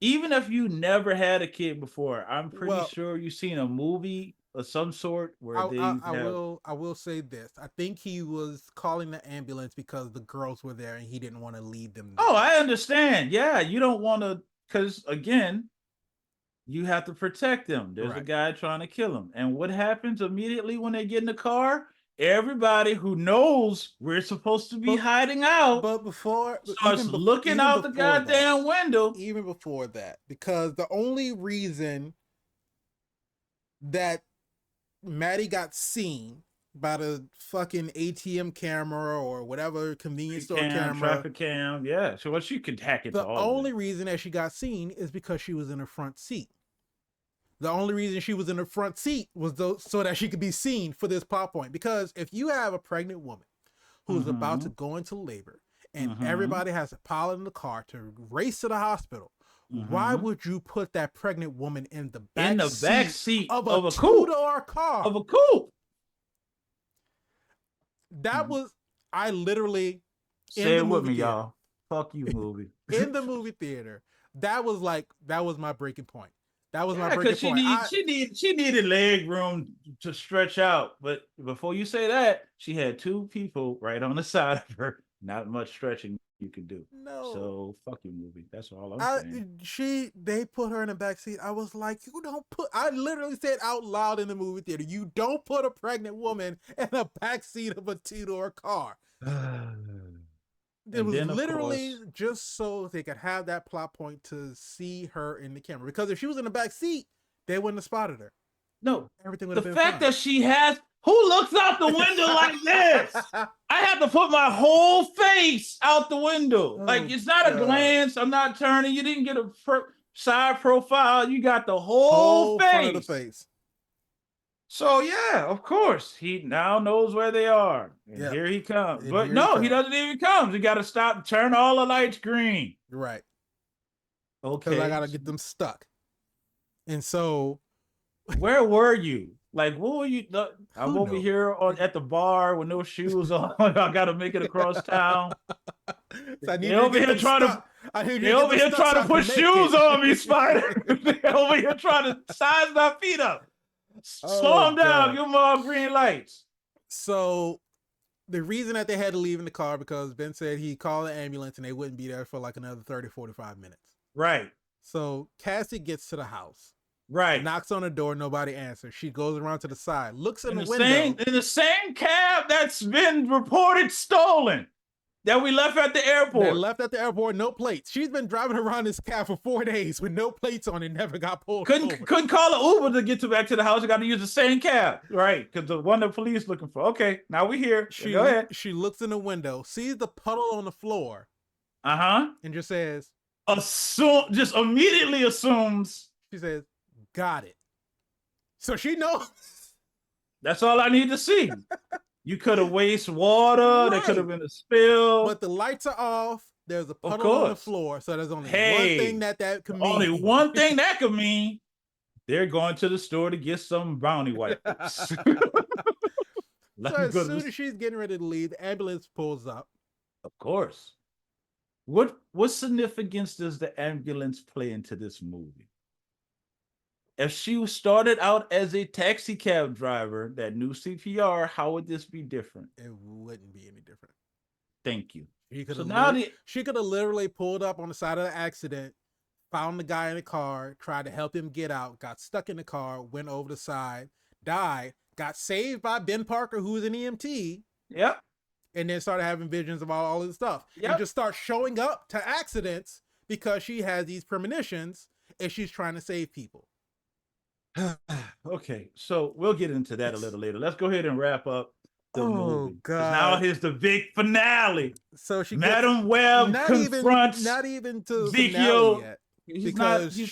Even if you never had a kid before, I'm pretty sure you've seen a movie of some sort where I will say this. I think he was calling the ambulance because the girls were there and he didn't want to leave them there. Oh, I understand. Yeah, you don't want to, because again, you have to protect them. There's a guy trying to kill them. And what happens immediately when they get in the car? Everybody who knows we're supposed to be hiding out, starts looking out the goddamn window. Even before that, because the only reason that Maddie got seen by the fucking ATM camera or whatever convenience store camera, traffic cam, yeah. So she could hack it. The only reason that she got seen is because she was in the front seat. The only reason she was in the front seat was so that she could be seen for this plot point. Because if you have a pregnant woman who's about to go into labor and everybody has to pile in the car to race to the hospital, why would you put that pregnant woman in the back seat of a two-door car? Of a coupe. That was, I literally, say it with me, y'all. Fuck you, movie. In the movie theater, that was my breaking point. That was my breaking point. She needed leg room to stretch out. But before you say that, she had two people right on the side of her. Not much stretching you could do. No. So fuck you, movie. That's all I'm saying. They put her in the back seat. I was like, I literally said out loud in the movie theater, you don't put a pregnant woman in the back seat of a two-door car. It was literally just so they could have that plot point to see her in the camera. Because if she was in the back seat, they wouldn't have spotted her. No, everything would have been fine. The fact that she has, who looks out the window like this? I have to put my whole face out the window. Like, it's not a glance. I'm not turning. You didn't get a side profile. You got the whole face. Front of the face. So yeah, of course, he now knows where they are. And here he comes. But no, he doesn't even come. You got to stop, turn all the lights green. Right. Okay. Because I got to get them stuck. And so, where were you? Like, what were you? I'm over here at the bar with no shoes on. I got to make it across town. So they over here trying to put shoes on me, Spider. They over here trying to size my feet up. Slow them down. Give them all green lights. So the reason that they had to leave in the car because Ben said he called the ambulance and they wouldn't be there for like another 30, 45 minutes. Right. So Cassie gets to the house. Right. Knocks on the door. Nobody answers. She goes around to the side, looks in the window. In the same cab that's been reported stolen. That we left at the airport. They left at the airport, no plates. She's been driving around this cab for 4 days with no plates on it, never got pulled over. Couldn't call an Uber to get back to the house. You got to use the same cab. Right, because the one the police looking for. Okay, now we're here. Go ahead. She looks in the window, sees the puddle on the floor. And just says... just immediately assumes. She says, got it. So she knows. That's all I need to see. You could have wasted water. Right. There could have been a spill. But the lights are off. There's a puddle on the floor. So there's only one thing that could mean. Only one thing that could mean. They're going to the store to get some brownie wipers. So as soon as she's getting ready to leave, the ambulance pulls up. Of course. What significance does the ambulance play into this movie? If she started out as a taxi cab driver that knew CPR, how would this be different? It wouldn't be any different. Thank you. She could have literally pulled up on the side of the accident, found the guy in the car, tried to help him get out, got stuck in the car, went over the side, died, got saved by Ben Parker, who was an EMT. Yep. and then started having visions about all this stuff. Yep. And just start showing up to accidents because she has these premonitions and she's trying to save people. Okay, so we'll get into that a little later. Let's go ahead and wrap up the movie. God! Now here's the big finale. So she Madam Web confronts not even to Ezekiel yet. He's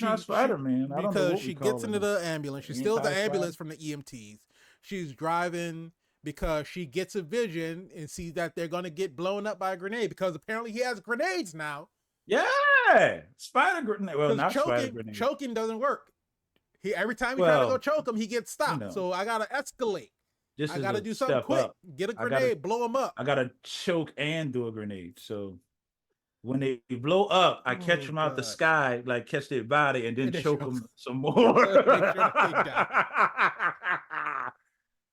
not Spider-Man. Because she gets into the ambulance. She steals the ambulance from the EMTs. She's driving because she gets a vision and sees that they're going to get blown up by a grenade because apparently he has grenades now. Yeah. Spider grenade. Well, not spider grenade. Choking doesn't work. Every time he tries to go choke him, he gets stopped. You know, so I got to escalate. I got to do something quick. Get a grenade, blow him up. I got to choke and do a grenade. So when they blow up, I catch them out the sky, like catch their body, and then choke them some more.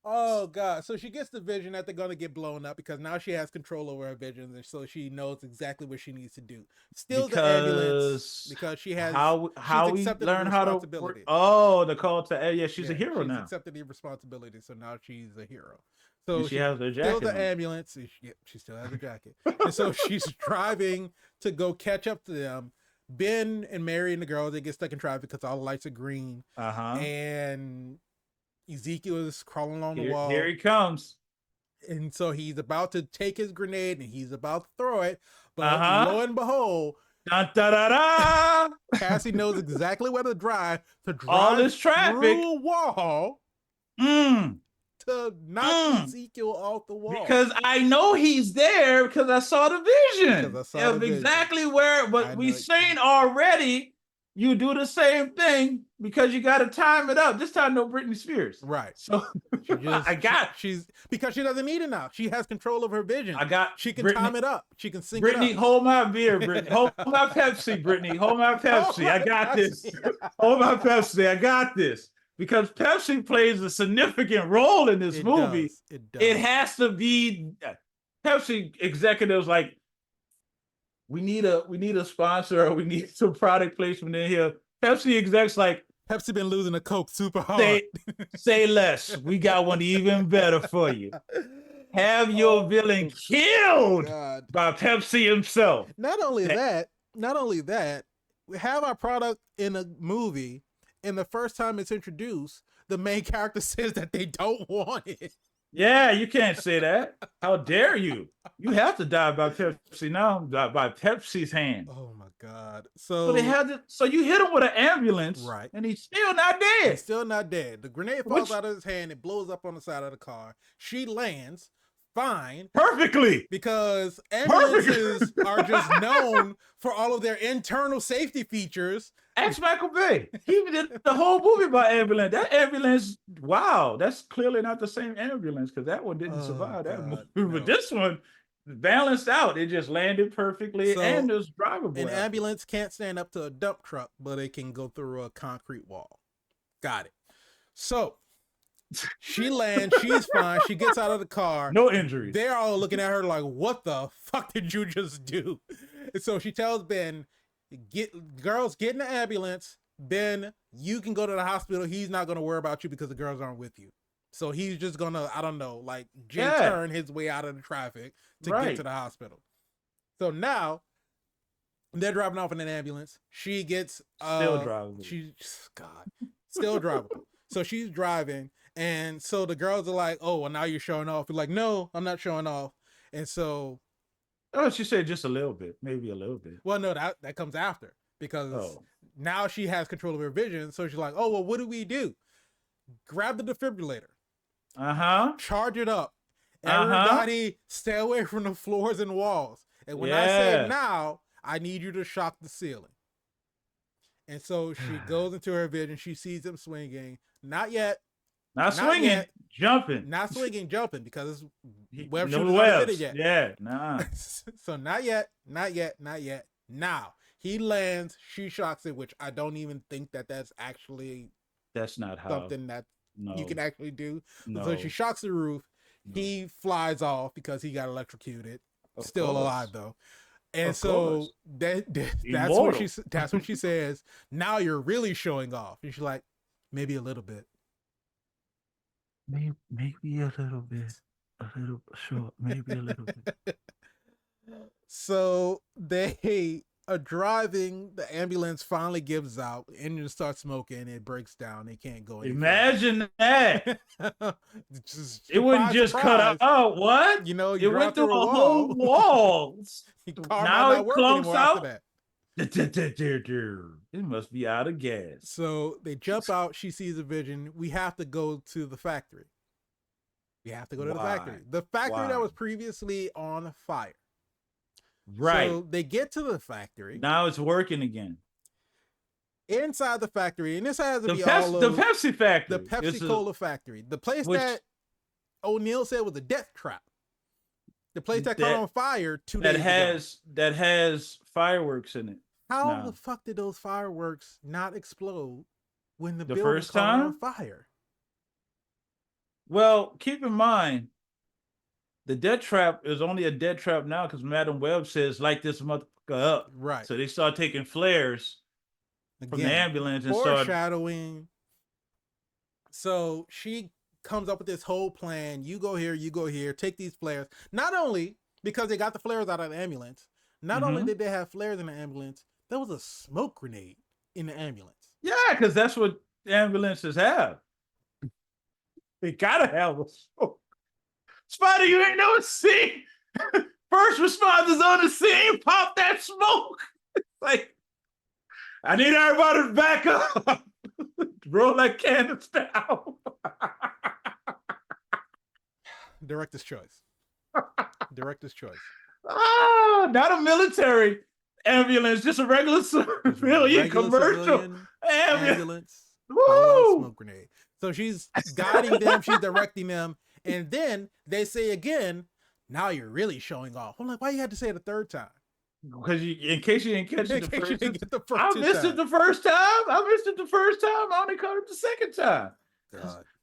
Oh God! So she gets the vision that they're gonna get blown up because now she has control over her visions, and so she knows exactly what she needs to do. Steals the ambulance because she has how we learn how to work. Oh, the call to she's a hero now. Accepted the responsibility, so now she's a hero. So she has her jacket. Steals the ambulance. She still has her jacket, and so she's driving to go catch up to them. Ben and Mary and the girls, they get stuck in traffic because all the lights are green. And Ezekiel is crawling along the wall. Here he comes. And so he's about to take his grenade and he's about to throw it. But lo and behold, Cassie knows exactly where to drive all this traffic through a wall to knock Ezekiel off the wall. Because I know he's there because I saw the vision of exactly where, but we've seen already. You do the same thing because you got to time it up. This time, no Britney Spears. Right. So she's because she doesn't need it now. She has control of her vision. She can time it up. She can sing Britney, it up. Hold my beer, Britney. Hold my Pepsi, Britney. Hold my Pepsi. I got this. Hold my Pepsi. I got this. Because Pepsi plays a significant role in this movie. It does. It has to be Pepsi executives like, we need a sponsor or we need some product placement in here. Pepsi execs like, Pepsi been losing the Coke super hard. Say less. We got one even better for you. Have your villain killed by Pepsi himself. Not only that, we have our product in a movie, and the first time it's introduced, the main character says that they don't want it. Yeah, you can't say that. How dare you? You have to die by Pepsi now, by Pepsi's hand. Oh my God! So you hit him with an ambulance, right? And he's still not dead. He's still not dead. The grenade falls out of his hand. It blows up on the side of the car. She lands fine, perfectly, because ambulances are just known for all of their internal safety features. Ask Michael Bay. He did the whole movie by ambulance. That ambulance, wow, that's clearly not the same ambulance because that one didn't survive that movie. No. But this one balanced out. It just landed perfectly and it was drivable. An ambulance can't stand up to a dump truck, but it can go through a concrete wall. Got it. So she lands, she's fine. She gets out of the car. No injuries. They're all looking at her like, what the fuck did you just do? And so she tells Ben, girls, get in the ambulance. Ben, you can go to the hospital. He's not going to worry about you because the girls aren't with you. So he's just going to, I don't know, like turn his way out of the traffic to get to the hospital. So now they're driving off in an ambulance. She gets still driving. Still drivable. So she's driving. And so the girls are like, oh, well, now you're showing off. You're like, no, I'm not showing off. And so she said just a little bit, maybe a little bit. Well, no, that comes after because now she has control of her vision. So she's like, oh, well, what do we do? Grab the defibrillator. Charge it up. Everybody stay away from the floors and walls. And when I say now, I need you to shock the ceiling. And so she goes into her vision. She sees him swinging. Not yet. Not swinging, jumping. Not swinging, jumping because Webb no shooter's webs. not fitted yet. Yeah, nah. So not yet. Now he lands. She shocks it, which I don't even think that's actually. That's not how something that you can actually do. No. So she shocks the roof. No. He flies off because he got electrocuted. Still alive though. And so that's when she says, now you're really showing off. And she's like, maybe a little bit. Maybe a little bit. A little short, maybe a little bit. So they are driving. The ambulance finally gives out. The engine starts smoking. It breaks down. They can't go any Imagine that. Just, It wouldn't just surprise. cut out. What? You know, It you went drive through through a whole wall. wall. Car Now might it not work clumps anymore out. after that. It must be out of gas. So they jump out. She sees a vision. We have to go to the factory. We have to go to the factory. The factory that was previously on fire. Right. So they get to the factory. Now it's working again. Inside the factory, and this has to the be all the Pepsi factory. The Pepsi Cola factory. The place that O'Neill said was a death trap. The place that caught on fire 2 days ago. That has fireworks in it. How the fuck did those fireworks not explode when the building caught on fire? Well, keep in mind, the death trap is only a death trap now because Madam Web says light this motherfucker up. Right. So they start taking flares from the ambulance and foreshadowing. So she comes up with this whole plan. You go here, take these flares. Not only because they got the flares out of the ambulance, not only did they have flares in the ambulance, there was a smoke grenade in the ambulance. Yeah, because that's what ambulances have. They gotta have a smoke. Spider, you ain't never seen first responders on the scene pop that smoke. Like, I need everybody to back up. Roll that canvas down. Director's choice. Director's choice. Ah, not a military ambulance, just a regular civilian commercial ambulance. Smoke grenade. So she's guiding them, she's directing them, and then they say again, "Now you're really showing off." I'm like, why you had to say it a third time? Because in case you didn't catch it the first time. I missed it the first time. I only caught it the second time.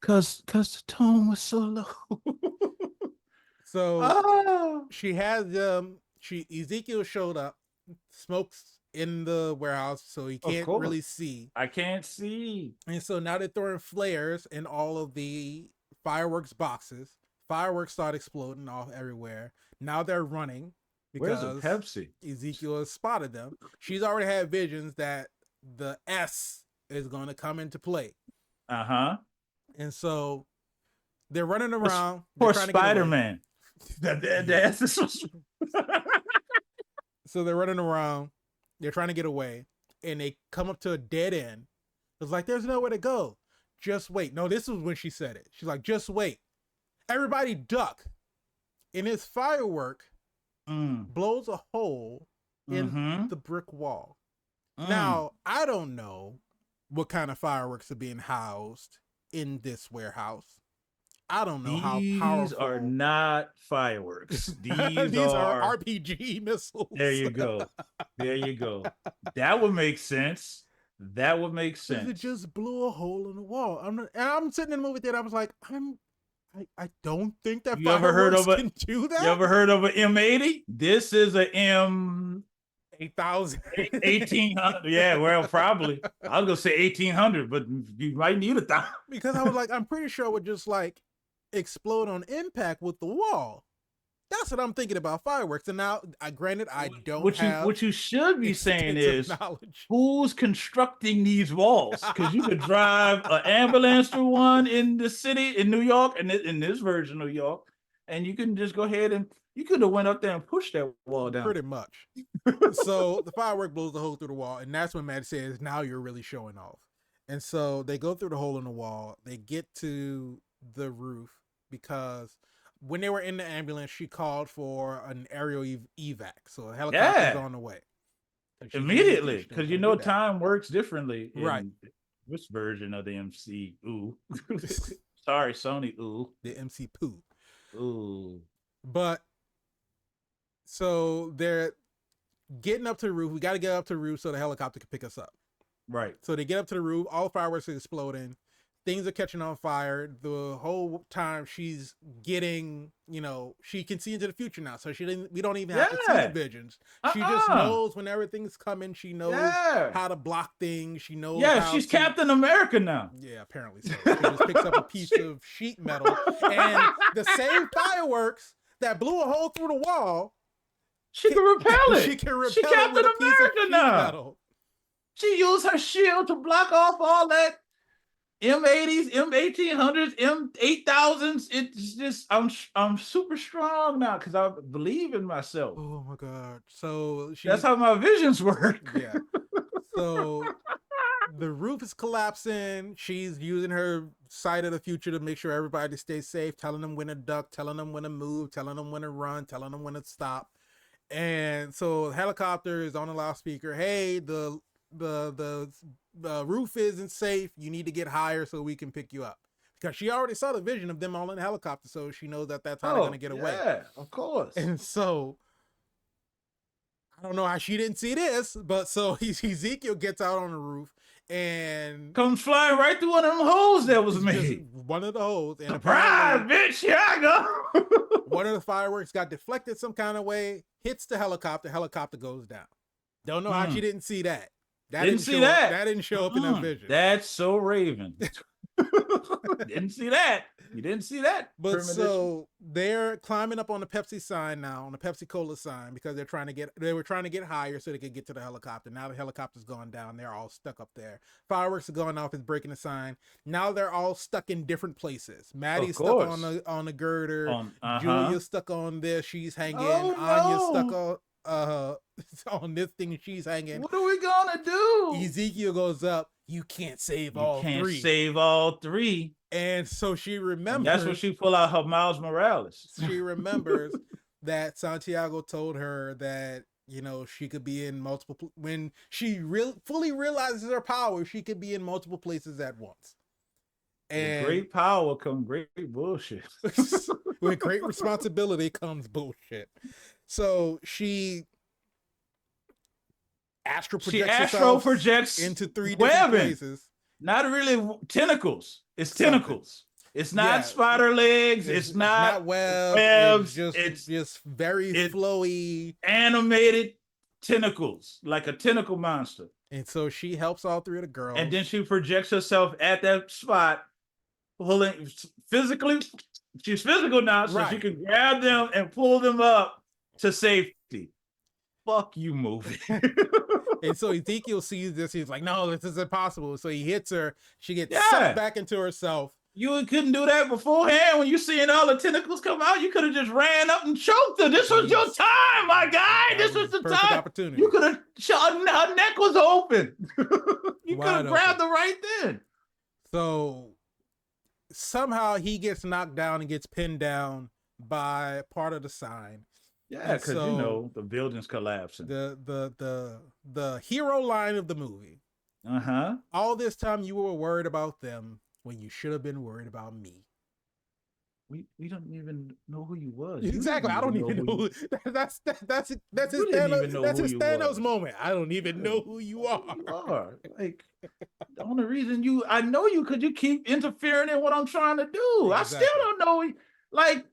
Because the tone was so low. So she has Ezekiel showed up, smokes in the warehouse, so he can't really see. I can't see. And so now they're throwing flares in all of the fireworks boxes. Fireworks start exploding all everywhere. Now they're running because where's the Pepsi? Ezekiel has spotted them. She's already had visions that the S is going to come into play. And so they're running around. Poor Spider-Man. So they're running around. They're trying to get away, and they come up to a dead end. It's like, there's nowhere to go. Just wait. No, this was when she said it. She's like, just wait. Everybody duck. And his firework blows a hole in the brick wall. Now, I don't know what kind of fireworks are being housed in this warehouse. I don't know how powerful. These are not fireworks. These are RPG missiles. There you go. That would make sense. It just blew a hole in the wall. I'm sitting in the movie theater. I was like, I don't think that fireworks can do that. You ever heard of an M80? This is a M 8,000. 1,800. Yeah, well, probably. I was gonna say 1,800, but you might need 1,000. Because I was like, I'm pretty sure it would just like explode on impact with the wall. That's what I'm thinking about fireworks. And now, granted, I don't have what you should be saying is who's constructing these walls? Because you could drive an ambulance through one in the city in New York, and in this version of New York, and you can just go ahead and you could have went up there and pushed that wall down. Pretty much. So the firework blows the hole through the wall, and that's when Matt says, "Now you're really showing off." And so they go through the hole in the wall. They get to the roof because when they were in the ambulance, she called for an aerial evac. So a helicopter's on the way. Immediately, because you know time works differently in this version of the MCU. Sorry, Sony. Ooh. The MC poo. Ooh. But so they're getting up to the roof. We got to get up to the roof so the helicopter can pick us up. Right. So they get up to the roof. All the fireworks are exploding. things are catching on fire. The whole time she's getting, she can see into the future now. So we don't even have to see the visions. She just knows when everything's coming. She knows how to block things. She knows. Yeah, she's Captain America now. Yeah, apparently so. She just picks up a piece of sheet metal, and the same fireworks that blew a hole through the wall, she can repel it. She can repel it Captain with a piece America of sheet metal. She used her shield to block off all that M80s, M1800s, M8000s. It's just I'm super strong now because I believe in myself. Oh my God! So that's how my visions work. Yeah. So the roof is collapsing. She's using her sight of the future to make sure everybody stays safe, telling them when to duck, telling them when to move, telling them when to run, telling them when to stop. And so the helicopter is on the loudspeaker. Hey, the roof isn't safe. You need to get higher so we can pick you up. Because she already saw the vision of them all in the helicopter, so she knows that that's how they're going to get away. Yeah, of course. And so I don't know how she didn't see this, but so Ezekiel gets out on the roof and comes flying right through one of them holes that was made. One of the holes. And surprise, bitch! Here I go. One of the fireworks got deflected some kind of way, hits the helicopter. Helicopter goes down. Don't know how she didn't see that. That didn't show up in her vision. That's so Raven. Didn't see that. You didn't see that. But so they're climbing up on the Pepsi sign now, on the Pepsi Cola sign, because they were trying to get higher so they could get to the helicopter. Now the helicopter's gone down. They're all stuck up there. Fireworks are going off. It's breaking the sign. Now they're all stuck in different places. Maddie's stuck on the girder. Julia's stuck on this. She's hanging. Anya's stuck on this thing, she's hanging. What are we gonna do? Ezekiel goes up. You can't save all three. You can't save all three. And so she remembers. That's when she pull out her Miles Morales. She remembers that Santiago told her that she could be in multiple. When she fully realizes her power, she could be in multiple places at once. And with great power comes great bullshit. With great responsibility comes bullshit. So she astral projects into three different places. Not really tentacles. It's tentacles. It's not spider legs. It's not webs. It's just very flowy, animated tentacles, like a tentacle monster. And so she helps all three of the girls. And then she projects herself at that spot, pulling physically. She's physical now, so she can grab them and pull them up to safety. Fuck you, movie. And so Ezekiel sees this. He's like, no, this is impossible. So he hits her. She gets sucked back into herself. You couldn't do that beforehand when you seeing all the tentacles come out. You could have just ran up and choked her. This was your time, my guy. This was the time. Opportunity. You could have shot. Her neck was open. You could have grabbed her right then. So somehow he gets knocked down and gets pinned down by part of the sign. Yeah, because the building's collapsing. The hero line of the movie. All this time you were worried about them when you should have been worried about me. We don't even know who you was. Exactly. I don't even know. That's his Thanos moment. I don't even know who you are. Like the only reason I know you because you keep interfering in what I'm trying to do. Exactly. I still don't know. Like.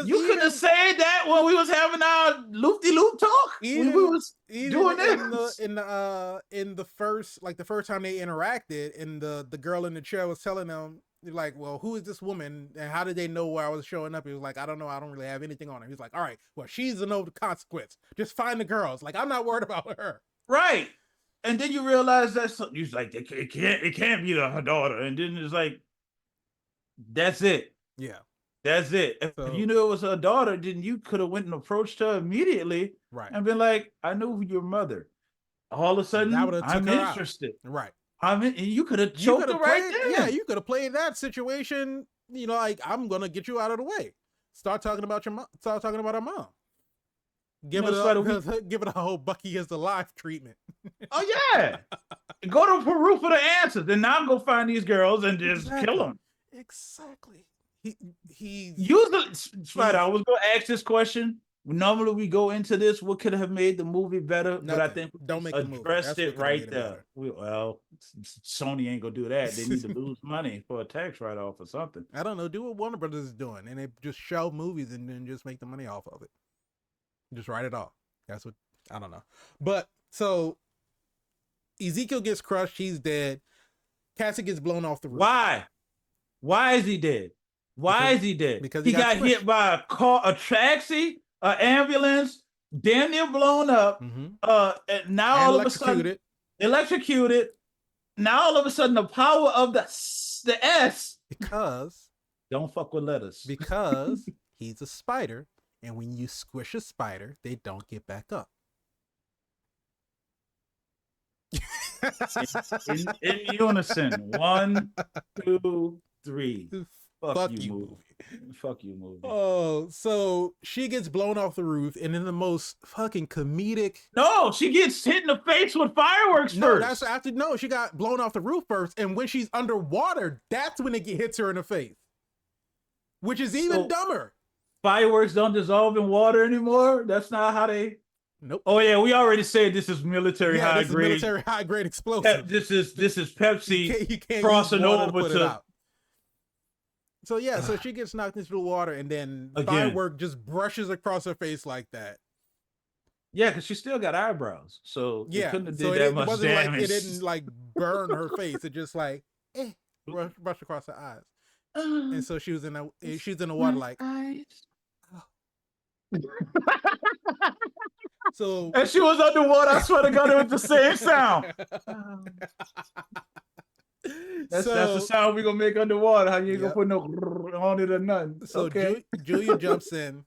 You could have said that when we was having our loop-de-loop talk. When we was doing this in the first time they interacted, and the girl in the chair was telling them like, well, who is this woman and how did they know where I was showing up? He was like, I don't know, I don't really have anything on her. He's like, all right, well, she's no consequence. Just find the girls. Like, I'm not worried about her. Right. And then you realize that's you're like, it can't be her daughter. And then it's like, that's it. Yeah. That's it. If you knew it was her daughter, then you could have went and approached her immediately, and been like, "I know your mother." All of a sudden, I'm interested. Right. You could have choked her right there. Yeah, you could have played that situation. Like, I'm gonna get you out of the way. Start talking about your mom. Start talking about her mom. Give it a whole Bucky is alive treatment. Oh yeah. Go to Peru for the answers, and now go find these girls and just kill them. Exactly. He usually, Spider. I was gonna ask this question Normally we go into this, what could have made the movie better? Nothing. But I think don't make the movie. Addressed it right there. Well, Sony ain't gonna do that. They need to lose money for a tax write-off or something. I don't know. Do what Warner Brothers is doing, and they just shelve movies and then just make the money off of it. Just write it off. That's what I don't know. But so Ezekiel gets crushed. He's dead. Cassie gets blown off the roof. Why? Why is he dead? Why is he dead? Because he got hit by a car, a taxi, an ambulance, damn near blown up. And now all of a sudden electrocuted. Now all of a sudden the power of the S. Because don't fuck with letters. Because he's a spider, and when you squish a spider, they don't get back up. in unison. 1, 2, 3. Fuck you, movie. Fuck you, movie. Oh, so she gets blown off the roof, and in the most fucking comedic. No, she gets hit in the face with fireworks no, first. That's after. No, she got blown off the roof first, and when she's underwater, that's when it hits her in the face, which is even dumber. Fireworks don't dissolve in water anymore. That's not how they. Nope. Oh yeah, we already said this is military high grade. Military high grade explosive. This is Pepsi you can't crossing over to. So yeah, so she gets knocked into the water, and then firework just brushes across her face like that. Yeah, because she still got eyebrows, so yeah, it couldn't have did that much wasn't damage. Like, it didn't like burn her face. It just like brushed across her eyes, and so she was in the water like. So and she was underwater. I swear to God, it was the same sound. That's the sound we're gonna make underwater. How you ain't gonna put no on it or nothing. So okay. Julia jumps in.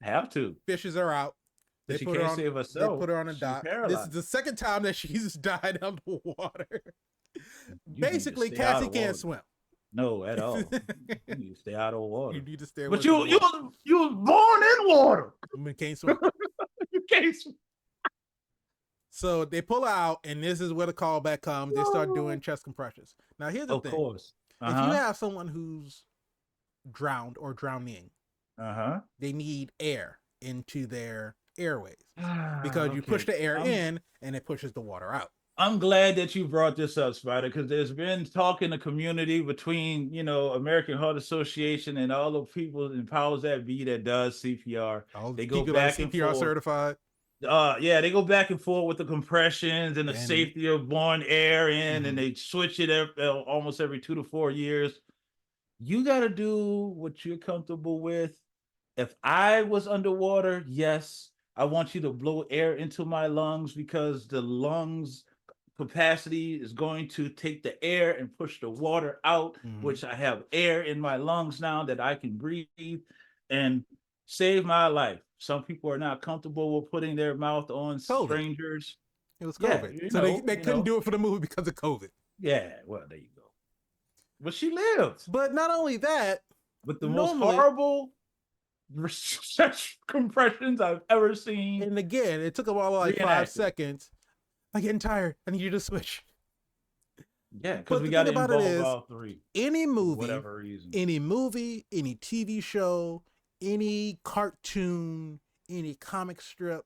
Have to. Fishes her out. They put her on, save herself. They put her on a dock. This is the second time that she's died underwater. Basically, Cassie can't swim. No, at all. You need to stay out of water. You need to stay. But you was born in water. You can't swim. You can't swim. So they pull out, and this is where the callback comes. They start doing chest compressions. Now, here's the thing. Of course. If you have someone who's drowned or drowning, they need air into their airways because you push the air in, and it pushes the water out. I'm glad that you brought this up, Spider, because there's been talk in the community between, American Heart Association and all the people in powers that be that does CPR. They go back and CPR forth. Certified. They go back and forth with the compressions and the safety of blowing air in, and they switch it almost every 2 to 4 years. You got to do what you're comfortable with. If I was underwater, yes, I want you to blow air into my lungs because the lungs capacity is going to take the air and push the water out, which I have air in my lungs now that I can breathe and save my life. Some people are not comfortable with putting their mouth on strangers. It was COVID. Yeah, so they couldn't do it for the movie because of COVID. Yeah, well, there you go. But she lived. But not only that, but the most horrible compressions I've ever seen. And again, it took them all like 5 seconds. I'm getting tired. I need you to switch. Yeah, because we got to involve all three. Any movie, for whatever reason. Any movie, any TV show, any cartoon, any comic strip,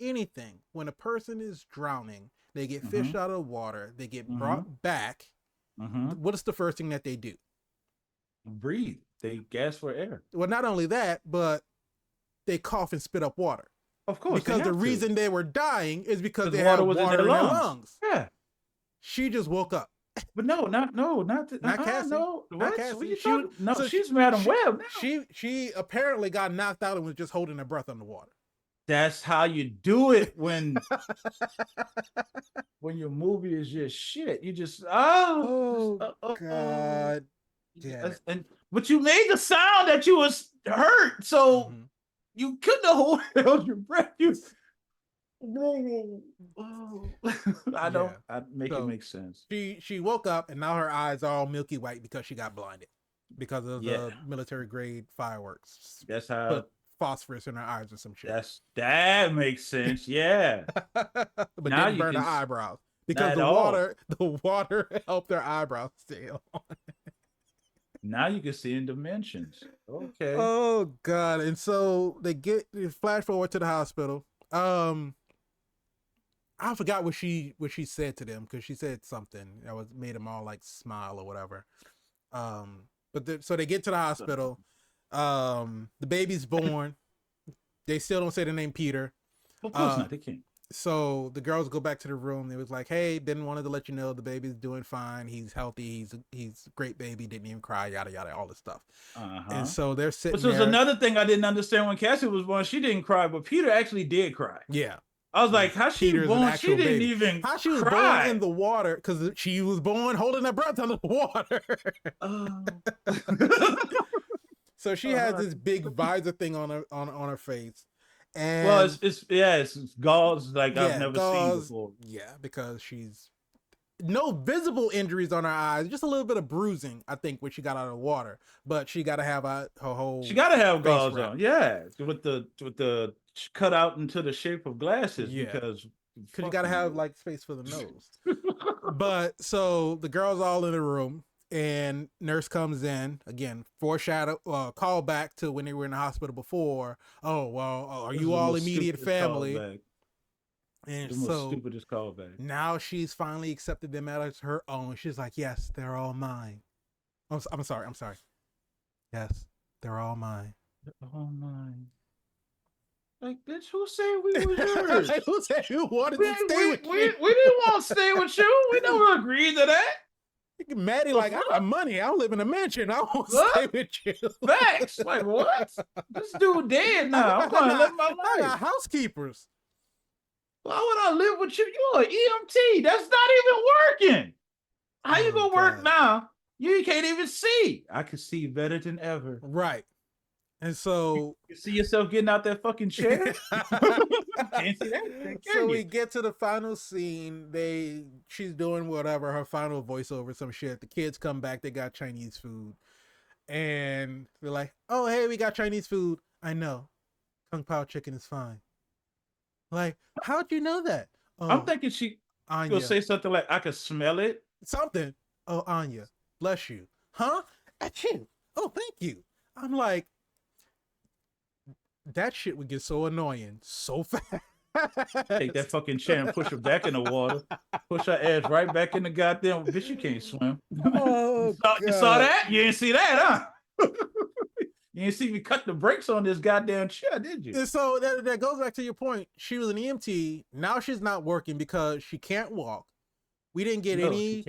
anything. When a person is drowning, they get fished out of the water. They get brought back. What is the first thing that they do? Breathe. They gasp for air. Well, not only that, but they cough and spit up water. Of course, because the reason they were dying is because they had water in their lungs. Yeah, she just woke up. But not Cassie. No, not Cassie. She's Madam Web. Now. She apparently got knocked out and was just holding her breath underwater. That's how you do it when your movie is just shit. You just God. Yeah. But you made the sound that you was hurt, so you couldn't have held your breath. I don't. I make it make sense. She woke up and now her eyes are all milky white because she got blinded because of the military grade fireworks. That's how. Put phosphorus in her eyes or some shit. That makes sense. Yeah. But now didn't burn her eyebrows because the water helped her eyebrows stay on. Now you can see in dimensions. Okay. Oh God! And so they flash forward to the hospital. I forgot what she said to them because she said something that was made them all like smile or whatever. So they get to the hospital. The baby's born. They still don't say the name Peter. Of course not. They can't. So the girls go back to the room. They was like, "Hey, Ben wanted to let you know the baby's doing fine. He's healthy. He's a great baby. Didn't even cry. Yada yada, all this stuff." And so they're sitting. Which was another thing I didn't understand when Cassie was born. She didn't cry, but Peter actually did cry. Yeah. I was like, how she born? She didn't even how she was cry. born in the water because she was born holding her breath under the water. So she has this big visor thing on her face. And well, it's gauze like I've never seen before. Yeah, because she's no visible injuries on her eyes, just a little bit of bruising, I think, when she got out of the water. But she got to have her whole. She got to have gauze on, yeah, with the cut out into the shape of glasses, because you got to have like space for the nose. But so the girls all in the room. And nurse comes in again, call back to when they were in the hospital before. Oh, well, are you all immediate family? And so stupidest callback. Now she's finally accepted them as her own. She's like, yes, they're all mine. I'm sorry. Yes, they're all mine. They're all mine. Like, bitch, who said we were yours? Who said you wanted to stay with you? We didn't want to stay with you. We never agreed to that. Maddie, like, I got money. I'll live in a mansion. I won't stay with you. Facts. Like, what? This dude dead now. I'm going to live my life. I got housekeepers. Why would I live with you? You're an EMT. That's not even working. How you going to work now? You can't even see. I can see better than ever. Right. And so you see yourself getting out that fucking chair. Can't see that. So we get to the final scene. She's doing whatever, her final voiceover, some shit. The kids come back. They got Chinese food, and they're like, "Oh, hey, we got Chinese food." I know, Kung Pao chicken is fine. Like, how'd you know that? Oh, I'm thinking she will say something like, "I can smell it." Something. Oh, Anya, bless you. Huh? Achoo. Oh, thank you. I'm like, that shit would get so annoying so fast. Take that fucking chair and push her back in the water. Push her ass right back in the goddamn. Bitch, you can't swim. Oh, you saw that? You didn't see that, huh? You didn't see me cut the brakes on this goddamn chair, did you? And so that goes back to your point. She was an EMT. Now she's not working because she can't walk. We didn't get any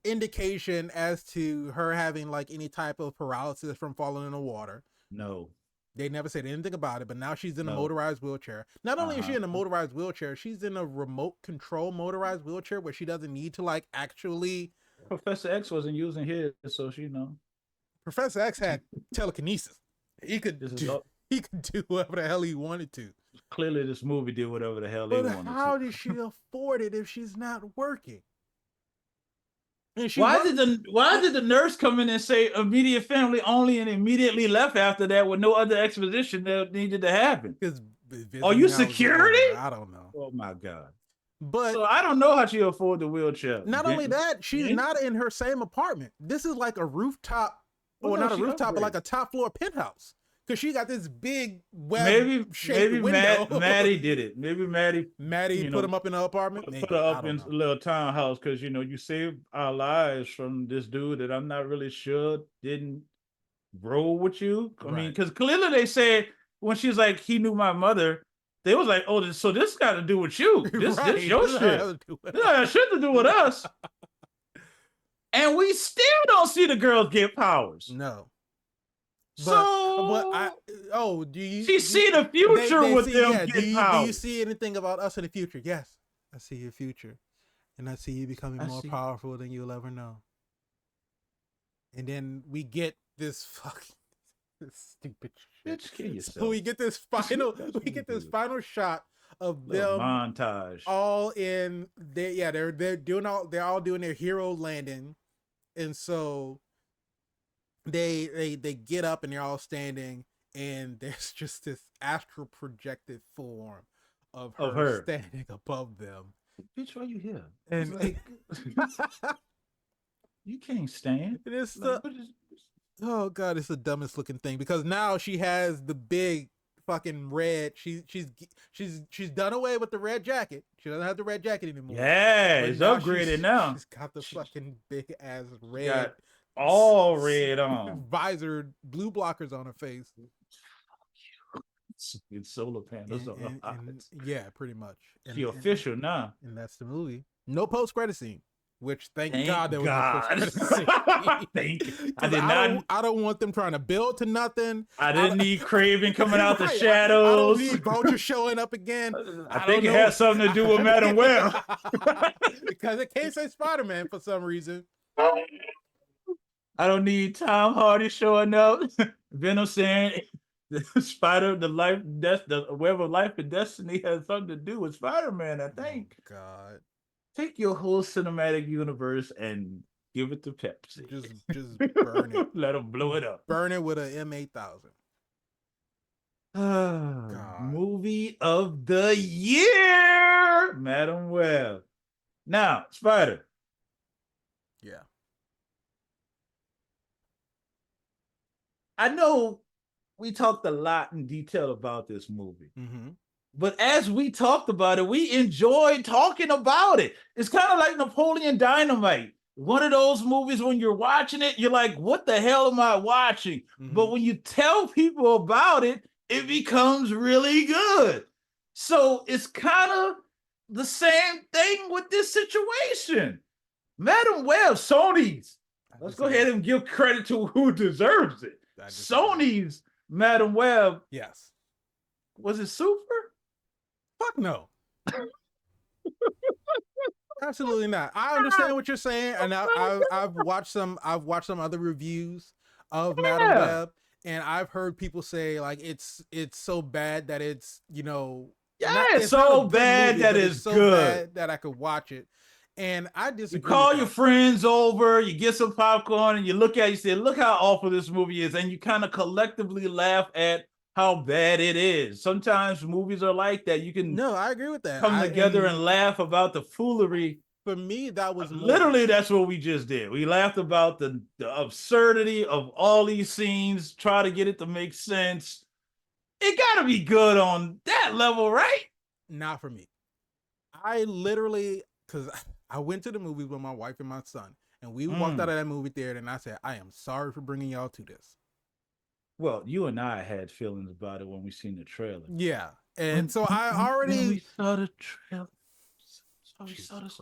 indication as to her having like any type of paralysis from falling in the water. No. They never said anything about it, but now she's in a motorized wheelchair. Not only is she in a motorized wheelchair, she's in a remote control motorized wheelchair where she doesn't need to like actually. Professor X wasn't using his, so she Professor X had telekinesis. He could do whatever the hell he wanted to. Clearly, this movie did whatever the hell they wanted to. But how did she afford it if she's not working? Why did the nurse come in and say immediate family only and immediately left after that with no other exposition that needed to happen? Are you security? I don't know. Oh my God. But so I don't know how she afford the wheelchair. Not only that, she's not in her same apartment. This is like a rooftop, not a rooftop, but like a top floor penthouse. Because she got this big maybe window. Maddie did it. Maybe Maddie put him up in the apartment. Put her up in a little townhouse because you saved our lives from this dude that I'm not really sure didn't roll with you. I mean, because clearly they said when she's like, he knew my mother, they was like, oh, so this got to do with you. This your shit. This got shit to do with us. And we still don't see the girls get powers. No. Do you? She see the future with them. Do you see anything about us in the future? Yes, I see your future, and I see you becoming more powerful than you'll ever know. And then we get this stupid shit. So we get this final shot of them montage, all in they're all doing their hero landing, and so. They get up and they're all standing, and there's just this astral projected form of her standing above them. Bitch, why you here? And like, you can't stand. And it's Oh god, it's the dumbest looking thing because now she has the big fucking red. She's done away with the red jacket. She doesn't have the red jacket anymore. Yeah, But it's now upgraded now. she's got the fucking big ass red. Got all red on. Visor blue blockers on her face. It's solar panels on her eyes. Yeah, pretty much. She official now. And that's the movie. No post credit scene. Which thank God there was no post credit scene. I don't want them trying to build to nothing. I didn't need Craven coming out the shadows. I don't need Vulture showing up again. I think it has something to do with Madam Web. Because it can't say Spider-Man for some reason. I don't need Tom Hardy showing up. Venom saying the web of life and destiny has something to do with Spider-Man, I think. Oh, God. Take your whole cinematic universe and give it to Pepsi. Just burn it. Let them blow it up. Burn it with an M8000. Movie of the year, Madam Web. Now, Spider. Yeah. I know we talked a lot in detail about this movie. Mm-hmm. But as we talked about it, we enjoyed talking about it. It's kind of like Napoleon Dynamite. One of those movies when you're watching it, you're like, what the hell am I watching? Mm-hmm. But when you tell people about it, it becomes really good. So it's kind of the same thing with this situation. Madam Web, Sony's. Let's go ahead and give credit to who deserves it. Sony's Madam Web. Yes. Was it super? Fuck no. Absolutely not. I understand what you're saying, and I've watched some other reviews of Madam Web, and I've heard people say like it's so bad that it's it's so bad that it's so good that I could watch it. And I disagree. You call your friends over, you get some popcorn, and you look at it, you say, look how awful this movie is, and you kind of collectively laugh at how bad it is. Sometimes movies are like that. You can I agree with that. Come together and laugh about the foolery. For me, that was literally that's what we just did. We laughed about the absurdity of all these scenes, try to get it to make sense. It gotta be good on that level, right? Not for me. I literally, because I went to the movie with my wife and my son, and we walked out of that movie theater, and I said, I am sorry for bringing y'all to this. Well, you and I had feelings about it when we seen the trailer. Yeah. And so I already... we saw the trailer.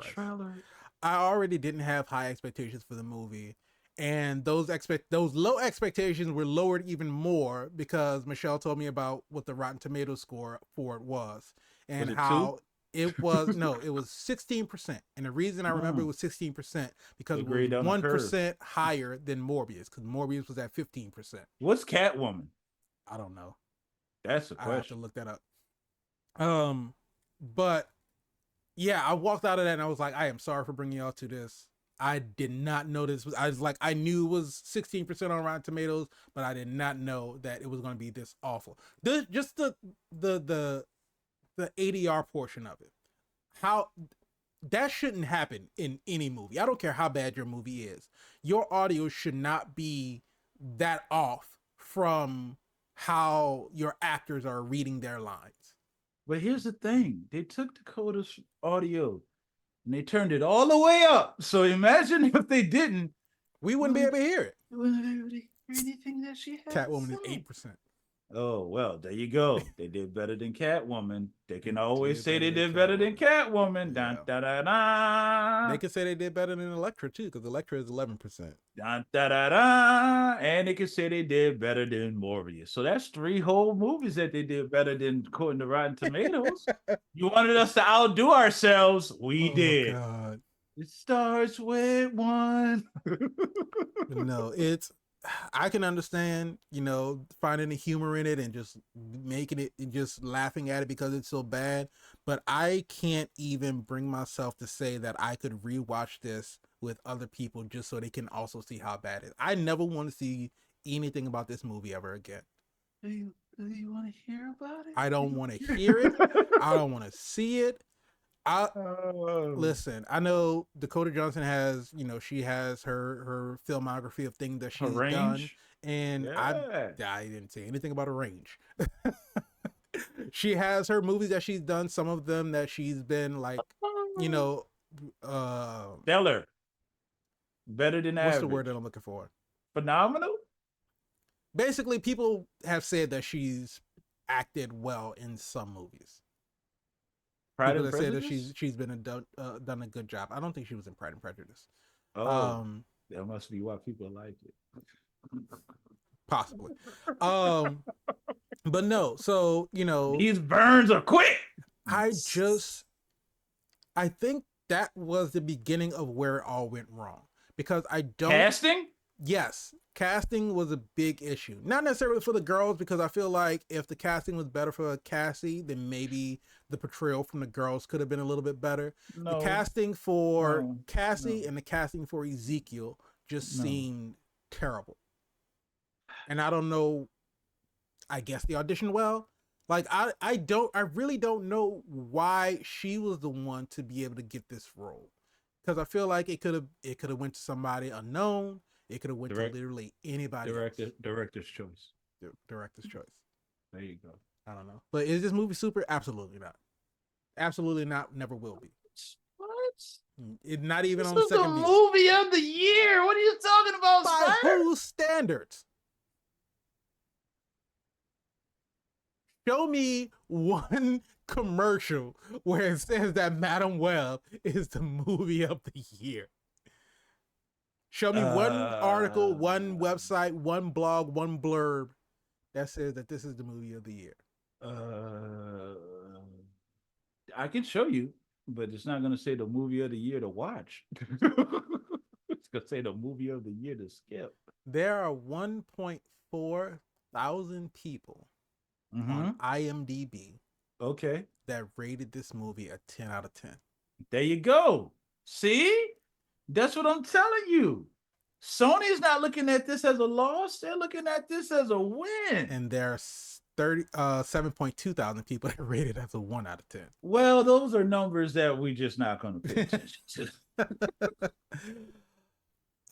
Trailer. I already didn't have high expectations for the movie. And those low expectations were lowered even more because Michelle told me about what the Rotten Tomatoes score for it was. And how... It was it was 16%, and the reason I remember it was 16% because it was 1% higher than Morbius, because Morbius was at 15%. What's Catwoman? I don't know. That's the question. I have to look that up. But yeah, I walked out of that and I was like, I am sorry for bringing y'all to this. I did not know this. I knew it was 16% on Rotten Tomatoes, but I did not know that it was going to be this awful. Just the ADR portion of it. How that shouldn't happen in any movie. I don't care how bad your movie is. Your audio should not be that off from how your actors are reading their lines. But here's the thing. They took Dakota's audio and they turned it all the way up. So imagine if they didn't. We wouldn't be able to hear it. We wouldn't be able to hear anything that she had. Catwoman is 8%. Oh, well, there you go. They did better than Catwoman. They can always say they did better than Catwoman. Yeah. Dun, da, da, da. They can say they did better than Elektra, too, because Elektra is 11%. Dun, da, da, da. And they can say they did better than Morbius. So that's 3 whole movies that they did better than according to Rotten Tomatoes. You wanted us to outdo ourselves. We did. God. It starts with 1. No, I can understand, finding the humor in it and just making it, just laughing at it because it's so bad. But I can't even bring myself to say that I could rewatch this with other people just so they can also see how bad it is. I never want to see anything about this movie ever again. Do you want to hear about it? I don't want to hear it. I don't want to see it. Listen, I know Dakota Johnson has, she has her filmography of things that she's done, and I didn't say anything about a range. She has her movies that she's done, some of them that she's been like, stellar, better than average. What's the word that I'm looking for? Phenomenal. Basically, people have said that she's acted well in some movies. People that say that she's been done a good job. I don't think she was in Pride and Prejudice. Oh, that must be why people like it. Possibly. But no, so these burns are quick. I think that was the beginning of where it all went wrong, because I don't casting. Yes, casting was a big issue. Not necessarily for the girls, because I feel like if the casting was better for Cassie, then maybe the portrayal from the girls could have been a little bit better. The casting for Cassie and the casting for Ezekiel just seemed terrible. And I don't know, I guess they auditioned well. Like, I really don't know why she was the one to be able to get this role. Because I feel like it could have went to somebody unknown. It could have went to literally anybody. Director's choice. Director's choice. There you go. I don't know. But is this movie super? Absolutely not. Absolutely not. Never will be. What? It not even this on the second view. Movie of the year. What are you talking about, by whose standards? Show me one commercial where it says that Madame Web is the movie of the year. Show me one article, one website, one blog, one blurb that says that this is the movie of the year. I can show you, but it's not going to say the movie of the year to watch. It's going to say the movie of the year to skip. There are 1.4 thousand people on IMDb. Okay. That rated this movie a 10 out of 10. There you go. See? That's what I'm telling you. Sony's not looking at this as a loss. They're looking at this as a win. And there's 7.2 thousand people that rated as a 1 out of 10. Well, those are numbers that we're just not going to pay attention to.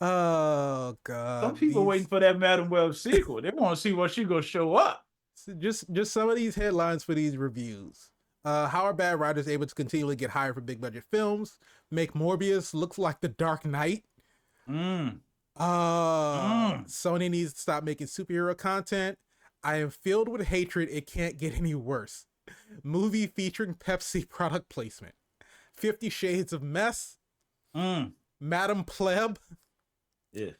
Oh, God. Some people waiting for that Madame Web sequel. They want to see what she going to show up. Just some of these headlines for these reviews. How are bad writers able to continually get hired for big budget films? Make Morbius look like The Dark Knight. Sony needs to stop making superhero content. I am filled with hatred. It can't get any worse. Movie featuring Pepsi product placement. 50 Shades of Mess. Madam Pleb. Yeah.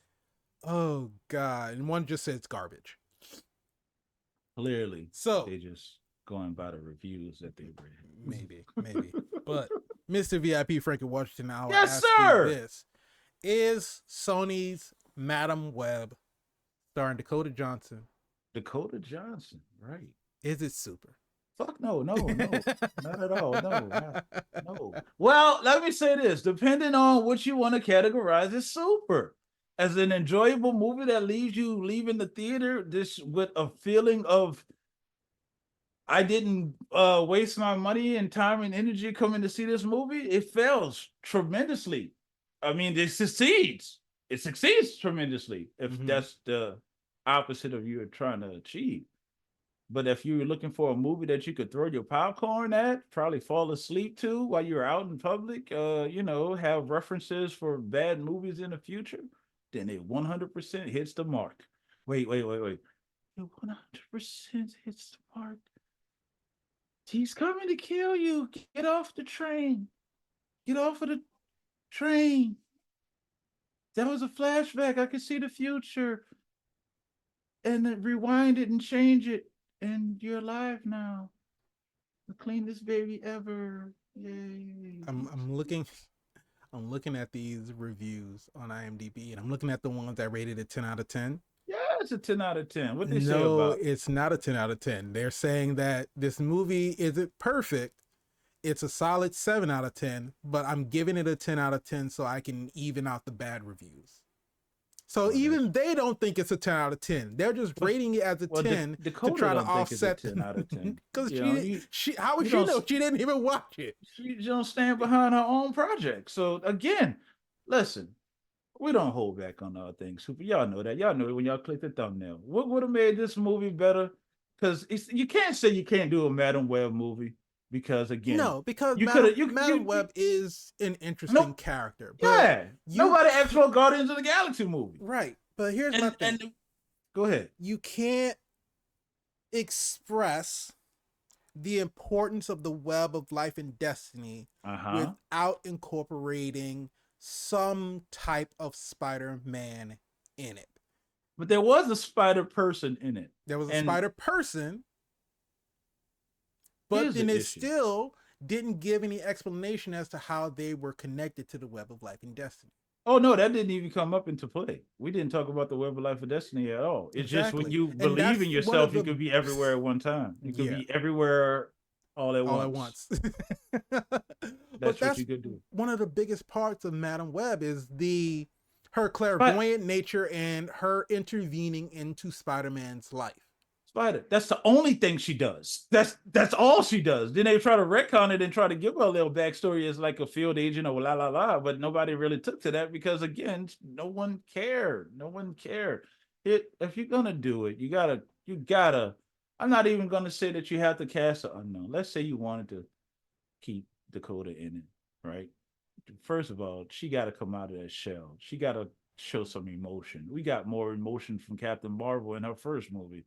Oh, God. And one just says garbage. Clearly. So they just going by the reviews that they read. Maybe. But Mr. VIP Frankie Washington, I'll yes, ask sir. you this. Is Sony's Madame Web starring Dakota Johnson? Dakota Johnson, right. Is it super? Fuck no. Not at all. No. Well, let me say this. Depending on what you want to categorize as super. As an enjoyable movie that leaves you leaving the theater this with a feeling of I didn't waste my money and time and energy coming to see this movie, it fails tremendously. I mean, it succeeds. It succeeds tremendously if that's the opposite of you trying to achieve. But if you're looking for a movie that you could throw your popcorn at, probably fall asleep to while you're out in public, have references for bad movies in the future, then it 100% hits the mark. Wait. It 100% hits the mark. He's coming to kill you. Get off the train. Get off of the train. That was a flashback. I could see the future. And then rewind it and change it. And you're alive now. The cleanest baby ever. Yay. I'm looking at these reviews on IMDb, and I'm looking at the ones that rated it 10 out of 10. Yeah, it's a 10 out of 10. What they say about? No, it's not a 10 out of 10. They're saying that this movie isn't perfect. It's a solid 7 out of 10, but I'm giving it a 10 out of 10 so I can even out the bad reviews. So even they don't think it's a 10 out of 10. They're just rating it as a 10 Dakota to try to don't think it's a offset 10 out of 10. Because You how would she know? She didn't even watch it. She don't stand behind her own project. So again, listen, we don't hold back on our things. Super, y'all know that. Y'all know it when y'all click the thumbnail. What would have made this movie better? Because you can't say you can't do a Madam Web movie because again, no, because Madam Web is an interesting character. But nobody asked for a Guardians of the Galaxy movie, right? But here's my thing. Go ahead. You can't express the importance of the web of life and destiny without incorporating some type of Spider-Man in it. But there was a Spider-Person in it. There was a Spider-Person, but then it still didn't give any explanation as to how they were connected to the web of life and destiny. Oh no, that didn't even come up into play. We didn't talk about the web of life and destiny at all. It's just when you believe in yourself, you could be everywhere at one time. You could be everywhere all at once. That's what you could do. One of the biggest parts of Madam Web is her clairvoyant nature and her intervening into Spider-Man's life. That's the only thing she does. That's all she does. Then they try to retcon it and try to give her a little backstory as like a field agent or but nobody really took to that because again, no one cared. If you're gonna do it, you gotta. I'm not even gonna say that you have to cast an unknown. Let's say you wanted to keep Dakota in it, right? First of all, she got to come out of that shell. She got to show some emotion. We got more emotion from Captain Marvel in her first movie.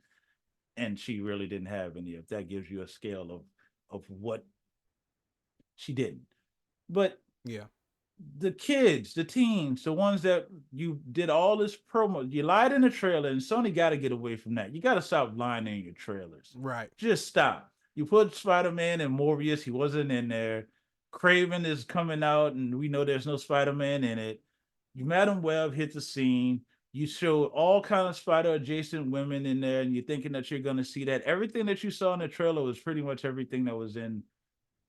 And she really didn't have any. If that gives you a scale of what she didn't. But yeah, the kids, the teens, the ones that you did all this promo, you lied in the trailer, and Sony got to get away from that. You got to stop lying in your trailers. Right. Just stop. You put Spider-Man and Morbius, he wasn't in there. Kraven is coming out, and we know there's no Spider-Man in it. Madam Web hit the scene. You show all kind of spider adjacent women in there, and you're thinking that you're going to see that. Everything that you saw in the trailer was pretty much everything that was in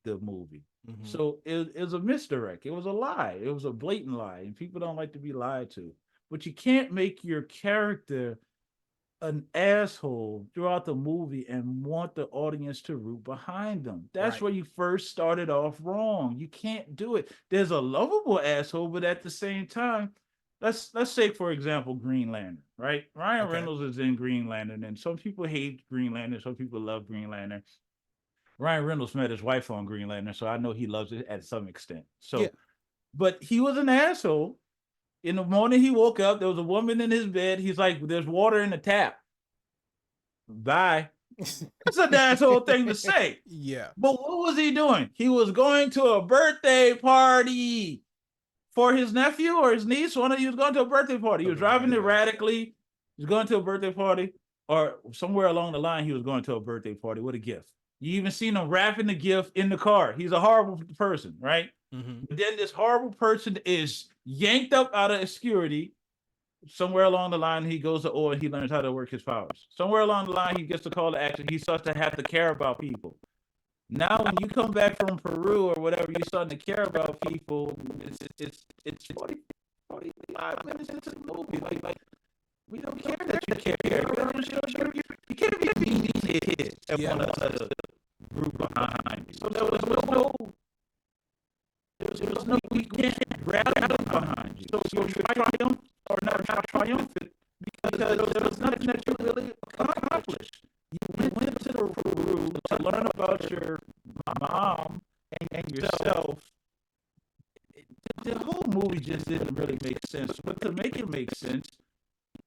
the movie. Mm-hmm. So it was a misdirect. It was a lie. It was a blatant lie, and people don't like to be lied to. But you can't make your character an asshole throughout the movie and want the audience to root behind them. That's where you first started off wrong. You can't do it. There's a lovable asshole, but at the same time, let's say, for example, Green Lantern, right? Ryan Reynolds is in Green Lantern, and some people hate Green Lantern, some people love Green Lantern. Ryan Reynolds met his wife on Green Lantern, so I know he loves it at some extent. So, but he was an asshole. In the morning he woke up, there was a woman in his bed. He's like, there's water in the tap. Bye. It's an asshole thing to say. Yeah. But what was he doing? He was going to a birthday party for his nephew or his niece. He was going to a birthday party. He was driving erratically. He was going to a birthday party, or somewhere along the line, he was going to a birthday party. What a gift. You even seen him wrapping the gift in the car. He's a horrible person, right? Mm-hmm. But then this horrible person is yanked up out of obscurity. Somewhere along the line, he goes to and he learns how to work his powers. Somewhere along the line, he gets the call to action. He starts to have to care about people. Now, when you come back from Peru or whatever, you're starting to care about people. It's 45 minutes into the movie. Like we don't care that you care. You can't be mean to kids and want to touch a group behind you. So there was no we can't grab them behind you. So you're triumphant or not triumphant because there was nothing that you really accomplished. You went to Peru to learn about your mom and yourself. The whole movie just didn't really make sense. But to make it make sense,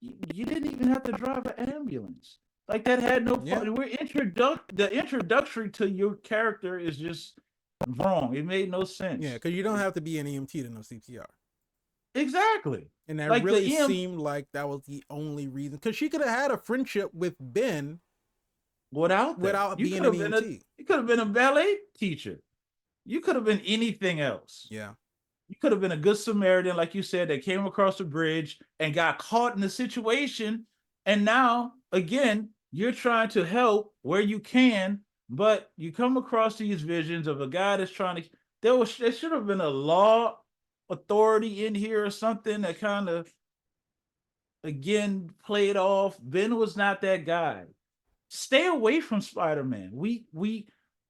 you didn't even have to drive an ambulance. Like that had no point. The introductory to your character is just wrong. It made no sense. Yeah, because you don't have to be an EMT to know CPR. Exactly. And that like really seemed like that was the only reason. Because she could have had a friendship with Ben without being an EMT. You could have been a ballet teacher. You could have been anything else. Yeah. You could have been a good Samaritan, like you said, that came across the bridge and got caught in the situation. And now, again, you're trying to help where you can, but you come across these visions of a guy that's trying to. There should have been a law authority in here or something that kind of again played off. Ben was not that guy. Stay away from Spider-Man. We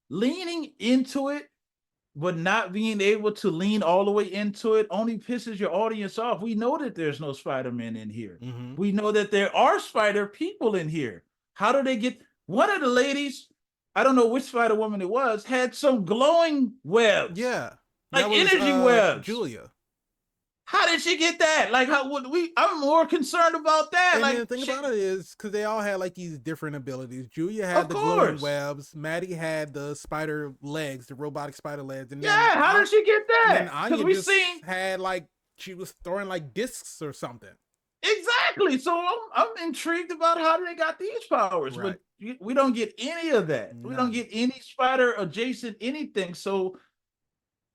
leaning into it, but not being able to lean all the way into it only pisses your audience off. We know that there's no Spider-Man in here. Mm-hmm. We know that there are Spider people in here. How do they get one of the ladies? I don't know which Spider Woman it was, had some glowing webs. Yeah. Like That was energy webs. Julia. How did she get that? Like, how would we? I'm more concerned about that. And like, the thing about it is, because they all had like these different abilities. Julia had of the glowing course. webs. Maddie had the spider legs, the robotic spider legs. And yeah, how did she get that? And then Anya we just had like she was throwing like discs or something. Exactly. So I'm intrigued about how they got these powers, Right. but we don't get any of that. We don't get any spider adjacent anything. So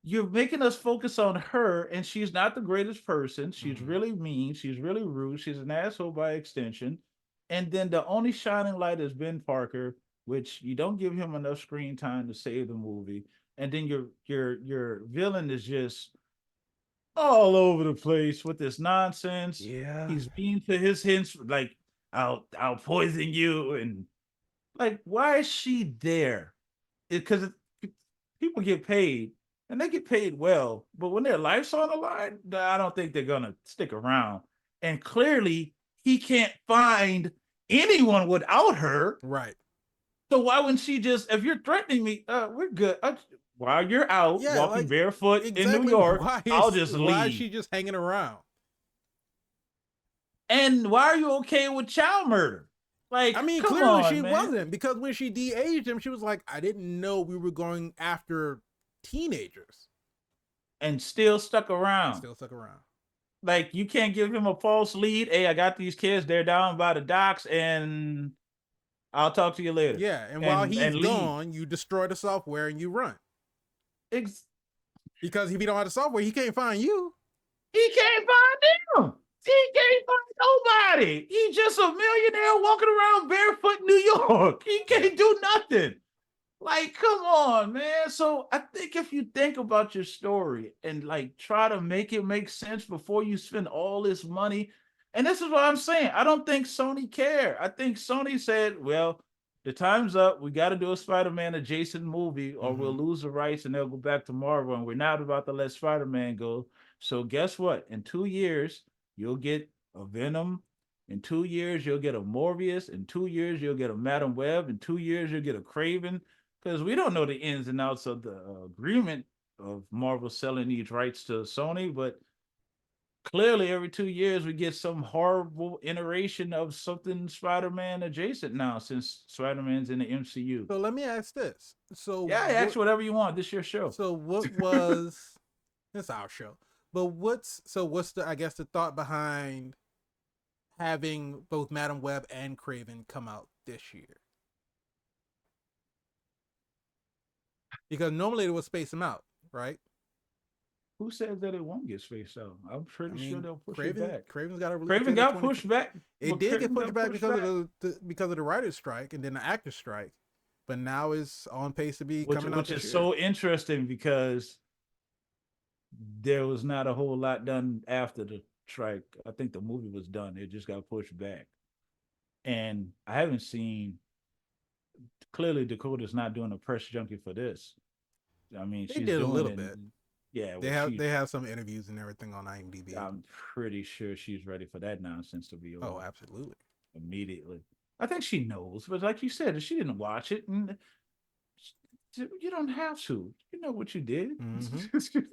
you're making us focus on her, and she's not the greatest person. She's really mean. She's really rude. She's an asshole by extension. And then the only shining light is Ben Parker, which you don't give him enough screen time to save the movie. And then your villain is just all over the place with this nonsense. Yeah. He's mean to his hints, like, I'll poison you. And like, why is she there? Because people get paid and they get paid well, but when their life's on the line, I don't think they're gonna stick around. And clearly he can't find anyone without her. Right. So why wouldn't she just, if you're threatening me, we're good. While you're out walking barefoot in New York, I'll just leave. Why is she just hanging around? And why are you okay with child murder? Like, I mean, clearly she wasn't, because when she de-aged him, she was like, I didn't know we were going after teenagers. And still stuck around. Like, you can't give him a false lead. Hey, I got these kids. They're down by the docks, and I'll talk to you later. Yeah, and while he's gone, you destroy the software and you run. Because if he don't have the software, he can't find you. He can't find them. He can't find nobody. He's just a millionaire walking around barefoot in New York. He can't do nothing. Like, come on, man. So I think if you think about your story and like try to make it make sense before you spend all this money, and this is what I'm saying. I don't think Sony cared. I think Sony said, well, the time's up. We got to do a Spider-Man adjacent movie or we'll lose the rights and they'll go back to Marvel. And we're not about to let Spider-Man go. So guess what? In 2 years, you'll get a Venom. In 2 years, you'll get a Morbius. In 2 years, you'll get a Madam Web. In 2 years, you'll get a Kraven. Because we don't know the ins and outs of the agreement of Marvel selling these rights to Sony, but clearly every 2 years we get some horrible iteration of something Spider-Man adjacent now, since Spider-Man's in the MCU. So let me ask this. So yeah, ask whatever you want. This is your show. So what was it's our show. But what's the, I guess, the thought behind having both Madam Web and Kraven come out this year? Because normally it would space them out, right? Who says that it won't get spaced out? I'm pretty sure they'll push it back. Craven's got a Craven got pushed back. It did get pushed back because of the writer's strike and then the actor's strike, but now it's on pace to be coming out. Which is so interesting because there was not a whole lot done after the strike. I think the movie was done. It just got pushed back, and I haven't seen. Clearly, Dakota's not doing a press junkie for this. I mean, she did a little bit. Yeah, they have some interviews and everything on IMDb. I'm pretty sure she's ready for that nonsense to be over. Oh, absolutely. Immediately. I think she knows, but like you said, if she didn't watch it, and you don't have to. You know what you did.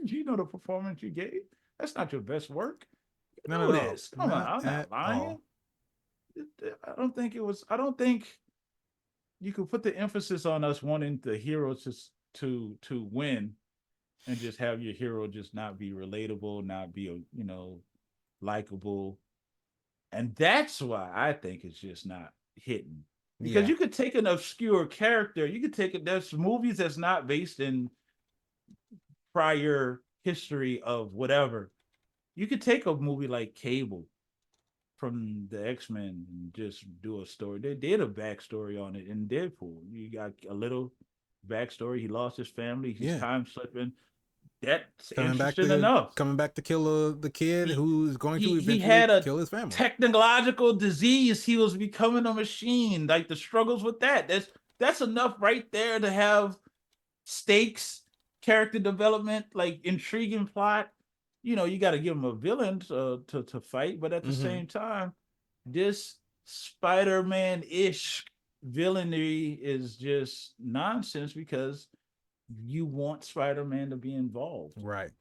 You know the performance you gave. That's not your best work. You know this. Come on, I'm not lying. I don't think it was. I don't think you could put the emphasis on us wanting the hero to win, and just have your hero just not be relatable, not be likable, and that's why I think it's just not hitting. Because you could take an obscure character, you could take it. There's movies that's not based in prior history of whatever. You could take a movie like Cable from the X-Men and just do a story. They did a backstory on it in Deadpool. You got a little backstory. He lost his family. He's time slipping. that's interesting enough. Coming back to kill the kid who's going to eventually kill his family. Technological disease. He was becoming a machine. Like the struggles with that. That's enough right there to have stakes, character development, like intriguing plot. You know, you got to give him a villain to fight, but at the same time, this Spider-Man-ish villainy is just nonsense because you want Spider-Man to be involved, right?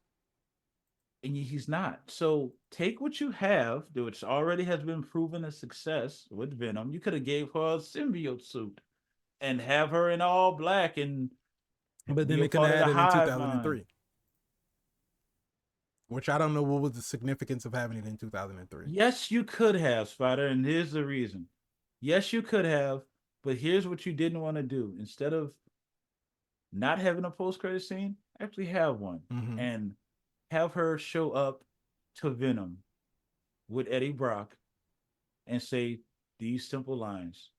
And he's not. So take what you have, which already has been proven a success with Venom. You could have gave her a symbiote suit and have her in all black, but then they could have had it in 2003. Which I don't know what was the significance of having it in 2003. Yes, you could have, Spider, and here's the reason. Yes, you could have, but here's what you didn't want to do. Instead of not having a post-credit scene, actually have one. And have her show up to Venom with Eddie Brock and say these simple lines.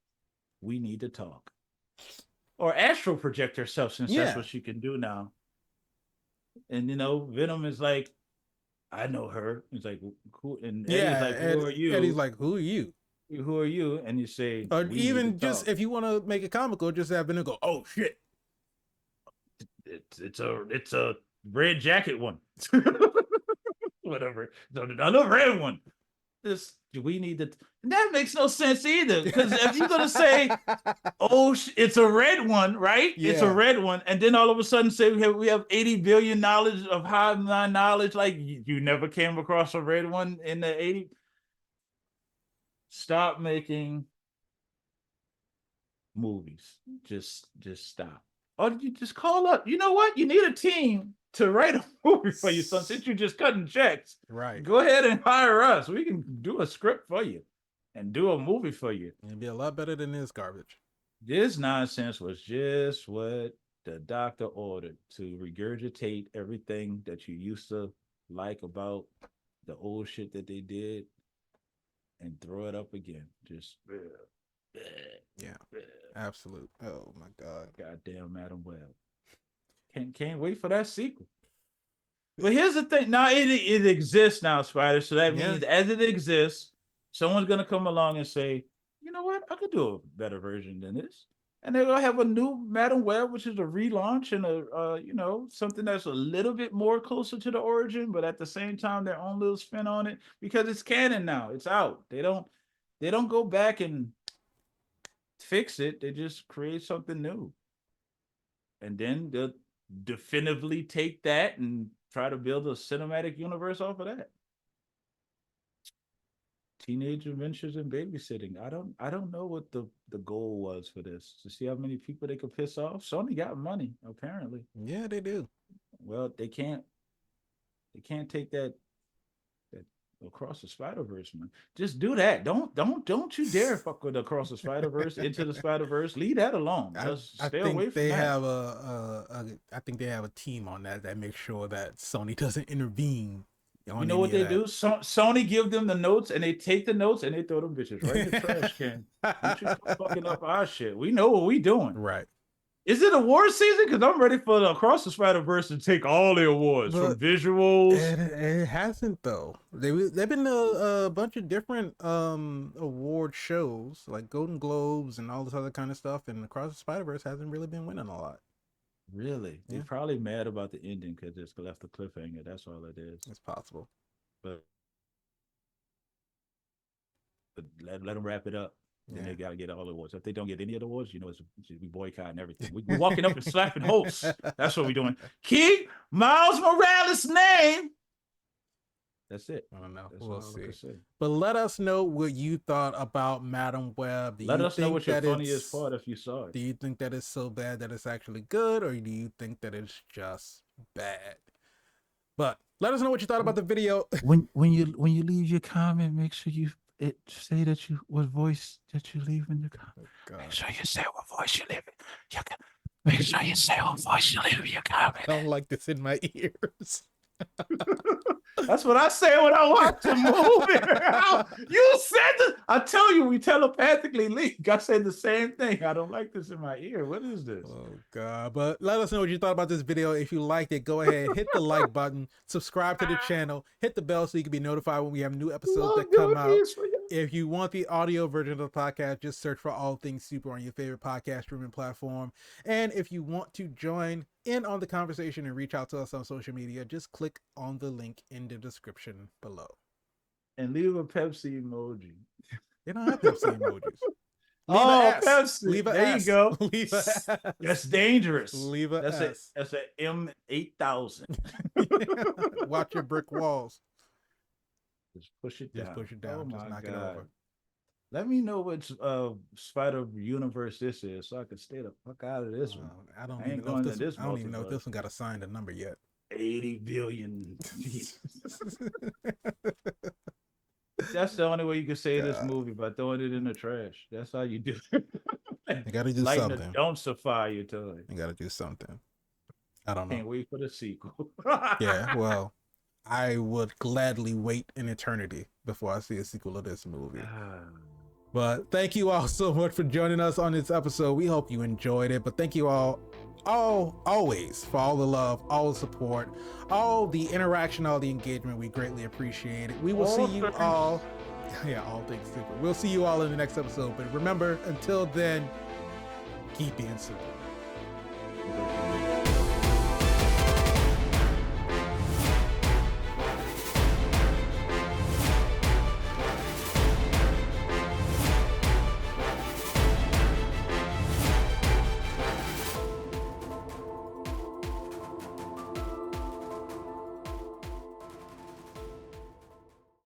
We need to talk. Or astral project herself, since that's what she can do now. And, you know, Venom is like, I know her. He's like, who? And Eddie's like, who are you? Eddie's like, who are you? Who are you? And you say, or even just if you want to make it comical, just have Venom go, oh shit. It's a red jacket one. Whatever. Another red one. We need to. That makes no sense either. Because if you're gonna say, "Oh, it's a red one," right? Yeah. It's a red one, and then all of a sudden say we have 80 billion knowledge of hive-mind knowledge, like you never came across a red one in the 80. Stop making movies. Just stop. Or you just call up. You know what? You need a team to write a movie for you, son. Since you're just cutting checks, right? Go ahead and hire us. We can do a script for you and do a movie for you. It'd be a lot better than this garbage. This nonsense was just what the doctor ordered, to regurgitate everything that you used to like about the old shit that they did and throw it up again. Just absolute. Oh my god, goddamn Madam Web. Can't wait for that sequel. But here's the thing. Now it exists now, Spider. So that means as it exists, someone's gonna come along and say, you know what? I could do a better version than this. And they're gonna have a new Madam Web, which is a relaunch and a something that's a little bit more closer to the origin, but at the same time their own little spin on it, because it's canon now. It's out. They don't go back and fix it. They just create something new. And then they'll definitively take that and try to build a cinematic universe off of that. Teenage Adventures in Babysitting. I don't know what the goal was for this. To see how many people they could piss off. Sony got money, apparently. Yeah, they do. Well, they can't take that Across the Spider-Verse, man. Just do that. Don't you dare fuck with Across the Spider-Verse, Into the Spider-Verse. Leave that alone. Just stay away from that. I think they have a team on that makes sure that Sony doesn't intervene. You know what they do? Sony give them the notes, and they take the notes and they throw them bitches right in the trash can. Don't you fucking up our shit. We know what we doing. Right. Is it award season? Because I'm ready for the Across the Spider-Verse to take all the awards, from visuals. It hasn't, though. They've been a bunch of different award shows, like Golden Globes and all this other kind of stuff, and Across the Spider-Verse hasn't really been winning a lot. Really? Yeah. They're probably mad about the ending because it's left a cliffhanger. That's all it is. It's possible. But let them wrap it up. And they got to get all the awards. If they don't get any of the awards, we boycotting everything. We're walking up and slapping hosts. That's what we're doing. Keep Miles Morales' name. That's it. I don't know. We'll see. But let us know what you thought about Madam Web. Let us know what your funniest part if you saw it. Do you think that it's so bad that it's actually good, or do you think that it's just bad? But let us know what you thought about the video. When you leave your comment, make sure you say that what voice that you leave in the comment. Oh, make sure you say what voice you leave in. Make sure you say what voice you leave in your comment. I don't like this in my ears. That's what I say when I watch a movie. You said this. I tell you, we telepathically link. I said the same thing. I don't like this in my ear. What is this? Oh God! But let us know what you thought about this video. If you liked it, go ahead, hit the like button, subscribe to the channel, hit the bell so you can be notified when we have new episodes that come out. If you want the audio version of the podcast, just search for All Things Super on your favorite podcast streaming platform. And if you want to join in on the conversation and reach out to us on social media, just click on the link in the description below. And leave a Pepsi emoji. They don't have Pepsi emojis. Leave Pepsi. Leave there S. You go. Leave a S. That's dangerous. Leave a S. That's an M8000. Watch your brick walls. Just push it down. Just push it down. Oh just knock God. it over. Let me know which Spider Universe this is, so I can stay the fuck out of this one. I don't even know if this one got assigned a number yet. 80 billion. That's the only way you can say this movie, by throwing it in the trash. That's how you do it. You gotta do something. Don't suffer your toy. You gotta do something. I don't know. Can't wait for the sequel. Yeah, well, I would gladly wait an eternity before I see a sequel of this movie. But thank you all so much for joining us on this episode. We hope you enjoyed it. But thank you all always for all the love, all the support, all the interaction, all the engagement. We greatly appreciate it. We will see you all. Yeah, all things super. We'll see you all in the next episode. But remember, until then, keep being super.